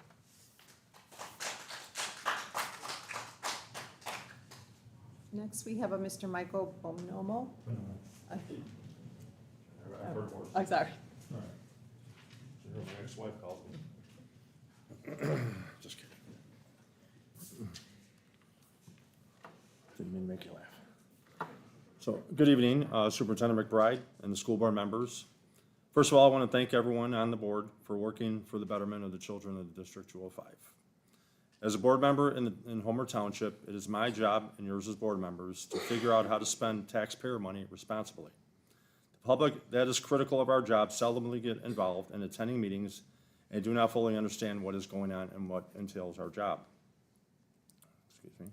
Speaker 2: Next, we have a Mr. Michael Bonomo.
Speaker 19: I've heard worse.
Speaker 2: I'm sorry.
Speaker 19: All right. So my ex-wife called me. Just kidding. Didn't mean to make you laugh. So, good evening, Superintendent McBride and the school board members. First of all, I want to thank everyone on the board for working for the betterment of the children of the District 205. As a board member in Homer Township, it is my job and yours as board members to figure out how to spend taxpayer money responsibly. The public that is critical of our job seldomly get involved in attending meetings and do not fully understand what is going on and what entails our job. Excuse me.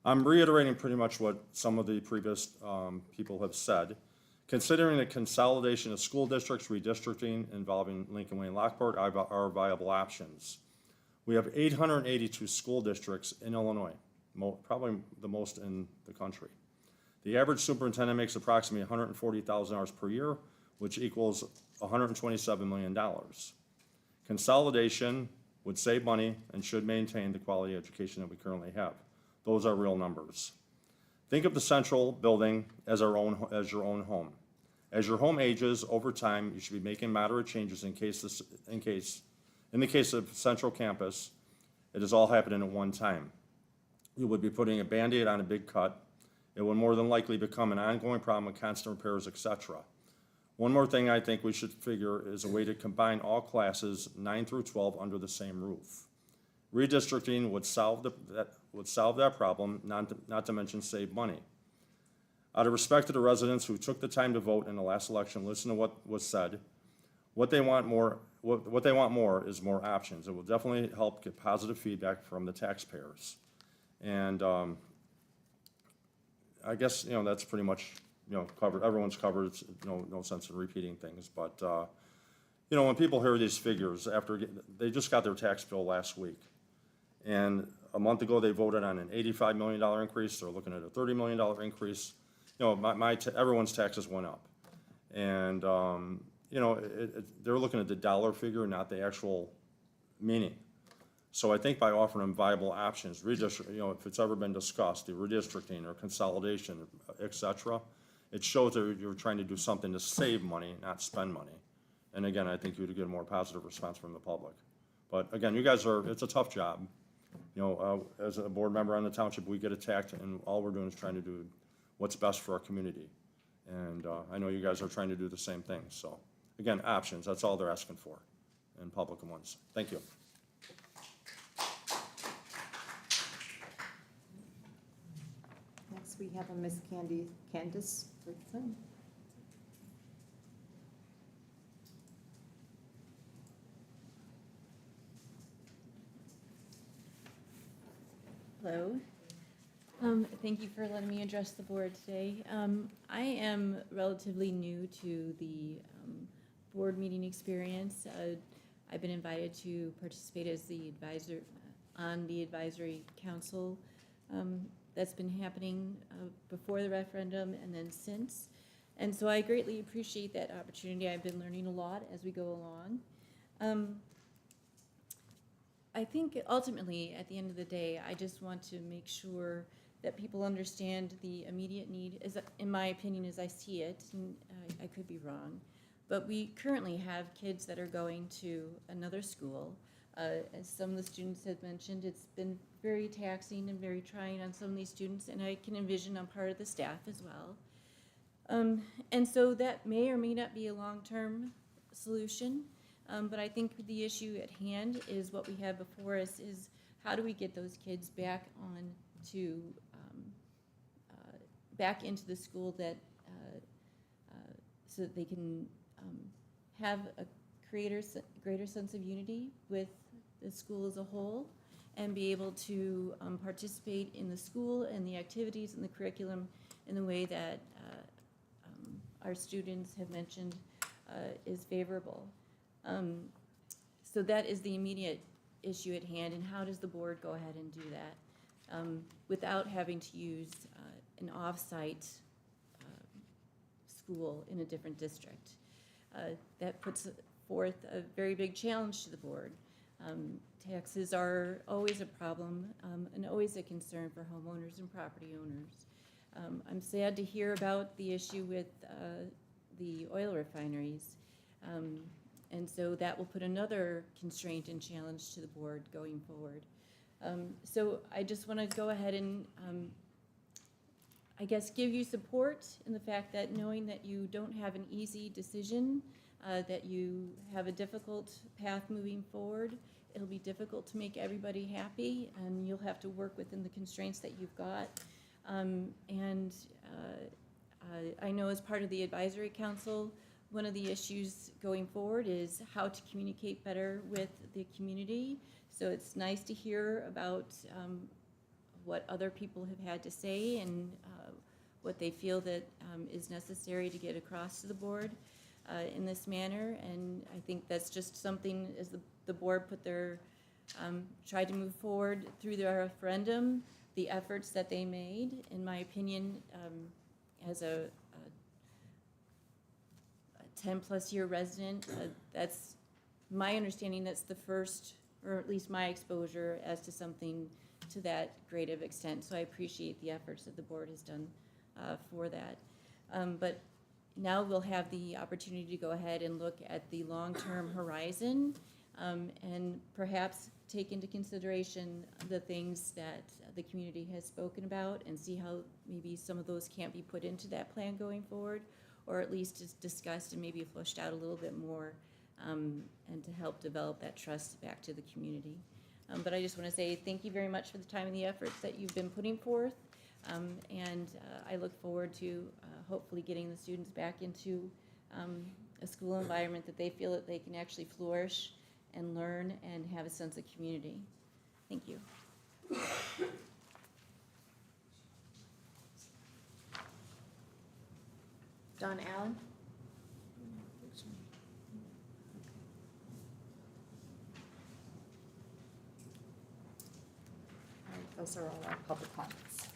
Speaker 19: I'm reiterating pretty much what some of the previous people have said. Considering the consolidation of school districts, redistricting involving Lincoln Way and Lockport are viable options. We have 882 school districts in Illinois, probably the most in the country. The average superintendent makes approximately $140,000 per year, which equals $127 million. Consolidation would save money and should maintain the quality education that we currently have. Those are real numbers. Think of the central building as your own home. As your home ages over time, you should be making moderate changes in the case of central campus, it is all happening at one time. You would be putting a Band-Aid on a big cut. It would more than likely become an ongoing problem with constant repairs, etc. One more thing I think we should figure is a way to combine all classes 9 through 12 under the same roof. Redistricting would solve that problem, not to mention save money. Out of respect to the residents who took the time to vote in the last election, listen to what was said. What they want more is more options. It will definitely help get positive feedback from the taxpayers. And I guess that's pretty much covered. Everyone's covered. It's no sense in repeating things. But when people hear these figures after they just got their tax bill last week. And a month ago, they voted on an $85 million increase. They're looking at a $30 million increase. Everyone's taxes went up. And, they're looking at the dollar figure, not the actual meaning. So I think by offering them viable options, if it's ever been discussed, the redistricting or consolidation, et cetera, it shows that you're trying to do something to save money, not spend money. And again, I think you would get a more positive response from the public. But again, you guys it's a tough job. You know, as a board member on the township, we get attacked, and all we're doing is trying to do what's best for our community. And I know you guys are trying to do the same thing. So again, options, that's all they're asking for, and public ones. Thank you.
Speaker 2: Next, we have a Miss Candace Fritzen.
Speaker 16: Hello. Thank you for letting me address the board today. I am relatively new to the board meeting experience. I've been invited to participate as the advisor on the advisory council that's been happening before the referendum and then since. And so I greatly appreciate that opportunity. I've been learning a lot as we go along. I think ultimately, at the end of the day, I just want to make sure that people understand the immediate need, as in my opinion, as I see it, and I could be wrong, but we currently have kids that are going to another school. As some of the students have mentioned, it's been very taxing and very trying on some of these students, and I can envision I'm part of the staff as well. And so that may or may not be a long-term solution. But I think the issue at hand is what we have before us is how do we get those kids back on to back into the school that so that they can have a greater sense of unity with the school as a whole and be able to participate in the school and the activities and the curriculum in the way that our students have mentioned is favorable. So that is the immediate issue at hand, and how does the board go ahead and do that without having to use an off-site school in a different district? That puts forth a very big challenge to the board. Taxes are always a problem and always a concern for homeowners and property owners. I'm sad to hear about the issue with the oil refineries. And so that will put another constraint and challenge to the board going forward. So I just want to go ahead and, I guess, give you support in the fact that knowing that you don't have an easy decision, that you have a difficult path moving forward. It'll be difficult to make everybody happy, and you'll have to work within the constraints that you've got. I know as part of the advisory council, one of the issues going forward is how to communicate better with the community. So it's nice to hear about what other people have had to say and what they feel that is necessary to get across to the board in this manner. And I think that's just something as the board put their, tried to move forward through their referendum, the efforts that they made, in my opinion, as a 10-plus year resident, that's my understanding, that's the first, or at least my exposure as to something to that great of extent. So I appreciate the efforts that the board has done for that. But now we'll have the opportunity to go ahead and look at the long-term horizon and perhaps take into consideration the things that the community has spoken about and see how maybe some of those can't be put into that plan going forward, or at least is discussed and maybe flushed out a little bit more, and to help develop that trust back to the community. But I just want to say thank you very much for the time and the efforts that you've been putting forth, and I look forward to hopefully getting the students back into a school environment that they feel that they can actually flourish and learn and have a sense of community. Thank you.
Speaker 2: Don Allen? All right, those are all our public comments.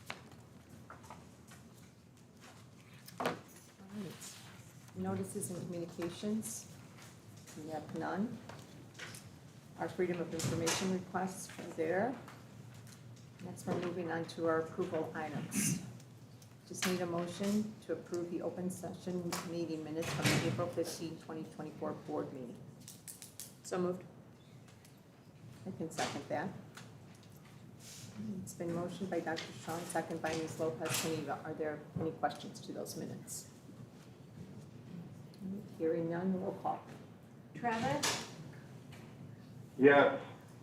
Speaker 2: All right, notices and communications, we have none. Our freedom of information requests are there. Next, we're moving on to our approval items. Just need a motion to approve the open session meeting minutes from the April 15, 2024 board meeting.
Speaker 5: So moved.
Speaker 2: I can second that. It's been motioned by Dr. Shaw, second by Ms. Lopez Caniva. Are there any questions to those minutes? Hearing none, roll call.
Speaker 20: Travis,
Speaker 18: Yes.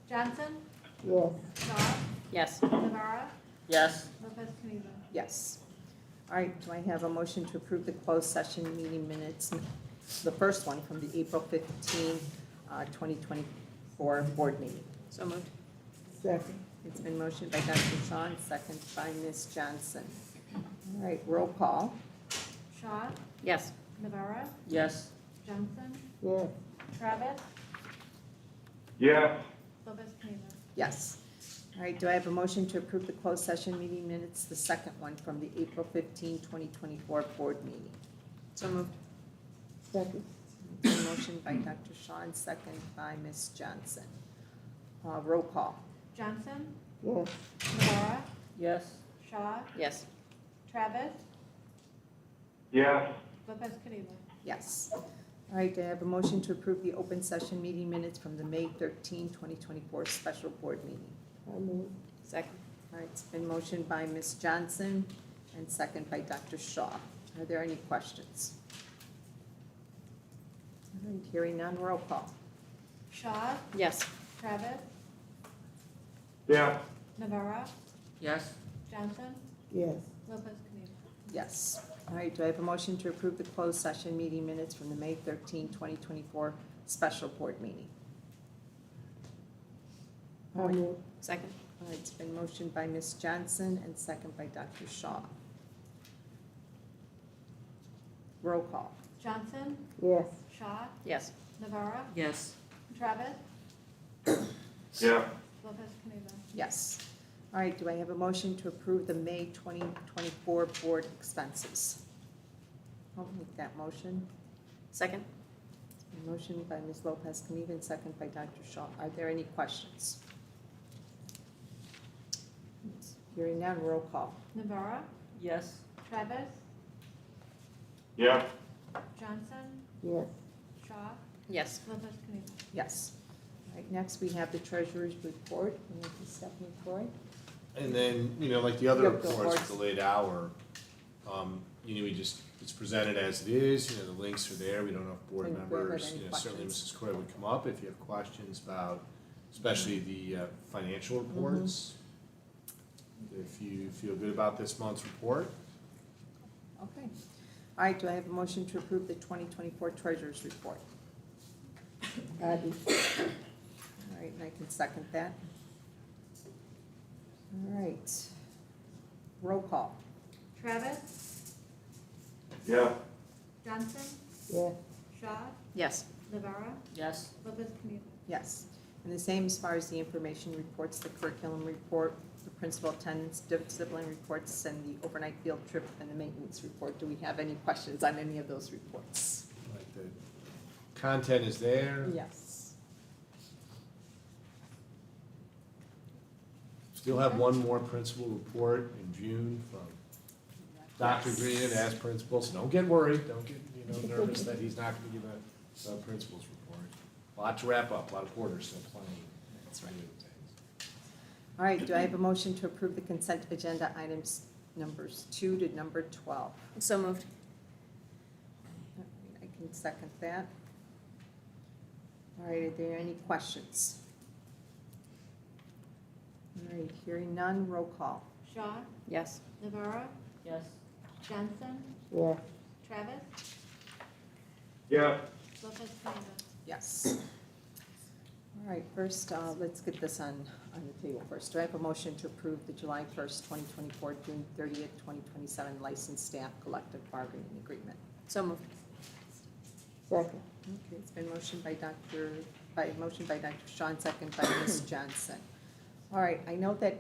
Speaker 20: Johnson,
Speaker 10: Yes.
Speaker 20: Shaw,
Speaker 16: Yes.
Speaker 20: Navarro,
Speaker 11: Yes.
Speaker 20: Lopez Caniva.
Speaker 2: Yes. All right, do I have a motion to approve the closed session meeting minutes? The first one from the April 15, 2024 board meeting.
Speaker 16: So moved.
Speaker 10: Second.
Speaker 2: It's been motioned by Dr. Shaw and second by Ms. Johnson. All right, roll call.
Speaker 20: Shaw,
Speaker 16: Yes.
Speaker 20: Navarro,
Speaker 11: Yes.
Speaker 20: Johnson,
Speaker 10: Yes.
Speaker 20: Travis,
Speaker 18: Yes.
Speaker 20: Lopez Caniva.
Speaker 2: Yes. All right, do I have a motion to approve the closed session meeting minutes, the second one from the April 15, 2024 board meeting?
Speaker 16: So moved.
Speaker 10: Second.
Speaker 2: It's been motioned by Dr. Shaw and second by Ms. Johnson. Roll call.
Speaker 20: Johnson,
Speaker 10: Yes.
Speaker 20: Navarro,
Speaker 11: Yes.
Speaker 20: Shaw,
Speaker 16: Yes.
Speaker 20: Travis,
Speaker 18: Yes.
Speaker 20: Lopez Caniva.
Speaker 2: Yes. All right, do I have a motion to approve the open session meeting minutes from the May 13, 2024 special board meeting?
Speaker 10: I move.
Speaker 16: Second.
Speaker 2: All right, it's been motioned by Ms. Johnson and second by Dr. Shaw. Are there any questions? All right, hearing none, roll call.
Speaker 20: Shaw,
Speaker 16: Yes.
Speaker 20: Travis,
Speaker 18: Yes.
Speaker 20: Navarro,
Speaker 11: Yes.
Speaker 20: Johnson,
Speaker 10: Yes.
Speaker 20: Lopez Caniva.
Speaker 2: Yes. All right, do I have a motion to approve the closed session meeting minutes from the May 13, 2024 special board meeting?
Speaker 10: I move.
Speaker 16: Second.
Speaker 2: All right, it's been motioned by Ms. Johnson and second by Dr. Shaw. Roll call.
Speaker 20: Johnson,
Speaker 10: Yes.
Speaker 20: Shaw,
Speaker 16: Yes.
Speaker 20: Navarro,
Speaker 11: Yes.
Speaker 20: Travis,
Speaker 18: Yes.
Speaker 20: Lopez Caniva.
Speaker 2: Yes. All right, do I have a motion to approve the May 2024 board expenses? I'll make that motion.
Speaker 16: Second.
Speaker 2: It's been motioned by Ms. Lopez Caniva and second by Dr. Shaw. Are there any questions? Hearing none, roll call.
Speaker 20: Navarro,
Speaker 11: Yes.
Speaker 20: Travis,
Speaker 18: Yes.
Speaker 20: Johnson,
Speaker 10: Yes.
Speaker 20: Shaw,
Speaker 16: Yes.
Speaker 20: Lopez Caniva.
Speaker 2: Yes. All right, next we have the treasurer's report, and this is Stephanie Croy.
Speaker 17: And then, like the other
Speaker 2: Yep, the
Speaker 17: reports
Speaker 2: reports.
Speaker 17: for the late hour, it's presented as it is, the links are there, we don't know if board
Speaker 2: And if we have
Speaker 17: members,
Speaker 2: any
Speaker 17: certainly
Speaker 2: questions.
Speaker 17: Mrs. Croy would come up if you have questions about, especially the financial reports. If you feel good about this month's report,
Speaker 2: Okay. All right, do I have a motion to approve the 2024 treasurer's report?
Speaker 10: I do.
Speaker 2: All right, and I can second that. All right. Roll call.
Speaker 20: Travis,
Speaker 18: Yes.
Speaker 20: Johnson,
Speaker 10: Yes.
Speaker 20: Shaw,
Speaker 16: Yes.
Speaker 20: Navarro,
Speaker 11: Yes.
Speaker 20: Lopez Caniva.
Speaker 2: Yes. And the same as far as the information reports, the curriculum report, the principal attendance, discipline reports, and the overnight field trip and the maintenance report. Do we have any questions on any of those reports?
Speaker 17: like the content is there.
Speaker 2: Yes.
Speaker 17: Still have one more principal report in June from Dr. Green as principal, so don't get worried, don't get, nervous that he's not gonna give a principal's report. A lot to wrap up, a lot of quarters still playing.
Speaker 2: That's right. All right, do I have a motion to approve the consent agenda items numbers 2 to number 12?
Speaker 16: So moved.
Speaker 2: I can second that. All right, are there any questions? All right, hearing none, roll call.
Speaker 20: Shaw,
Speaker 16: Yes.
Speaker 20: Navarro,
Speaker 11: Yes.
Speaker 20: Johnson,
Speaker 10: Yes.
Speaker 20: Travis,
Speaker 18: Yes.
Speaker 20: Lopez Caniva.
Speaker 2: Yes. All right, first, let's get this on the table first. Do I have a motion to approve the July 1st, 2024, June 30th, 2027 licensed staff collective bargaining agreement?
Speaker 16: So moved.
Speaker 10: Second.
Speaker 2: Okay, it's been motioned by Dr. Shaw, second by Ms. Johnson. All right, I know that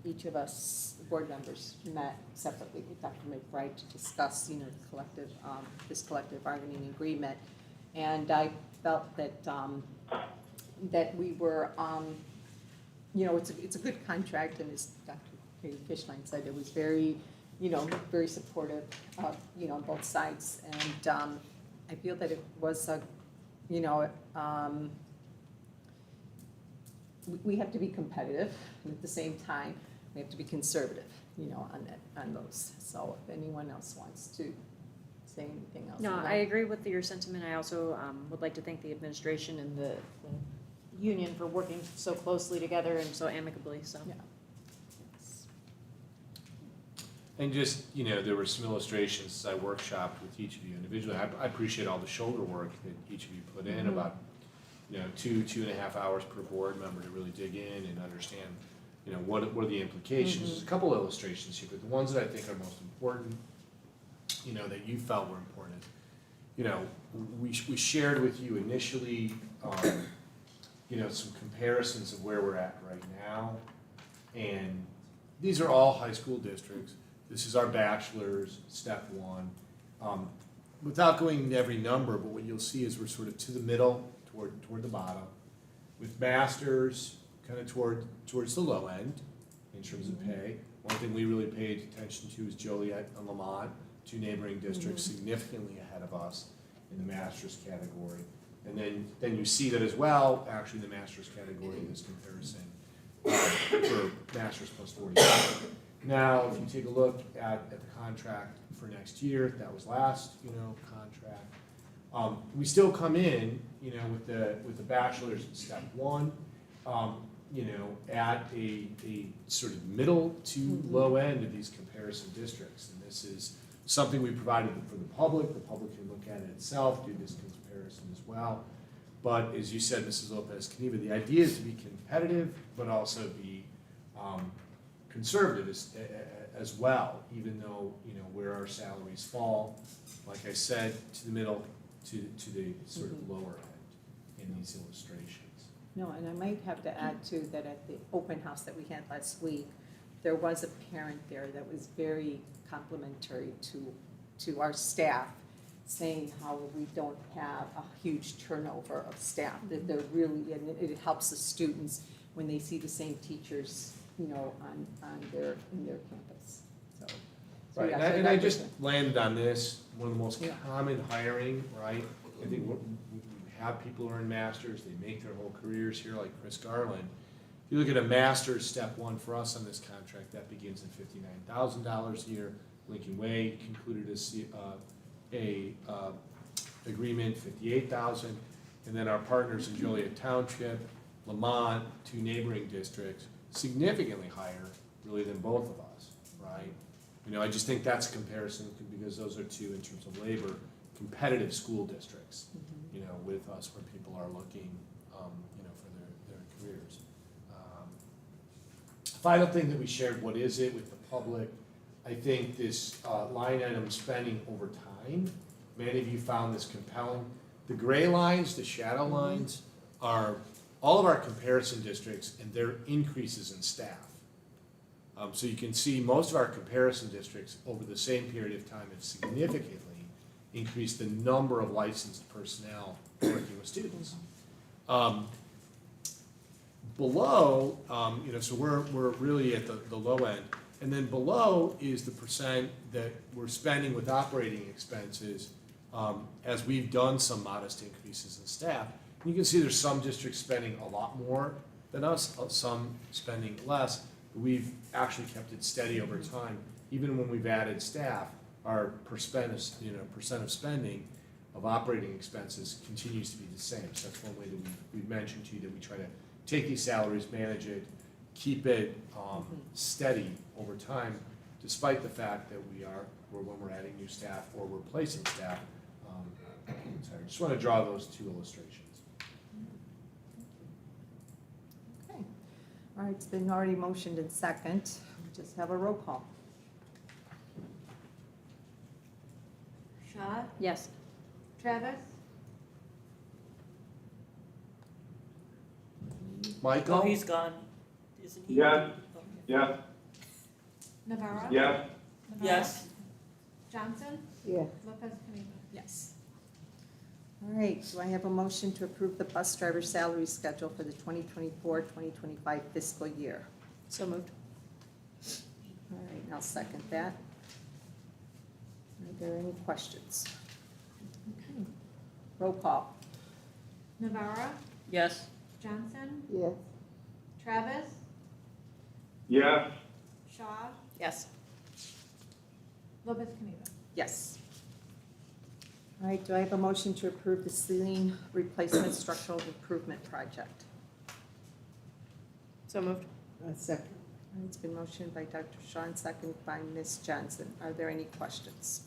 Speaker 2: each of us, board members, met separately with Dr. McBride to discuss, collective, this collective bargaining agreement. And I felt that, that we were, it's a good contract, and as Dr. Katie Fishline said, it was very, very supportive of, on both sides. And I feel that it was a, we have to be competitive, and at the same time, we have to be conservative, on those. So if anyone else wants to say anything else.
Speaker 13: No,
Speaker 2: on that.
Speaker 13: I agree with your sentiment. I also would like to thank the administration and the union for working so closely together and so amicably, so.
Speaker 2: Yeah.
Speaker 17: And just, there were some illustrations I workshopped with each of you individually. I appreciate all the shoulder work that each of you put in, about, 2.5 hours per board member to really dig in and understand, what are the implications. There's a couple illustrations here, but the ones that I think are most important, that you felt were important, we shared with you initially, some comparisons of where we're at right now. And these are all high school districts. This is our bachelor's, step one. Without going into every number, but what you'll see is we're sort of to the middle, toward the bottom, with masters kind of towards the low end in terms of pay. One thing we really paid attention to is Joliet and Lamont, two neighboring districts significantly ahead of us in the master's category. And then you see that as well, actually the master's category in this comparison for master's plus 45. Now, if you take a look at the contract for next year, that was last, contract. We still come in, with the bachelor's in step one, at a sort of middle to low end of these comparison districts. And this is something we provided for the public. The public can look at it itself, do this comparison as well. But as you said, Mrs. Lopez-Caniva, the idea is to be competitive, but also be conservative as well, even though, where our salaries fall, like I said, to the middle, to the sort of lower end in these illustrations.
Speaker 2: No, and I might have to add too, that at the open house that we had last week, there was a parent there that was very complimentary to our staff, saying how we don't have a huge turnover of staff, that they're really, and it helps the students when they see the same teachers, in their campus, so.
Speaker 17: Right,
Speaker 2: yeah,
Speaker 17: and I just landed on this, one of the most
Speaker 2: Yeah.
Speaker 17: common hiring, right? I think we have people who are in masters, they make their whole careers here, like Chris Garland. If you look at a master's step one for us on this contract, that begins at $59,000 a year. Lincoln Way concluded a agreement, $58,000, and then our partners in Joliet Township, Lamont, two neighboring districts, significantly higher, really, than both of us, right? I just think that's a comparison because those are two, in terms of labor, competitive school districts, with us where people are looking, for their careers. Final thing that we shared, what is it with the public? I think this line item spending over time, many of you found this compelling. The gray lines, the shadow lines, are all of our comparison districts and their increases in staff. So you can see most of our comparison districts over the same period of time have significantly increased the number of licensed personnel working with students. Below, so we're really at the low end. And then below is the percent that we're spending with operating expenses, as we've done some modest increases in staff. You can see there's some districts spending a lot more than us, some spending less. But we've actually kept it steady over time. Even when we've added staff, our percent of spending of operating expenses continues to be the same. So that's one way that we've mentioned to you that we try to take these salaries, manage it, keep it steady over time, despite the fact that when we're adding new staff or replacing staff. Sorry, I just want to draw those two illustrations.
Speaker 2: Okay, all right, it's been already motioned and second, we'll just have a roll call.
Speaker 21: Shaw,
Speaker 2: Yes.
Speaker 21: Travis,
Speaker 17: Michael?
Speaker 11: Oh, he's gone, isn't he?
Speaker 22: Yes. Yes.
Speaker 21: Navarro.
Speaker 22: Yes.
Speaker 11: Yes.
Speaker 21: Johnson,
Speaker 10: Yeah.
Speaker 21: Lopez Caniva.
Speaker 2: Yes. All right, do I have a motion to approve the bus driver salary schedule for the 2024-2025 fiscal year?
Speaker 13: So moved.
Speaker 2: All right, I'll second that. Are there any questions? Okay. Roll call.
Speaker 21: Navarro,
Speaker 11: Yes.
Speaker 21: Johnson,
Speaker 10: Yes.
Speaker 21: Travis,
Speaker 18: Yes.
Speaker 21: Shaw,
Speaker 3: Yes.
Speaker 21: Lopez Caniva.
Speaker 2: Yes. All right, do I have a motion to approve the ceiling replacement structural improvement project?
Speaker 3: So moved.
Speaker 10: Second.
Speaker 2: All right, it's been motioned by Dr. Shaw and seconded by Ms. Johnson. Are there any questions?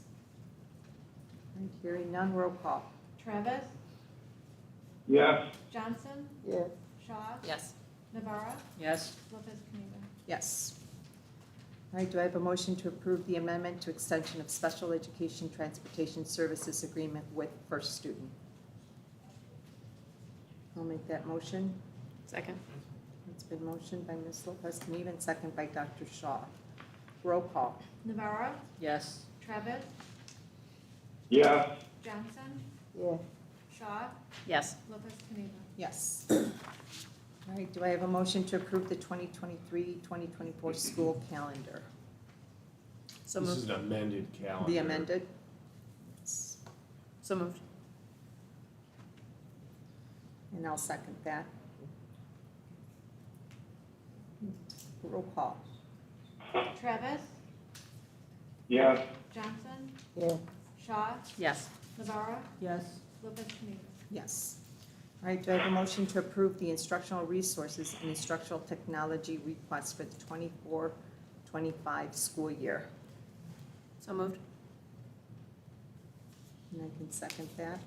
Speaker 2: All right, hearing none, roll call.
Speaker 21: Travis,
Speaker 18: Yes.
Speaker 21: Johnson,
Speaker 10: Yeah.
Speaker 21: Shaw,
Speaker 3: Yes.
Speaker 21: Navarro,
Speaker 11: Yes.
Speaker 21: Lopez Caniva.
Speaker 2: Yes. All right, do I have a motion to approve the amendment to extension of special education transportation services agreement with First Student? I'll make that motion.
Speaker 3: Second.
Speaker 2: It's been motioned by Ms. Lopez Caniva and second by Dr. Shaw. Roll call.
Speaker 21: Navarro,
Speaker 11: Yes.
Speaker 21: Travis,
Speaker 18: Yes.
Speaker 21: Johnson,
Speaker 10: Yeah.
Speaker 21: Shaw,
Speaker 3: Yes.
Speaker 21: Lopez Caniva.
Speaker 2: Yes. All right, do I have a motion to approve the 2023-2024 school calendar?
Speaker 3: So
Speaker 17: This
Speaker 3: moved.
Speaker 17: is an amended calendar.
Speaker 2: The amended?
Speaker 3: So moved.
Speaker 2: And I'll second that. Roll call.
Speaker 21: Travis,
Speaker 18: Yes.
Speaker 21: Johnson,
Speaker 10: Yeah.
Speaker 21: Shaw,
Speaker 3: Yes.
Speaker 21: Navarro,
Speaker 11: Yes.
Speaker 21: Lopez Caniva.
Speaker 2: Yes. All right, do I have a motion to approve the instructional resources and instructional technology request for the 24-25 school year?
Speaker 3: So moved.
Speaker 2: And I can second that.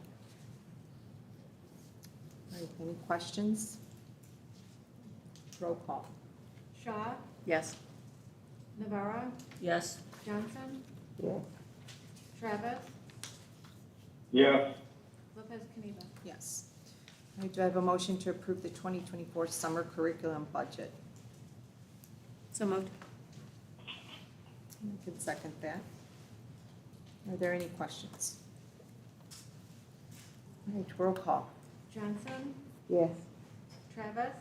Speaker 2: All right, any questions? Roll call.
Speaker 21: Shaw,
Speaker 3: Yes.
Speaker 21: Navarro,
Speaker 11: Yes.
Speaker 21: Johnson,
Speaker 10: Yeah.
Speaker 21: Travis,
Speaker 18: Yes.
Speaker 21: Lopez Caniva.
Speaker 2: Yes. All right, do I have a motion to approve the 2024 summer curriculum budget?
Speaker 3: So moved.
Speaker 2: I can second that. Are there any questions? All right, roll call.
Speaker 21: Johnson,
Speaker 10: Yes.
Speaker 21: Travis,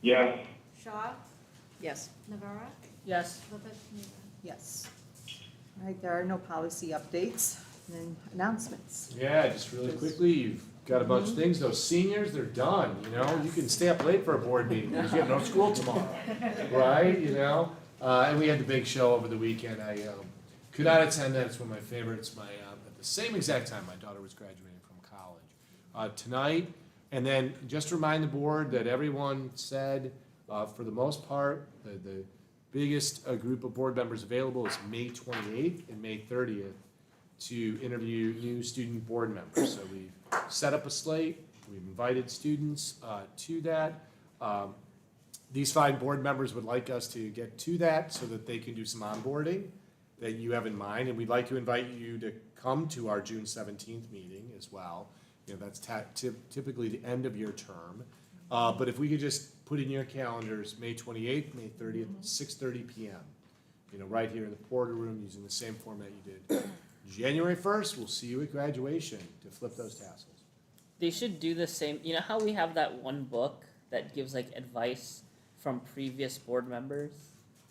Speaker 18: Yes.
Speaker 21: Shaw,
Speaker 3: Yes.
Speaker 21: Navarro,
Speaker 11: Yes.
Speaker 21: Lopez Caniva.
Speaker 2: Yes. All right, there are no policy updates and announcements.
Speaker 17: Yeah, just really quickly, you've got a bunch of things, those seniors, they're done, you know, you can stay up late for a board meeting, because you have no school tomorrow, right, you know? And we had the big show over the weekend, I could not attend that, it's one of my favorites, at the same exact time, my daughter was graduating from college. Tonight, and then just remind the board that everyone said, for the most part, the biggest group of board members available is May 28th and May 30th to interview new student board members. So we've set up a slate, we've invited students to that. These 5 board members would like us to get to that so that they can do some onboarding that you have in mind. And we'd like to invite you to come to our June 17th meeting as well. You know, that's typically the end of your term. But if we could just put in your calendars, May 28th, May 30th, 6:30 p.m. You know, right here in the Porter Room, using the same format you did. January 1st, we'll see you at graduation to flip those tassels.
Speaker 11: They should do the same. You know how we have that one book that gives like advice from previous board members?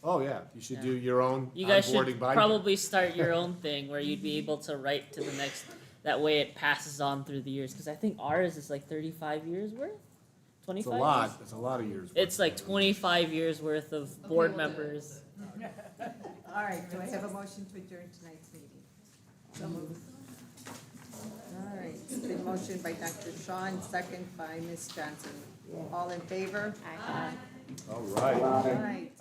Speaker 17: Oh, yeah, you should
Speaker 11: Yeah.
Speaker 17: do your own
Speaker 11: You guys
Speaker 17: onboarding
Speaker 11: should
Speaker 17: binder.
Speaker 11: probably start your own thing where you'd be able to write to the next. That way it passes on through the years. Because I think ours is like 35 years worth? 25
Speaker 17: It's a lot, it's a lot of years.
Speaker 11: It's like 25 years worth of board members.
Speaker 2: All right, do I have a motion to adjourn tonight's meeting? So moved. All right, it's been motioned by Dr. Shaw and second by Ms. Johnson. All in favor?
Speaker 17: All right.
Speaker 2: All right.